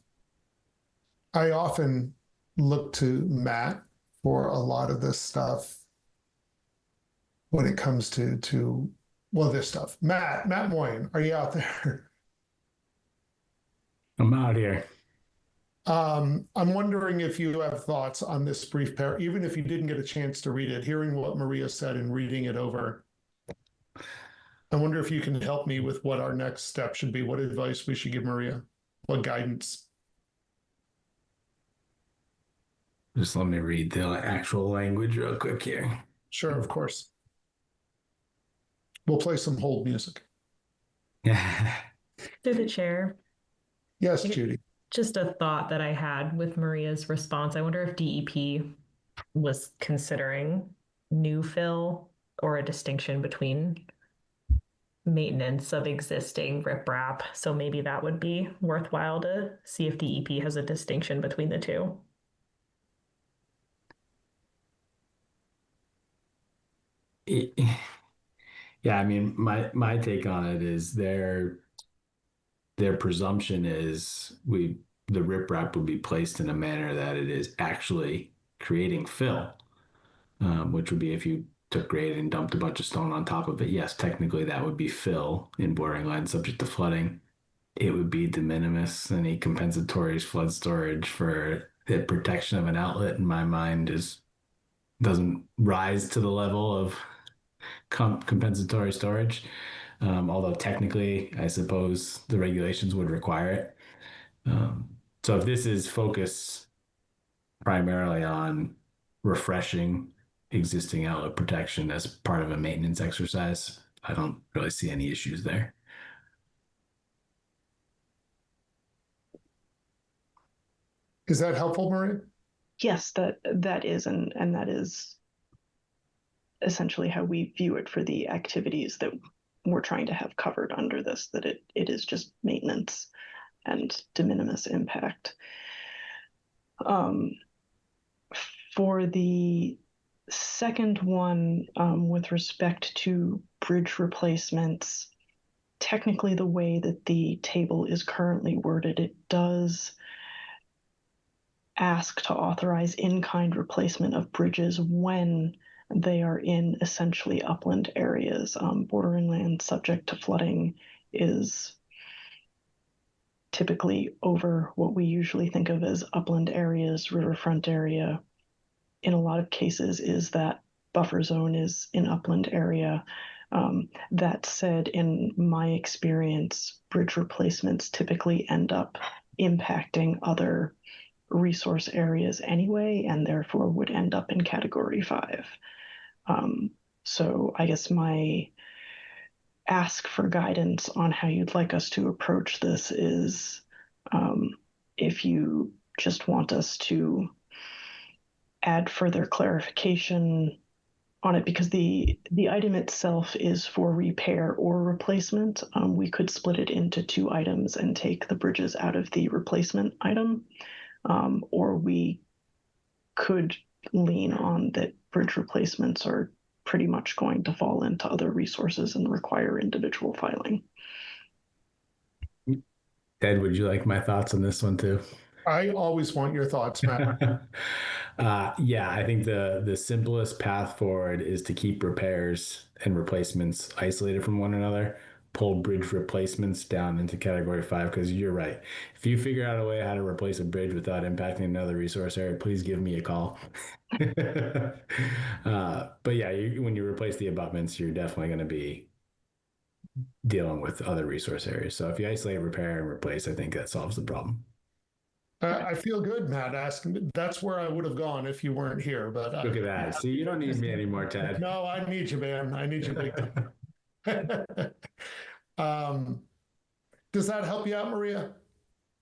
often look to Matt for a lot of this stuff when it comes to this stuff. Matt Moyne, are you out there? I'm out here. I'm wondering if you have thoughts on this brief paragraph, even if you didn't get a chance to read it, hearing what Maria said and reading it over. I wonder if you can help me with what our next step should be, what advice we should give Maria, what guidance. Just let me read the actual language real quick here. Sure, of course. We'll play some hold music. Through the chair. Yes, Judy. Just a thought that I had with Maria's response. I wonder if DEP was considering new fill or a distinction between maintenance of existing riprap. So maybe that would be worthwhile to see if DEP has a distinction between the two. Yeah, I mean, my take on it is their presumption is the riprap would be placed in a manner that it is actually creating fill, which would be if you took grade and dumped a bunch of stone on top of it. Yes, technically that would be fill in bordering land subject to flooding. It would be de minimis. Any compensatory flood storage for the protection of an outlet, in my mind, doesn't rise to the level of compensatory storage. Although technically, I suppose the regulations would require it. So if this is focused primarily on refreshing existing outlet protection as part of a maintenance exercise, I don't really see any issues there. Is that helpful, Maria? Yes, that is, and that is essentially how we view it for the activities that we're trying to have covered under this, that it is just maintenance and de minimis impact. For the second one, with respect to bridge replacements, technically the way that the table is currently worded, it does ask to authorize in-kind replacement of bridges when they are in essentially upland areas. Bordering land subject to flooding is typically over what we usually think of as upland areas, riverfront area. In a lot of cases is that buffer zone is in upland area. That said, in my experience, bridge replacements typically end up impacting other resource areas anyway, and therefore would end up in category 5. So I guess my ask for guidance on how you'd like us to approach this is, if you just want us to add further clarification on it, because the item itself is for repair or replacement. We could split it into 2 items and take the bridges out of the replacement item. Or we could lean on that bridge replacements are pretty much going to fall into other resources and require individual filing. Ed, would you like my thoughts on this one too? I always want your thoughts, Matt. Yeah, I think the simplest path forward is to keep repairs and replacements isolated from one another. Pull bridge replacements down into category 5, because you're right. If you figure out a way how to replace a bridge without impacting another resource area, please give me a call. But yeah, when you replace the abutments, you're definitely going to be dealing with other resource areas. So if you isolate, repair, and replace, I think that solves the problem. I feel good, Matt, asking. That's where I would have gone if you weren't here. But look at that. See, you don't need me anymore, Ted. No, I need you, man. I need you big time. Does that help you out, Maria?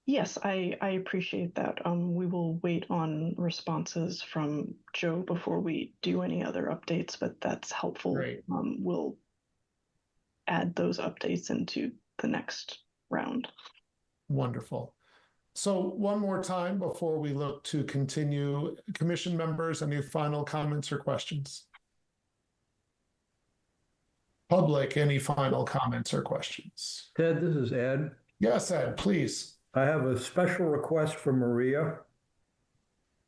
Yes, I appreciate that. We will wait on responses from Joe before we do any other updates, but that's helpful. Great. We'll add those updates into the next round. Wonderful. So one more time before we look to continue, commission members, any final comments or questions? Public, any final comments or questions? Ted, this is Ed. Yes, Ed, please. I have a special request for Maria.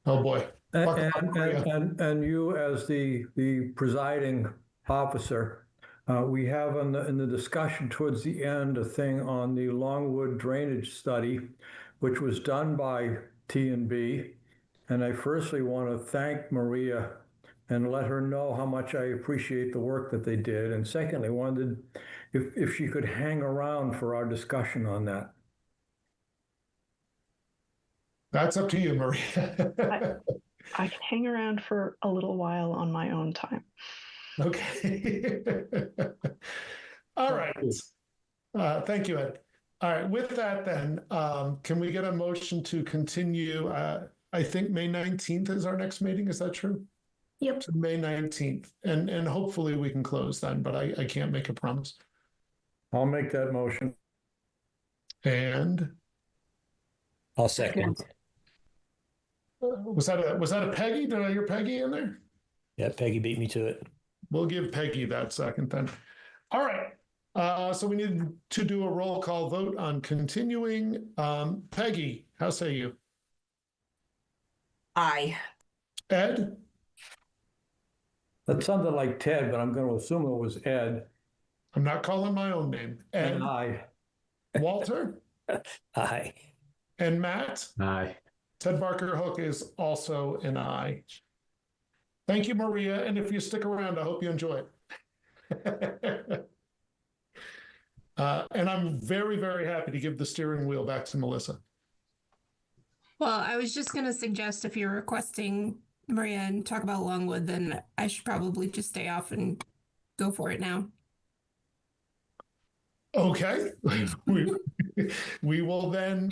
Oh boy. And you as the presiding officer. We have in the discussion towards the end a thing on the Longwood drainage study, which was done by T&B. And I firstly want to thank Maria and let her know how much I appreciate the work that they did. And secondly, wondered if she could hang around for our discussion on that. That's up to you, Maria. I can hang around for a little while on my own time. Okay. All right. Thank you, Ed. All right. With that, then, can we get a motion to continue? I think May 19th is our next meeting. Is that true? Yep. So May 19th. And hopefully we can close then, but I can't make a promise. I'll make that motion. And I'll second. Was that a Peggy? Did I hear Peggy in there? Yeah, Peggy beat me to it. we'll give Peggy that second then. All right. So we need to do a roll call vote on continuing. Peggy, how say you? Aye. Ed? That sounded like Ted, but I'm going to assume it was Ed. I'm not calling my own name. Ed? And I. Walter? Aye. And Matt? Aye. Ted Barker Hook is also an aye. Thank you, Maria. And if you stick around, I hope you enjoy it. And I'm very, very happy to give the steering wheel back to Melissa. Well, I was just going to suggest if you're requesting Maria and talk about Longwood, then I should probably just stay off and go for it now. Okay. we will then.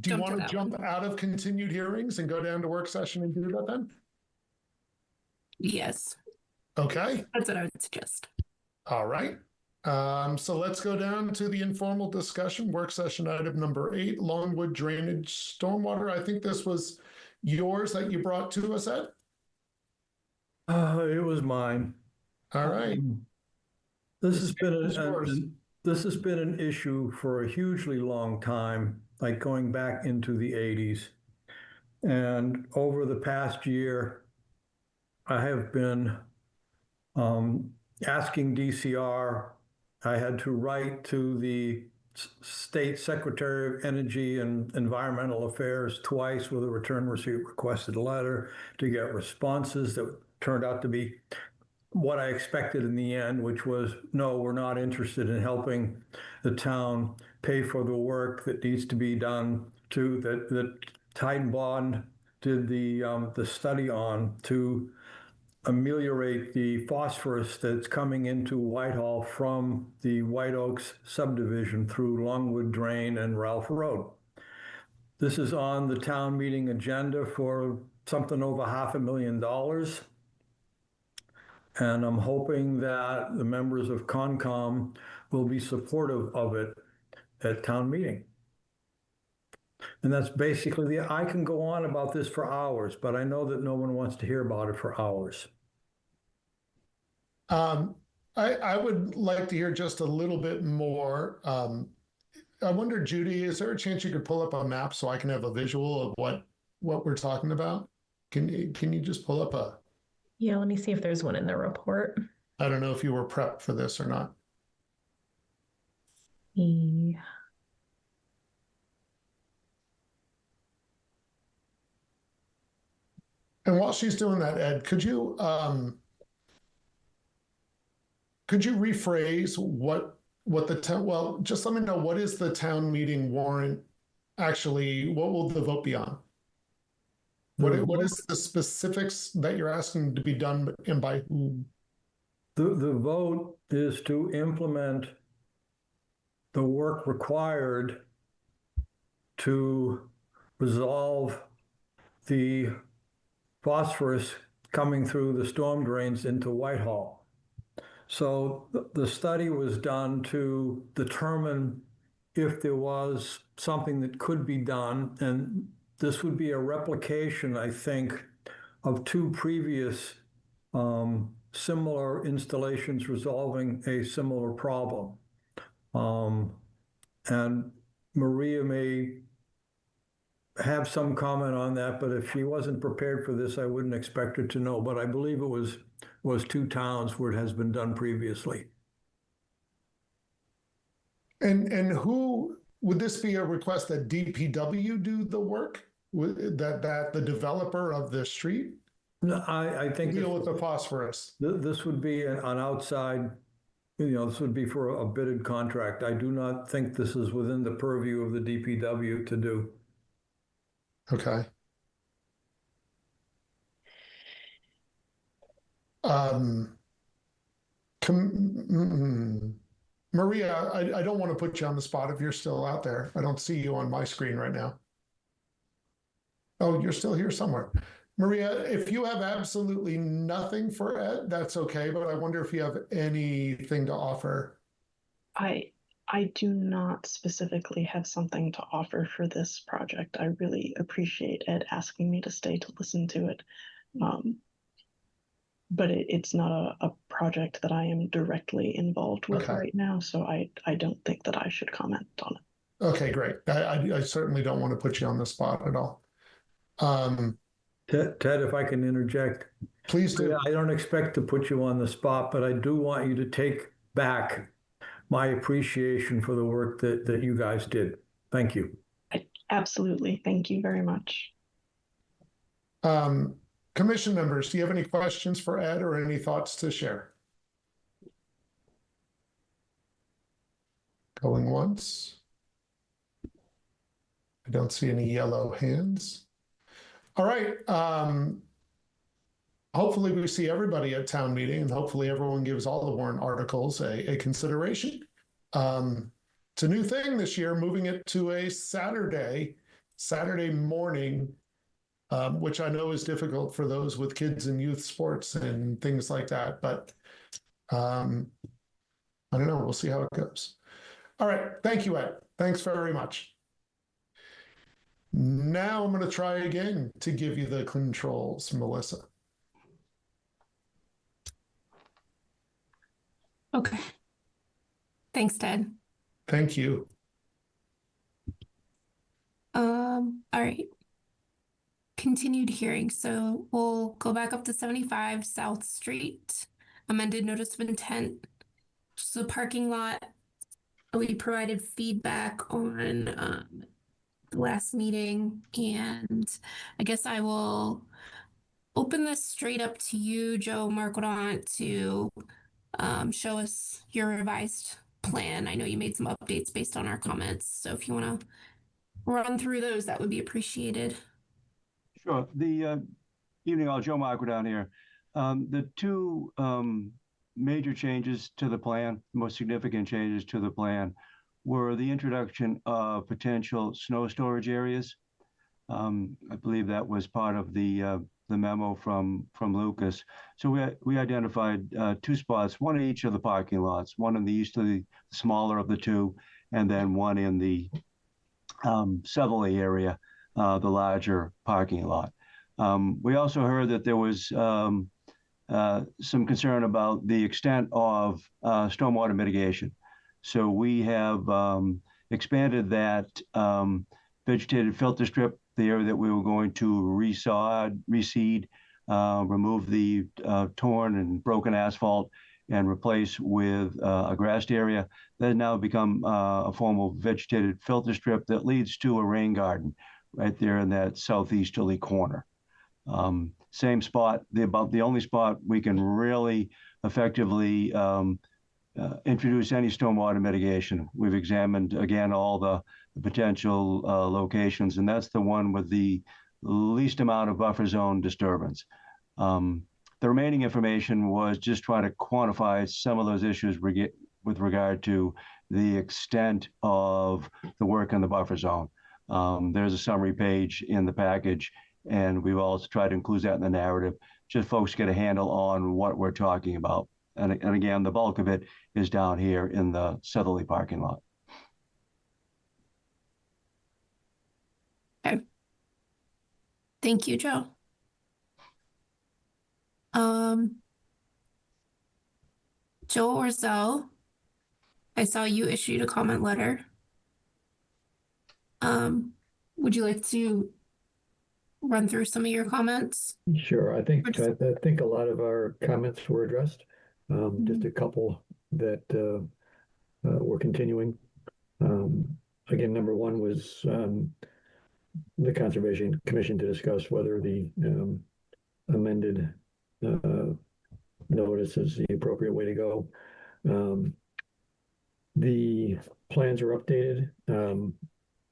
Do you want to jump out of continued hearings and go down to work session and do that then? Yes. Okay. That's what I would suggest. All right. So let's go down to the informal discussion, work session item number 8, Longwood drainage stormwater. I think this was yours that you brought to us, Ed? It was mine. All right. This has been an issue for a hugely long time, like going back into the 80s. And over the past year, I have been asking DCR. I had to write to the State Secretary of Energy and Environmental Affairs twice with a return receipt requested letter to get responses that turned out to be what I expected in the end, which was, no, we're not interested in helping the town pay for the work that needs to be done that Tide Bond did the study on to ameliorate the phosphorus that's coming into Whitehall from the White Oaks subdivision through Longwood Drain and Ralph Road. This is on the town meeting agenda for something over $500,000. And I'm hoping that the members of Concom will be supportive of it at town meeting. And that's basically I can go on about this for hours, but I know that no one wants to hear about it for hours. I would like to hear just a little bit more. I wonder, Judy, is there a chance you could pull up a map so I can have a visual of what we're talking about? Can you just pull up a? Yeah, let me see if there's one in the report. I don't know if you were prepped for this or not. Yeah. And while she's doing that, Ed, could you rephrase what the town? Well, just let me know, what is the town meeting warrant actually? What will the vote be on? What is the specifics that you're asking to be done and by whom? The vote is to implement the work required to resolve the phosphorus coming through the storm drains into Whitehall. So the study was done to determine if there was something that could be done, and this would be a replication, I think, of 2 previous similar installations resolving a similar problem. And Maria may have some comment on that, but if she wasn't prepared for this, I wouldn't expect her to know. But I believe it was 2 towns where it has been done previously. And who would this be a request that DPW do the work? That the developer of the street? No, I think deal with the phosphorus. This would be an outside, this would be for a bidded contract. I do not think this is within the purview of the DPW to do. Okay. Maria, I don't want to put you on the spot if you're still out there. I don't see you on my screen right now. Oh, you're still here somewhere. Maria, if you have absolutely nothing for Ed, that's okay, but I wonder if you have anything to offer. I do not specifically have something to offer for this project. I really appreciate Ed asking me to stay to listen to it. but it's not a project that I am directly involved with Okay. right now, so I don't think that I should comment on it. Okay, great. I certainly don't want to put you on the spot at all. Ted, if I can interject. Please do. I don't expect to put you on the spot, but I do want you to take back my appreciation for the work that you guys did. Thank you. Absolutely. Thank you very much. Commission members, do you have any questions for Ed or any thoughts to share? Going once. I don't see any yellow hands. All right. Hopefully we see everybody at town meeting, and hopefully everyone gives all the warrant articles a consideration. It's a new thing this year, moving it to a Saturday morning, which I know is difficult for those with kids in youth sports and things like that. But I don't know. We'll see how it goes. All right. Thank you, Ed. Thanks very much. Now I'm going to try again to give you the controls, Melissa. Okay. Thanks, Ted. Thank you. All right. Continued hearing. So we'll go back up to 75 South Street. Amended notice of intent. Just a parking lot. We provided feedback on the last meeting, and I guess I will open this straight up to you, Joe Marquardt, to show us your revised plan. I know you made some updates based on our comments, so if you want to run through those, that would be appreciated. Sure. The evening all, Joe Marquardt here. The two major changes to the plan, most significant changes to the plan, were the introduction of potential snow storage areas. I believe that was part of the memo from Lucas. So we identified two spots, one in each of the parking lots, one in the east of the smaller of the two, and then one in the southerly area, the larger parking lot. We also heard that there was some concern about the extent of stormwater mitigation. So we have expanded that vegetated filter strip, the area that we were going to reseed, remove the torn and broken asphalt, and replace with a grassed area. That has now become a formal vegetated filter strip that leads to a rain garden right there in that southeasterly corner. Same spot, about the only spot we can really effectively introduce any stormwater mitigation. We've examined, again, all the potential locations, and that's the one with the least amount of buffer zone disturbance. The remaining information was just trying to quantify some of those issues with regard to the extent of the work in the buffer zone. There's a summary page in the package, and we've also tried to include that in the narrative, just folks get a handle on what we're talking about. And again, the bulk of it is down here in the southerly parking lot. Okay. Thank you, Joe. Joe Orzel, I saw you issued a comment letter. Would you like to run through some of your comments? Sure. I think a lot of our comments were addressed. Just a couple that we're continuing. Again, number one was the Conservation Commission to discuss whether the amended notice is the appropriate way to go. The plans are updated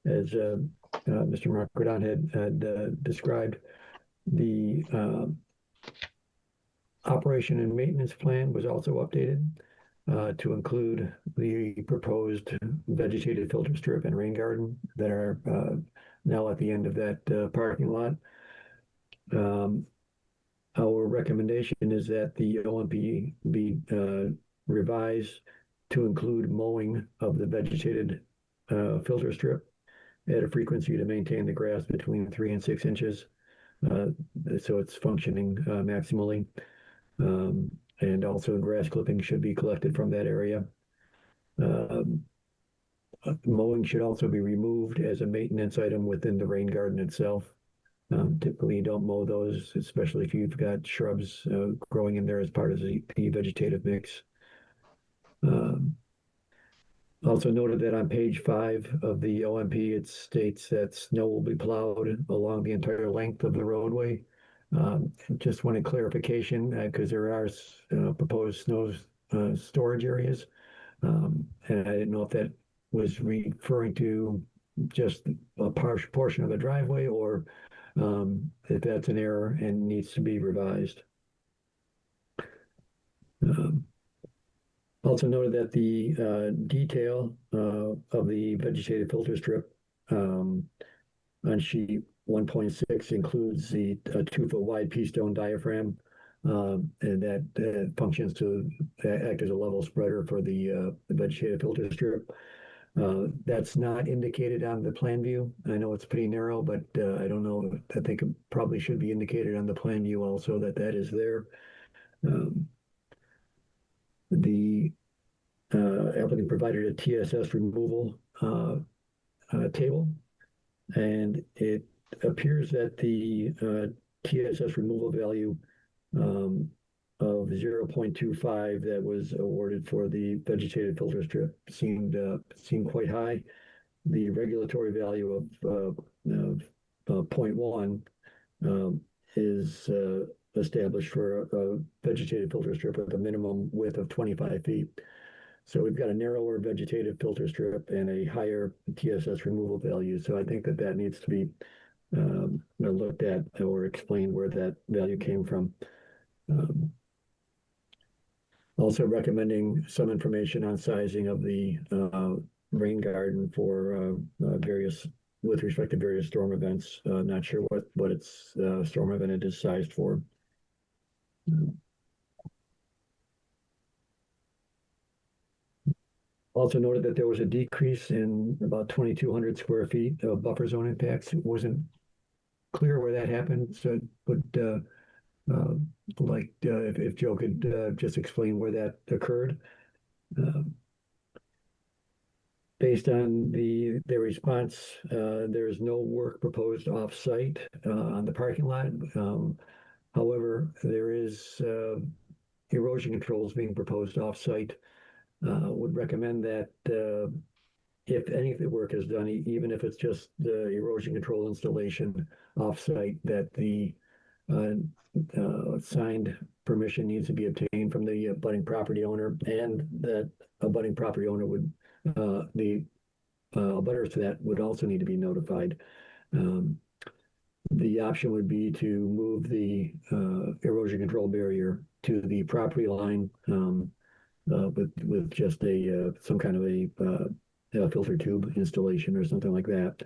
as Mr. Marquardt had described. The operation and maintenance plan was also updated to include the proposed vegetated filter strip and rain garden that are now at the end of that parking lot. Our recommendation is that the OMP be revised to include mowing of the vegetated filter strip at a frequency to maintain the grass between 3 and 6 inches, so it's functioning maximally. And also grass clippings should be collected from that area. Mowing should also be removed as a maintenance item within the rain garden itself. Typically, you don't mow those, especially if you've got shrubs growing in there as part of the vegetative mix. Also noted that on page 5 of the OMP, it states that snow will be plowed along the entire length of the roadway. Just wanted clarification because there are proposed snow storage areas. And I didn't know if that was referring to just a portion of the driveway or if that's an error and needs to be revised. Also noted that the detail of the vegetative filter strip on sheet 1.6 includes the 2-foot wide pea-stone diaphragm, and that functions to act as a level spreader for the vegetative filter strip. That's not indicated on the plan view. I know it's pretty narrow, but I don't know. I think it probably should be indicated on the plan view also that is there. The applicant provided a TSS removal table, and it appears that the TSS removal value of 0.25 that was awarded for the vegetative filter strip seemed quite high. The regulatory value of 0.1 is established for a vegetative filter strip with a minimum width of 25 feet. So we've got a narrower vegetative filter strip and a higher TSS removal value. So I think that needs to be looked at or explained where that value came from. Also recommending some information on sizing of the rain garden for with respect to various storm events. Not sure what its storm event it is sized for. Also noted that there was a decrease in about 2,200 square feet of buffer zone impacts. It wasn't clear where that happened, so but if Joe could just explain where that occurred. Based on their response, there is no work proposed off-site on the parking lot. However, there is erosion controls being proposed off-site. Would recommend that if any of the work is done, even if it's just the erosion control installation off-site, that the signed permission needs to be obtained from the abutting property owner, and that abutting property owner would the abutters to that would also need to be notified. The option would be to move the erosion control barrier to the property line with just some kind of a filter tube installation or something like that,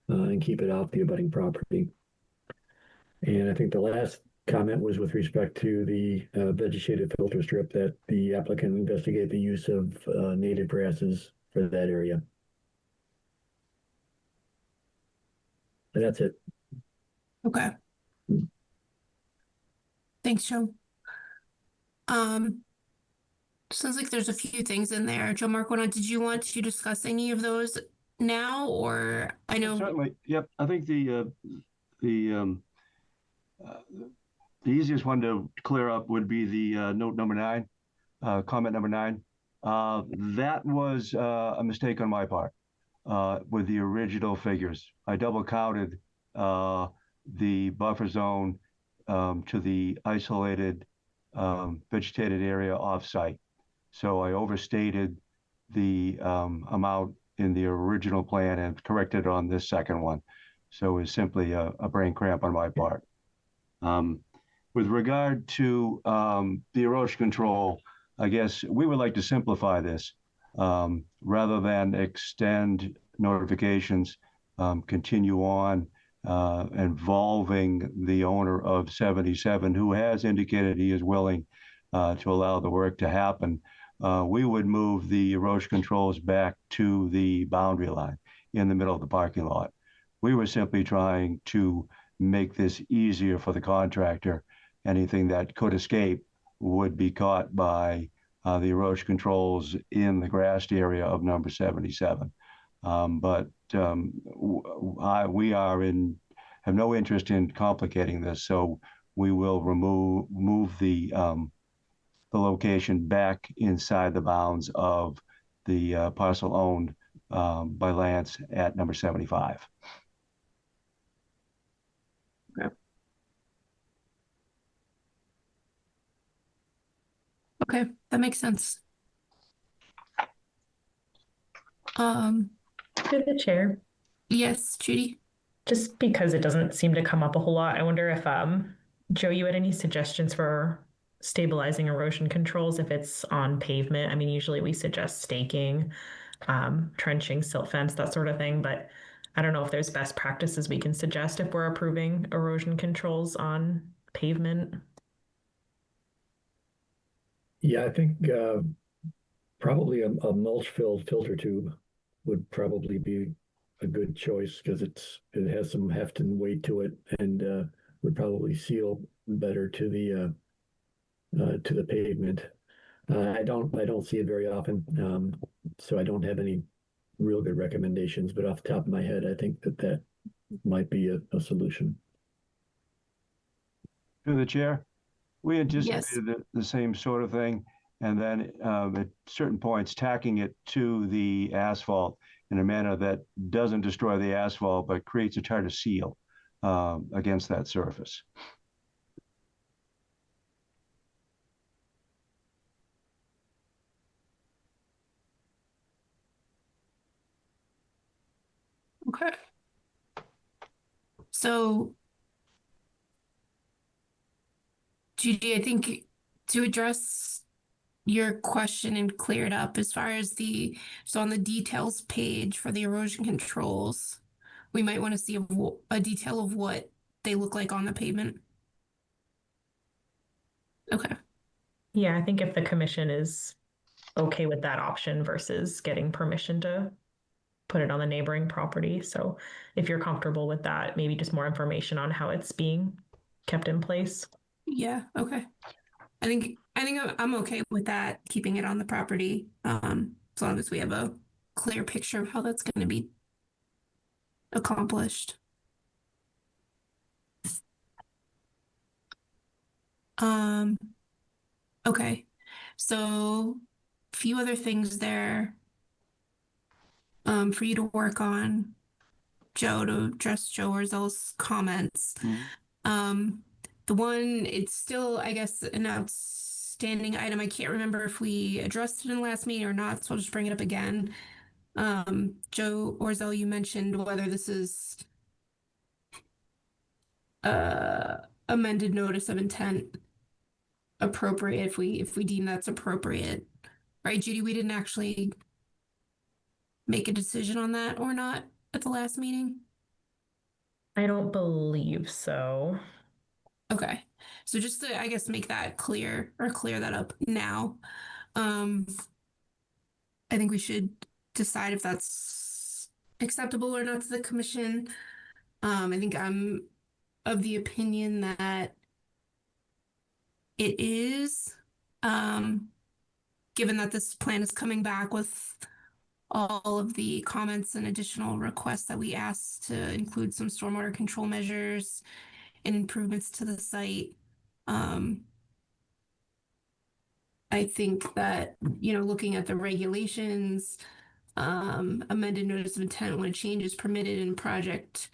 and keep it off the abutting property. And I think the last comment was with respect to the vegetative filter strip, that the applicant investigate the use of native grasses for that area. And that's it. Okay. Thanks, Joe. Sounds like there's a few things in there. Joe Marquardt, did you want to discuss any of those now, or I know? Certainly. Yep. I think the easiest one to clear up would be the note number 9, comment number 9. That was a mistake on my part with the original figures. I double counted the buffer zone to the isolated vegetated area off-site. So I overstated the amount in the original plan and corrected on this second one. So it's simply a brain cramp on my part. With regard to the erosion control, I guess we would like to simplify this rather than extend notifications, continue on involving the owner of 77, who has indicated he is willing to allow the work to happen. We would move the erosion controls back to the boundary line in the middle of the parking lot. We were simply trying to make this easier for the contractor. Anything that could escape would be caught by the erosion controls in the grassed area of number 77. We have no interest in complicating this, so we will move the location back inside the bounds of the parcel owned by Lance at number 75. Okay, that makes sense. To the chair. Yes, Judy. Just because it doesn't seem to come up a whole lot, I wonder if Joe, you had any suggestions for stabilizing erosion controls if it's on pavement? I mean, usually we suggest staking, trenching, silt fence, that sort of thing, but I don't know if there's best practices we can suggest if we're approving erosion controls on pavement. Yeah, I think probably a mulch filled filter tube would probably be a good choice because it has some heft and weight to it, and would probably seal better to the pavement. I don't see it very often, so I don't have any real good recommendations. But off the top of my head, I think that might be a solution. Through the chair, we anticipated the same sort of thing, and then at certain points tacking it to the asphalt in a manner that doesn't destroy the asphalt but creates a tighter seal against that surface. Okay. So, Judy, I think to address your question and clear it up as far as so on the details page for the erosion controls, we might want to see a detail of what they look like on the pavement. Okay. Yeah, I think if the commission is okay with that option versus getting permission to put it on the neighboring property. So if you're comfortable with that, maybe just more information on how it's being kept in place. Yeah, okay. I think I'm okay with that, keeping it on the property, as long as we have a clear picture of how that's going to be accomplished. Okay. So a few other things there for you to work on, Joe, to address Joe Orzel's comments. The one, it's still, I guess, an outstanding item. I can't remember if we addressed it in the last meeting or not, so I'll just bring it up again. Joe Orzel, you mentioned whether this is amended notice of intent appropriate if we deem that's appropriate. Right, Judy, we didn't actually make a decision on that or not at the last meeting? I don't believe so. Okay. So just to, I guess, make that clear or clear that up now, I think we should decide if that's acceptable or not to the commission. I think I'm of the opinion that it is, given that this plan is coming back with all of the comments and additional requests that we asked to include some stormwater control measures and improvements to the site. I think that, looking at the regulations, amended notice of intent when a change is permitted in project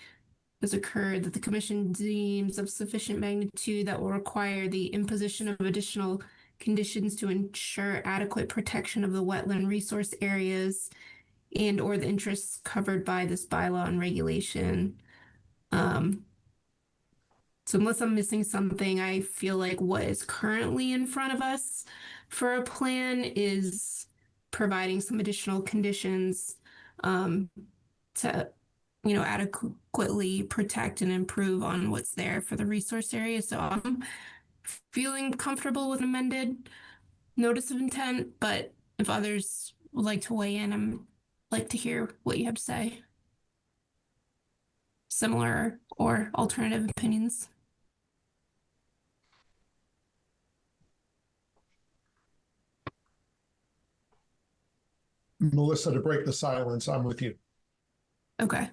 has occurred, that the commission deems of sufficient magnitude that will require the imposition of additional conditions to ensure adequate protection of the wetland resource areas and or the interests covered by this bylaw and regulation. So unless I'm missing something, I feel like what is currently in front of us for a plan is providing some additional conditions to, adequately protect and improve on what's there for the resource area. So I'm feeling comfortable with amended notice of intent, but if others would like to weigh in, I'm like to hear what you have to say. Similar or alternative opinions. Melissa, to break the silence, I'm with you. Okay.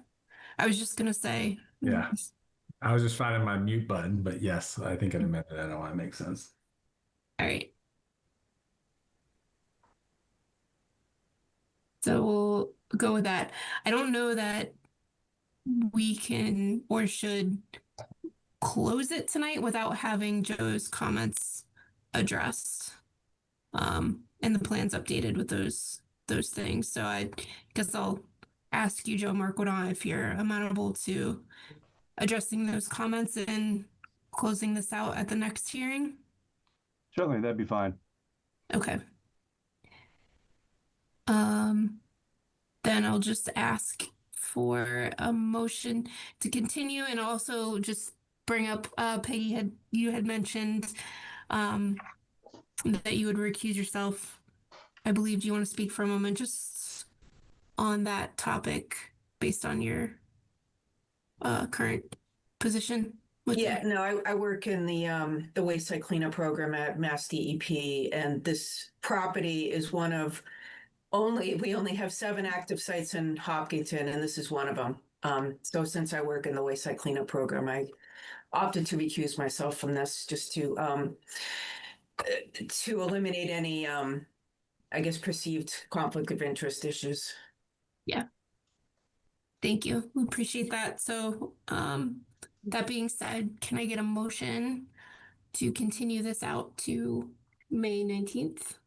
I was just gonna say. Yeah. I was just finding my mute button, but yes, I think an amended NOI makes sense. All right. So we'll go with that. I don't know that we can or should close it tonight without having Joe's comments addressed. And the plans updated with those things. So I guess I'll ask you, Joe Marquardt, if you're amenable to addressing those comments and closing this out at the next hearing. Certainly, that'd be fine. Okay. Then I'll just ask for a motion to continue, and also just bring up, Peggy, you had mentioned that you would recuse yourself. I believe, do you want to speak for a moment just on that topic based on your current position? Yeah, no, I work in the wayside cleanup program at Mass DEP, and this property is one of we only have 7 active sites in Hopkinton, and this is one of them. So since I work in the wayside cleanup program, I opted to recuse myself from this just to eliminate any, I guess, perceived conflict of interest issues. Yeah. Thank you. We appreciate that. So, that being said, can I get a motion to continue this out to May 19th?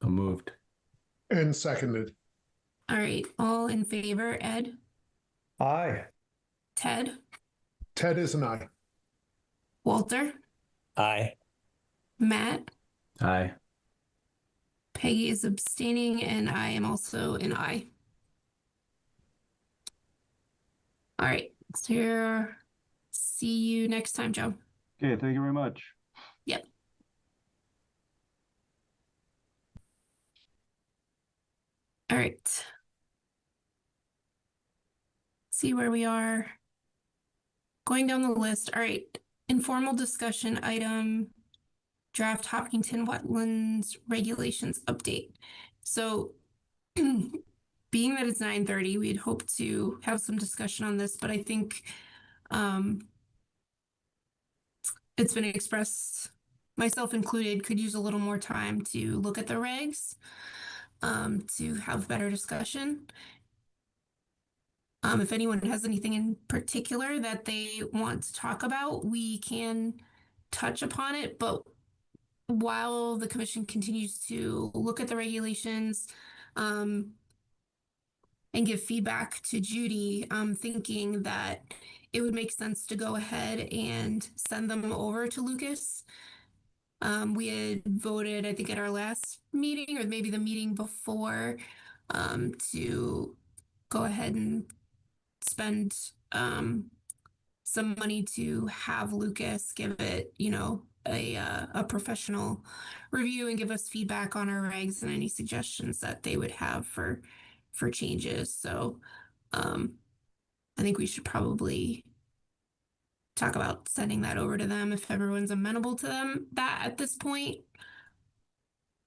So moved. And seconded. All right. All in favor, Ed? Aye. Ted? Ted is an aye. Walter? Aye. Matt? Aye. Peggy is abstaining, and I am also an aye. All right. So see you next time, Joe. Okay, thank you very much. Yep. All right. See where we are. Going down the list. All right. Informal discussion item, draft Hopkinton Wetlands Regulations update. So being that it's 9:30, we'd hoped to have some discussion on this, but I think it's been expressed, myself included, could use a little more time to look at the regs, to have better discussion. If anyone has anything in particular that they want to talk about, we can touch upon it. But while the commission continues to look at the regulations, and give feedback to Judy, I'm thinking that it would make sense to go ahead and send them over to Lucas. We had voted, I think, at our last meeting, or maybe the meeting before, to go ahead and spend some money to have Lucas give it, a professional review and give us feedback on our regs and any suggestions that they would have for changes. So I think we should probably talk about sending that over to them if everyone's amenable to that at this point,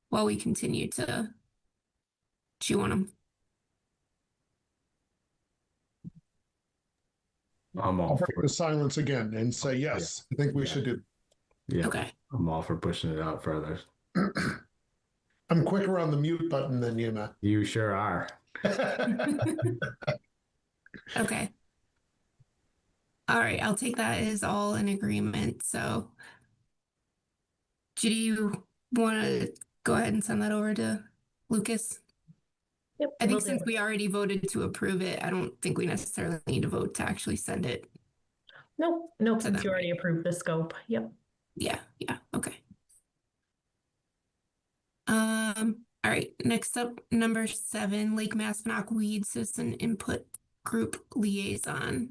while we continue to chew on them. I'm all I'll for break the silence again and say yes. I think we should do. Yeah. Okay. I'm all for pushing it out further. I'm quicker on the mute button than you, Matt. You sure are. Okay. All right, I'll take that as all in agreement. So, Judy, you want to go ahead and send that over to Lucas? Yep. I think since we already voted to approve it, I don't think we necessarily need to vote to actually send it. Nope, since you already approved the scope. Yep. Yeah, okay. All right, next up, number 7, Lake Maspinock Weed Citizen Input Group Liaison.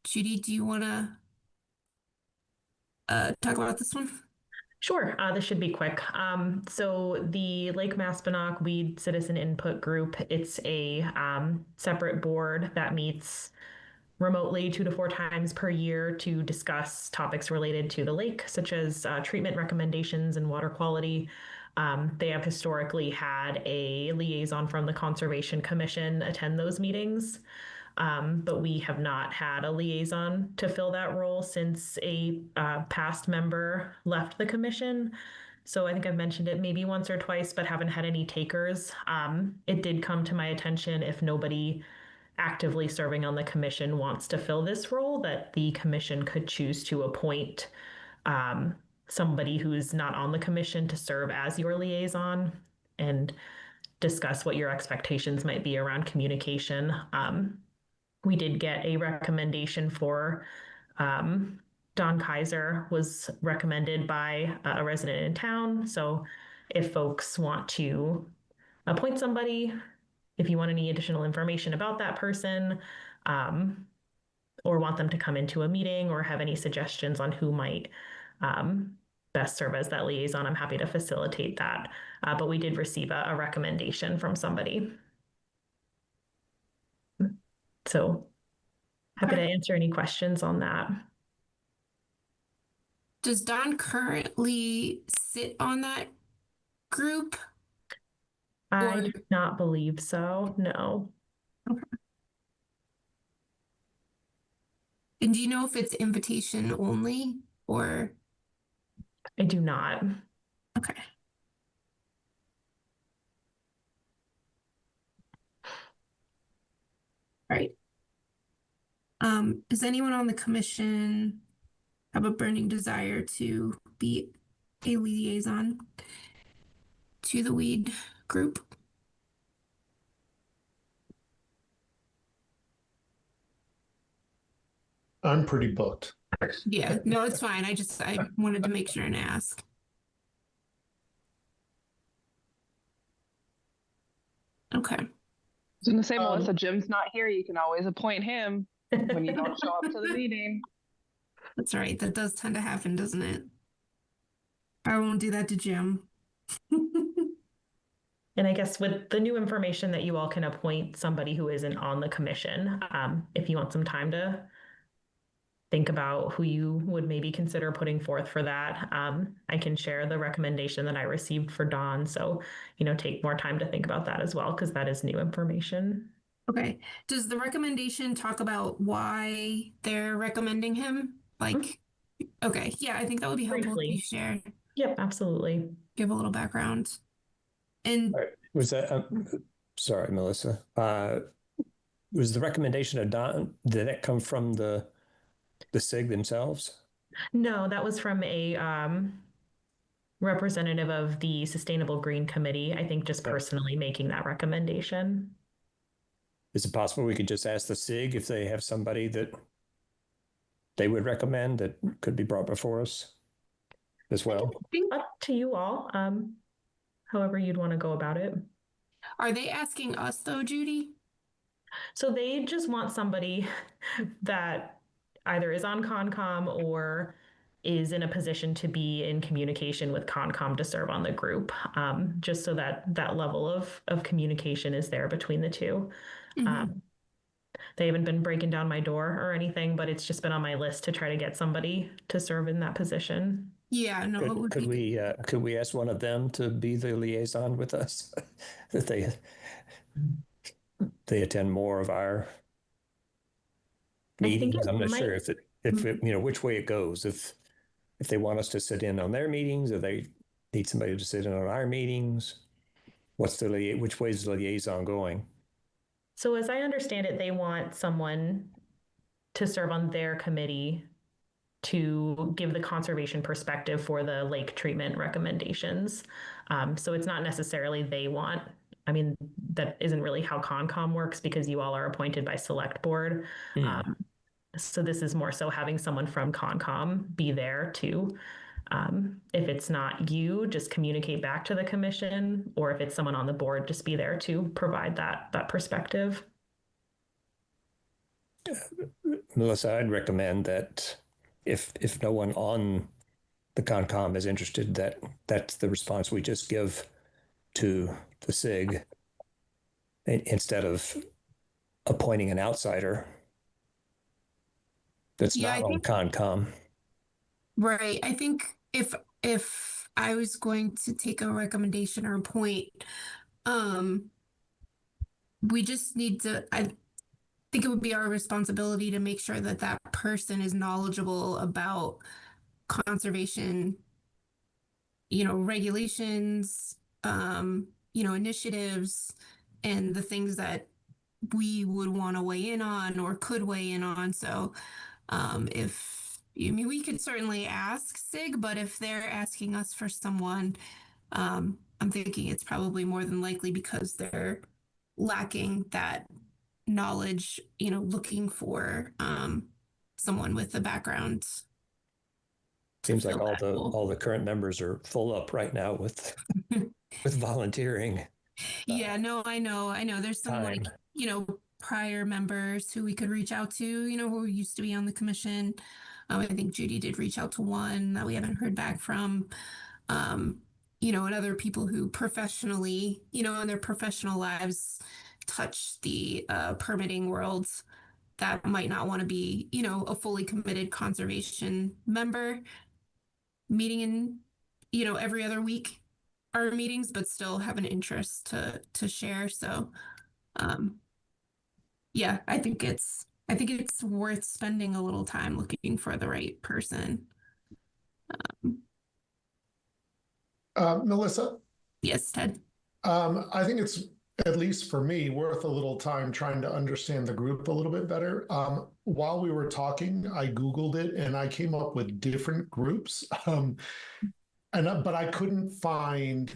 Judy, do you want to talk about this one? Sure, this should be quick. So the Lake Maspinock Weed Citizen Input Group, it's a separate board that meets remotely 2 to 4 times per year to discuss topics related to the lake, such as treatment recommendations and water quality. They have historically had a liaison from the Conservation Commission attend those meetings. But we have not had a liaison to fill that role since a past member left the commission. So I think I've mentioned it maybe once or twice, but haven't had any takers. It did come to my attention, if nobody actively serving on the commission wants to fill this role, that the commission could choose to appoint somebody who's not on the commission to serve as your liaison and discuss what your expectations might be around communication. We did get a recommendation for Don Kaiser was recommended by a resident in town. So if folks want to appoint somebody, if you want any additional information about that person, or want them to come into a meeting or have any suggestions on who might best serve as that liaison, I'm happy to facilitate that. But we did receive a recommendation from somebody. So happy to answer any questions on that. Does Don currently sit on that group? I do not believe so, no. Okay. And do you know if it's invitation only or? I do not. Okay. All right. Does anyone on the commission have a burning desire to be a liaison to the weed group? I'm pretty booked. Yeah, no, it's fine. I wanted to make sure and ask. Okay. I was going to say, Melissa, Jim's not here. You can always appoint him when you don't show up to the meeting. That's right. That does tend to happen, doesn't it? I won't do that to Jim. And I guess with the new information that you all can appoint somebody who isn't on the commission, if you want some time to think about who you would maybe consider putting forth for that, I can share the recommendation that I received for Dawn. So, take more time to think about that as well, because that is new information. Okay. Does the recommendation talk about why they're recommending him? Okay. Yeah, I think that would be helpful if you share. Yep, absolutely. Give a little background. And was that, sorry, Melissa, was the recommendation of Don, did that come from the SIG themselves? No, that was from a representative of the Sustainable Green Committee, I think just personally making that recommendation. Is it possible we could just ask the SIG if they have somebody that they would recommend that could be brought before us as well? Up to you all, however you'd want to go about it. Are they asking us though, Judy? So they just want somebody that either is on CONCOM or is in a position to be in communication with CONCOM to serve on the group, just so that that level of communication is there between the two. Mm-hmm. They haven't been breaking down my door or anything, but it's just been on my list to try to get somebody to serve in that position. Yeah, no. Could we ask one of them to be the liaison with us? That they attend more of our meetings. I'm not sure if it, which way it goes. If they want us to sit in on their meetings, or they need somebody to sit in on our meetings, which way is the liaison going? So as I understand it, they want someone to serve on their committee to give the conservation perspective for the lake treatment recommendations. So it's not necessarily they want. I mean, that isn't really how CONCOM works, because you all are appointed by select board. So this is more so having someone from CONCOM be there to, if it's not you, just communicate back to the commission, or if it's someone on the board, just be there to provide that perspective. Melissa, I'd recommend that if no one on the CONCOM is interested, that's the response we just give to the SIG instead of appointing an outsider that's not on CONCOM. Right. I think if I was going to take a recommendation or a point. We just need to, I think it would be our responsibility to make sure that that person is knowledgeable about conservation, regulations, initiatives, and the things that we would want to weigh in on or could weigh in on. So we could certainly ask SIG, but if they're asking us for someone, I'm thinking it's probably more than likely because they're lacking that knowledge, looking for someone with a background. Seems like all the current members are full up right now with with volunteering. Yeah, no, I know. There's some Time. prior members who we could reach out to, who used to be on the commission. I think Judy did reach out to one that we haven't heard back from. And other people who professionally, in their professional lives touch the permitting world that might not want to be, a fully committed conservation member meeting in, every other week our meetings, but still have an interest to share. So, yeah, I think it's worth spending a little time looking for the right person. Melissa? Yes, Ted. I think it's, at least for me, worth a little time trying to understand the group a little bit better. While we were talking, I Googled it and I came up with different groups. But I couldn't find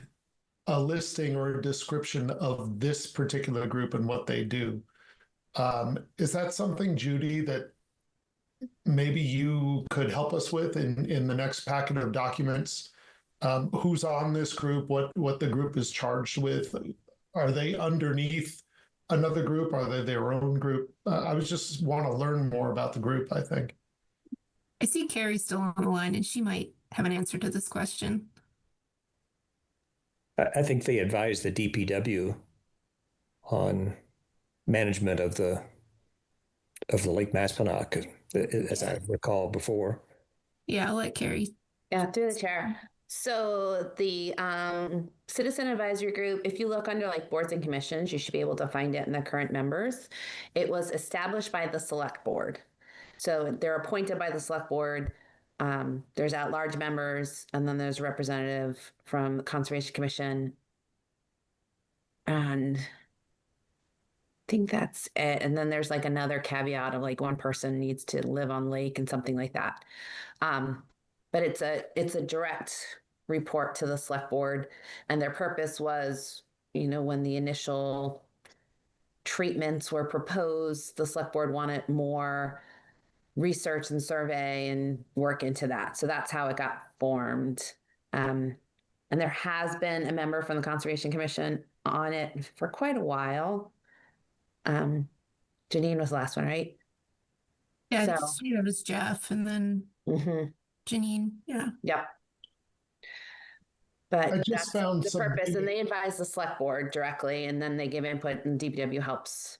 a listing or a description of this particular group and what they do. Is that something, Judy, that maybe you could help us with in the next packet of documents? Who's on this group, what the group is charged with? Are they underneath another group? Are they their own group? I was just want to learn more about the group, I think. I see Carrie still on the line and she might have an answer to this question. I think they advise the DPW on management of the Lake Maspinock, as I recall before. Yeah, I'll let Carrie. Yeah, through the chair. So the Citizen Advisory Group, if you look under like boards and commissions, you should be able to find it in the current members. It was established by the select board. So they're appointed by the select board. There's at-large members, and then there's a representative from the Conservation Commission. And I think that's it. And then there's like another caveat of like one person needs to live on lake and something like that. But it's a direct report to the select board, and their purpose was, when the initial treatments were proposed, the select board wanted more research and survey and work into that. So that's how it got formed. And there has been a member from the Conservation Commission on it for quite a while. Janine was the last one, right? Yeah, it was Jeff and then Janine. Yeah. Yep. But I just found the purpose, and they advise the select board directly, and then they give input, and DPW helps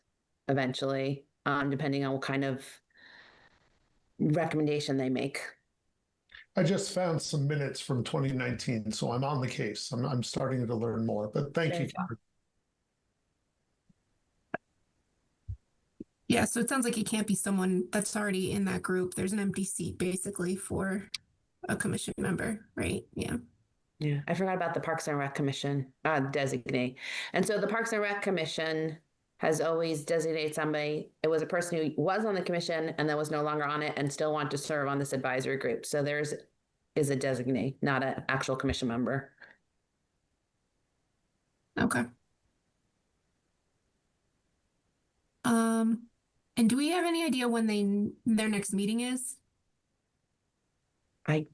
eventually, depending on what kind of recommendation they make. I just found some minutes from 2019, so I'm on the case. I'm starting to learn more, but thank you. Yeah, so it sounds like it can't be someone that's already in that group. There's an empty seat basically for a commission member, right? Yeah. Yeah, I forgot about the Parks and Rec Commission designate. And so the Parks and Rec Commission has always designated somebody. It was a person who was on the commission and then was no longer on it and still want to serve on this advisory group. So is a designate, not an actual commission member. Okay. And do we have any idea when their next meeting is? I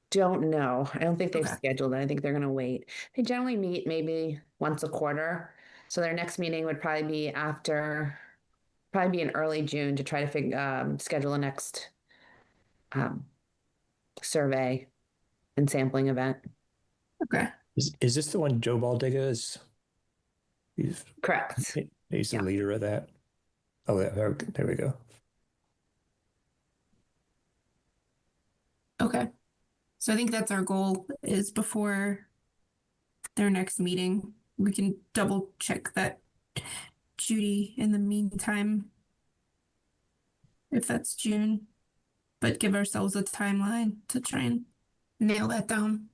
don't know. I don't think they've scheduled it. I think they're going to wait. They generally meet maybe once a quarter. So their next meeting would probably be in early June to try to schedule a next survey and sampling event. Okay. Is this the one Joe Baldiga is? Correct. He's the leader of that. Oh, there we go. Okay. So I think that's our goal, is before their next meeting. We can double check that, Judy, in the meantime, if that's June, but give ourselves a timeline to try and nail that down.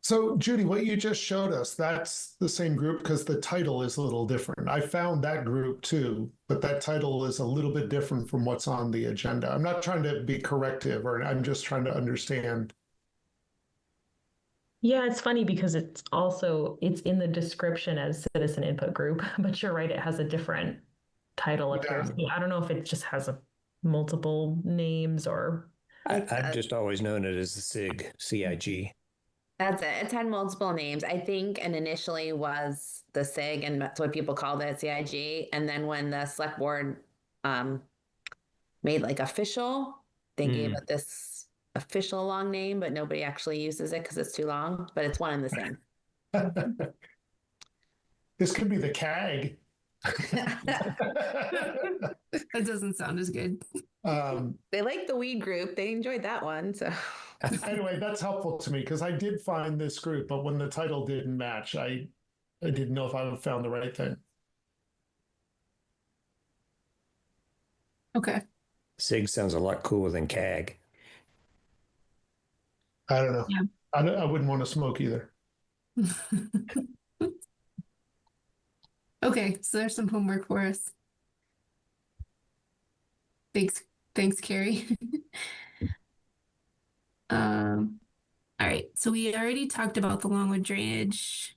So, Judy, what you just showed us, that's the same group because the title is a little different. I found that group too, but that title is a little bit different from what's on the agenda. I'm not trying to be corrective, or I'm just trying to understand. Yeah, it's funny because it's in the description as citizen input group, but you're right, it has a different title up here. So I don't know if it just has multiple names or. I've just always known it as the CIG. That's it. It's had multiple names. I think, and initially was the SIG, and that's what people called it, CIG. And then when the select board made like official, they gave it this official long name, but nobody actually uses it because it's too long. But it's one and the same. This could be the CAG. That doesn't sound as good. They like the weed group. They enjoyed that one. So anyway, that's helpful to me because I did find this group, but when the title didn't match, I didn't know if I found the right thing. Okay. SIG sounds a lot cooler than CAG. I don't know. Yeah. I wouldn't want to smoke either. Okay, so there's some homework for us. Thanks, Carrie. All right, so we already talked about the Longwood drainage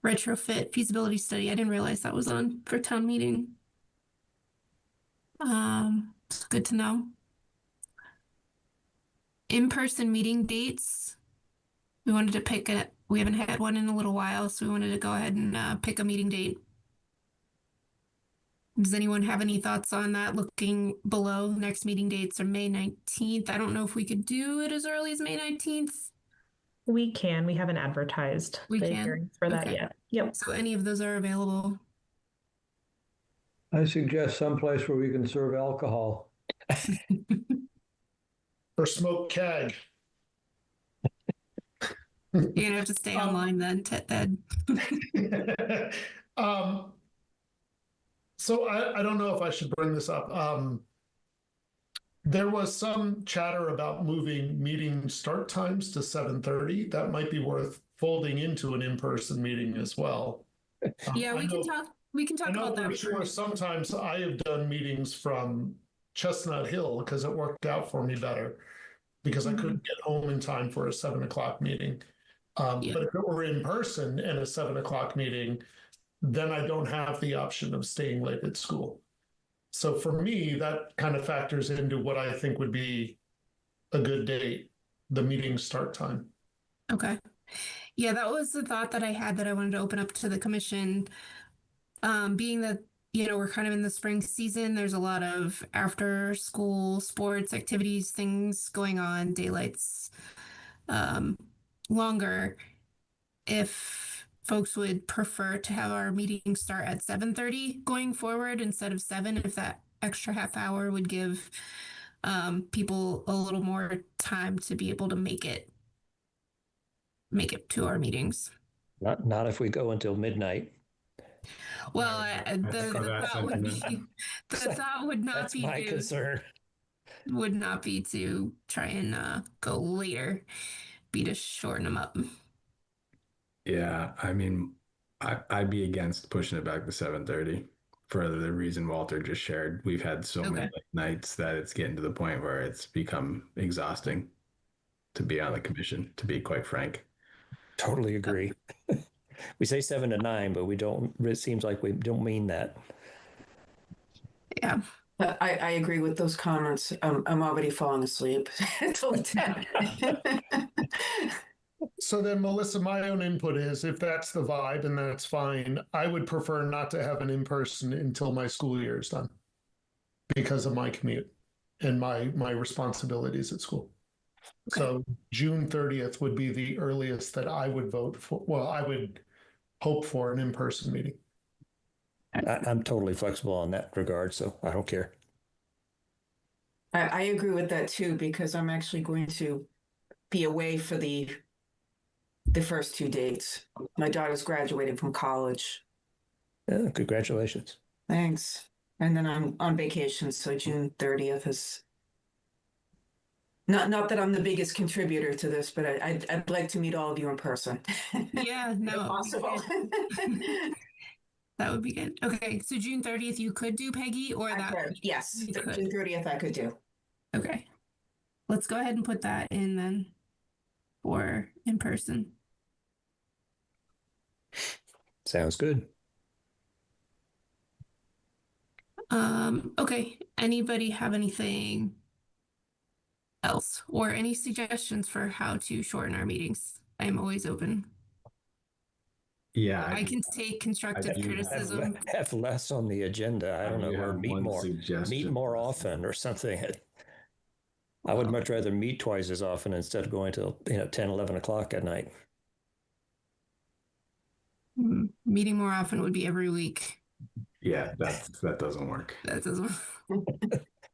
retrofit feasibility study. I didn't realize that was on for town meeting. It's good to know. In-person meeting dates. We wanted to pick we haven't had one in a little while, so we wanted to go ahead and pick a meeting date. Does anyone have any thoughts on that? Looking below, next meeting dates are May 19th. I don't know if we could do it as early as May 19th. We can. We haven't advertised the hearings for that yet. Yep. So any of those are available. I suggest someplace where we can serve alcohol. Or smoke CAG. You're gonna have to stay online then, Ted. So I don't know if I should bring this up. There was some chatter about moving meeting start times to 7:30. That might be worth folding into an in-person meeting as well. Yeah, we can talk about that. For sure, sometimes I have done meetings from Chestnut Hill because it worked out for me better because I couldn't get home in time for a 7 o'clock meeting. But if it were in person and a 7 o'clock meeting, then I don't have the option of staying late at school. So for me, that kind of factors into what I think would be a good date, the meeting start time. Okay. Yeah, that was the thought that I had that I wanted to open up to the commission. Being that, we're kind of in the spring season, there's a lot of after school sports activities, things going on, daylight's longer. If folks would prefer to have our meeting start at 7:30 going forward instead of 7, if that extra half hour would give people a little more time to be able to make it to our meetings. Not if we go until midnight. Well, the thought would not That's be my concern. Would not be to try and go later, be to shorten them up. Yeah, I mean, I'd be against pushing it back to 7:30 for the reason Walter just shared. We've had so many late nights that it's getting to the point where it's become exhausting to be on the commission, to be quite frank. Totally agree. We say 7 to 9, but we don't. It seems like we don't mean that. Yeah. I agree with those comments. I'm already falling asleep until 10. So then, Melissa, my own input is, if that's the vibe and that's fine, I would prefer not to have an in-person until my school year is done because of my commute and my responsibilities at school. Okay. So June 30th would be the earliest that I would vote for. Well, I would hope for an in-person meeting. I'm totally flexible on that regard, so I don't care. I agree with that too, because I'm actually going to be away for the first 2 dates. My daughter's graduating from college. Yeah, congratulations. Thanks. And then I'm on vacation, so June 30th is not that I'm the biggest contributor to this, but I'd like to meet all of you in person. Yeah, no, If possible. that would be good. Okay, so June 30th you could do, Peggy, or that? Yes, you could. June 30th I could do. Okay. Let's go ahead and put that in then for in person. Sounds good. Okay. Anybody have anything else or any suggestions for how to shorten our meetings? I am always open. Yeah, I can take constructive criticism. Have less on the agenda. I don't know, or meet more often or something. I would much rather meet twice as often instead of going till 10, 11 o'clock at night. Meeting more often would be every week. Yeah, that doesn't work. That doesn't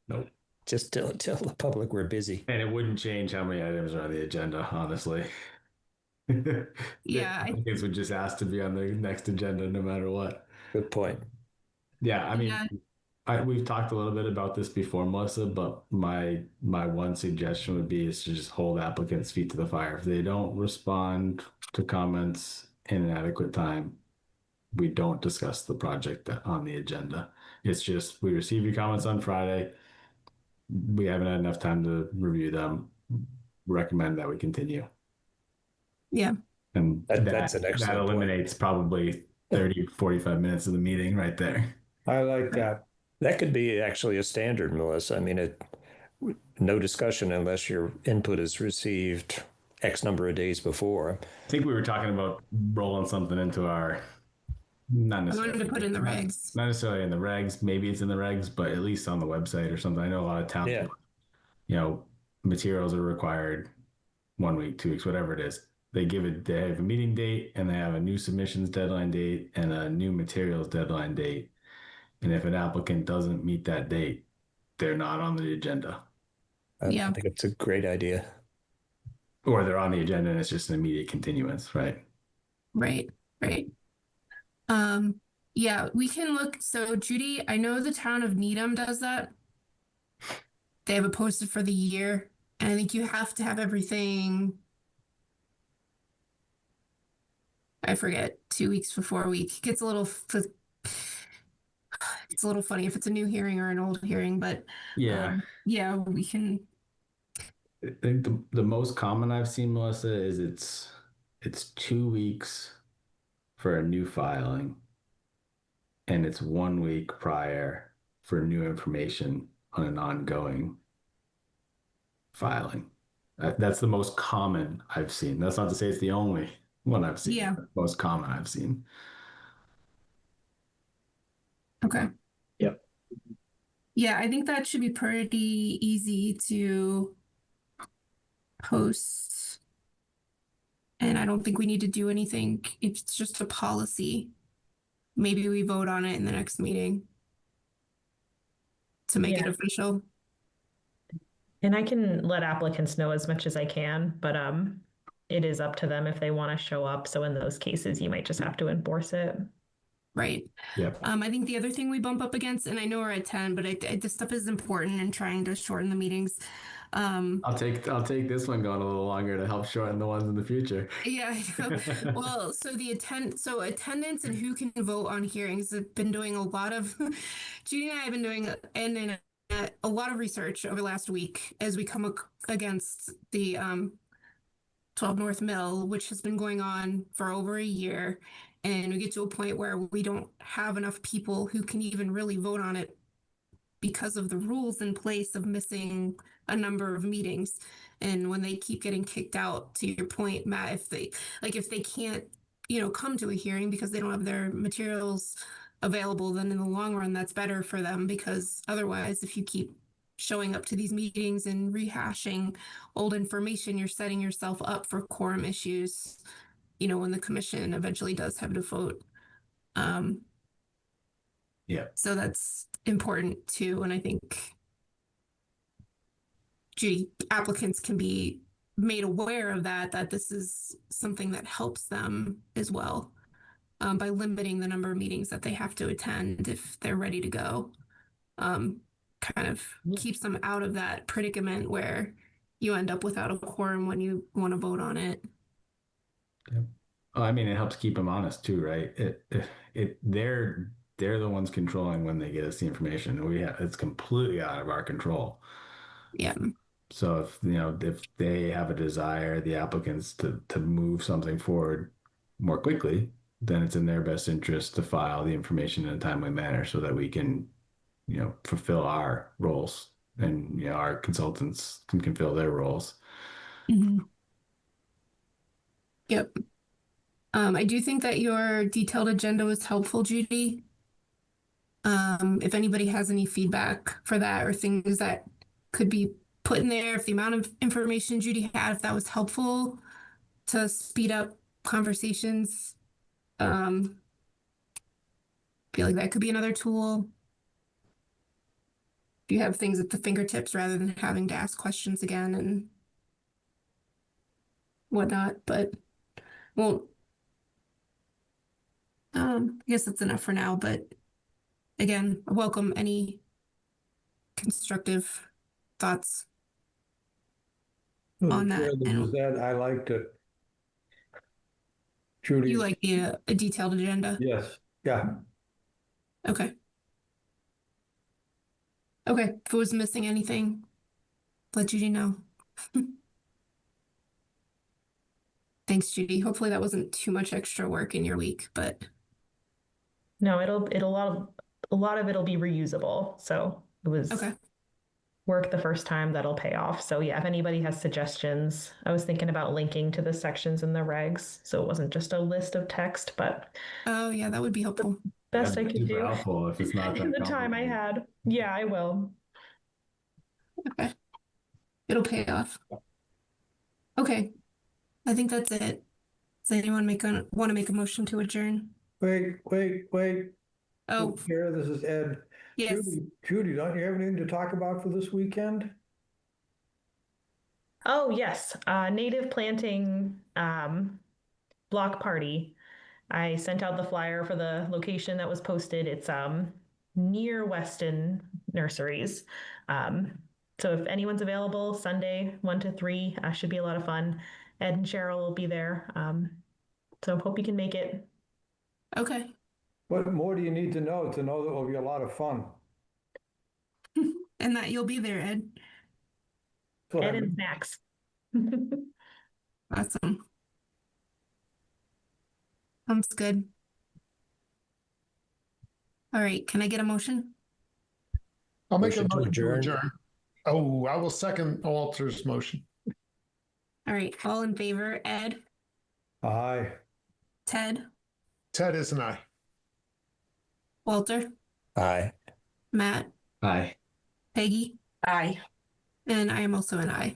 Nope. Just tell the public we're busy. And it wouldn't change how many items are on the agenda, honestly. Yeah. Applicants would just ask to be on the next agenda no matter what. Good point. Yeah, I mean, we've talked a little bit about this before, Melissa, but my one suggestion would be is to just hold applicants' feet to the fire. If they don't respond to comments in an adequate time, we don't discuss the project on the agenda. It's just, we receive your comments on Friday. We haven't had enough time to review them. Recommend that we continue. Yeah. And that's an excellent that eliminates probably 30, 45 minutes of the meeting right there. I like that. That could be actually a standard, Melissa. I mean, no discussion unless your input is received X number of days before. I think we were talking about rolling something into our, not necessarily. I wanted to put in the regs. Not necessarily in the regs. Maybe it's in the regs, but at least on the website or something. I know a lot of towns, materials are required 1 week, 2 weeks, whatever it is. They have a meeting date and they have a new submissions deadline date and a new materials deadline date. And if an applicant doesn't meet that date, they're not on the agenda. I think it's a great idea. Or they're on the agenda and it's just an immediate continuance, right? Right. Yeah, we can look. So Judy, I know the town of Needham does that. They have it posted for the year. And I think you have to have everything, I forget, 2 weeks before a week. It gets a little funny if it's a new hearing or an old hearing, but yeah, we can. I think the most common I've seen, Melissa, is it's 2 weeks for a new filing, and it's 1 week prior for new information on an ongoing filing. That's the most common I've seen. That's not to say it's the only one I've seen. Yeah. Most common I've seen. Okay. Yep. Yeah, I think that should be pretty easy to post. And I don't think we need to do anything. It's just a policy. Maybe we vote on it in the next meeting to make it official. And I can let applicants know as much as I can, but it is up to them if they want to show up. So in those cases, you might just have to enforce it. Right. Yep. I think the other thing we bump up against, and I know we're at 10, but this stuff is important in trying to shorten the meetings. I'll take this one going a little longer to help shorten the ones in the future. Yeah, I know. Well, so attendance and who can vote on hearings have been doing a lot of. Judy and I have been doing a lot of research over the last week as we come against the 12 North Mill, which has been going on for over a year. And we get to a point where we don't have enough people who can even really vote on it because of the rules in place of missing a number of meetings. And when they keep getting kicked out, to your point, Matt, if they can't, come to a hearing because they don't have their materials available, then in the long run, that's better for them, because otherwise, if you keep showing up to these meetings and rehashing old information, you're setting yourself up for quorum issues, when the commission eventually does have to vote. Yeah. So that's important too. And I think Judy, applicants can be made aware of that this is something that helps them as well, by limiting the number of meetings that they have to attend if they're ready to go. Kind of keeps them out of that predicament where you end up without a quorum when you want to vote on it. Oh, I mean, it helps keep them honest too, right? They're the ones controlling when they get us the information. It's completely out of our control. Yeah. So if they have a desire, the applicants to move something forward more quickly, then it's in their best interest to file the information in a timely manner so that we can, fulfill our roles, and our consultants can fill their roles. Mm-hmm. Yep. I do think that your detailed agenda was helpful, Judy. If anybody has any feedback for that or things that could be put in there, if the amount of information Judy had, if that was helpful to speed up conversations, feel like that could be another tool. If you have things at the fingertips rather than having to ask questions again and whatnot, but well, I guess that's enough for now, but again, I welcome any constructive thoughts on that. I liked it. Judy. You like a detailed agenda? Yes. Yeah. Okay. Okay. If it was missing anything, let Judy know. Thanks, Judy. Hopefully that wasn't too much extra work in your week, but no, a lot of it'll be reusable. So it was okay. Work the first time, that'll pay off. So yeah, if anybody has suggestions, I was thinking about linking to the sections in the regs, so it wasn't just a list of text, but oh yeah, that would be helpful. Best I could do. Helpful if it's not in the time I had. Yeah, I will. Okay, it'll pay off. Okay, I think that's it. Does anyone want to make a motion to adjourn? Wait. Oh, here, this is Ed. Yes. Judy, don't you have anything to talk about for this weekend? Oh, yes. Native planting block party. I sent out the flyer for the location that was posted. It's near Weston Nurseries. So if anyone's available, Sunday 1 to 3 should be a lot of fun. Ed and Cheryl will be there. So hope you can make it. Okay. What more do you need to know that it will be a lot of fun? And that you'll be there, Ed. Ed and snacks. Awesome. Sounds good. All right. Can I get a motion? I'll make a motion to adjourn. Oh, I will second Walter's motion. All right. All in favor, Ed? Aye. Ted? Ted is an aye. Walter? Aye. Matt? Aye. Peggy? Aye. And I am also an aye.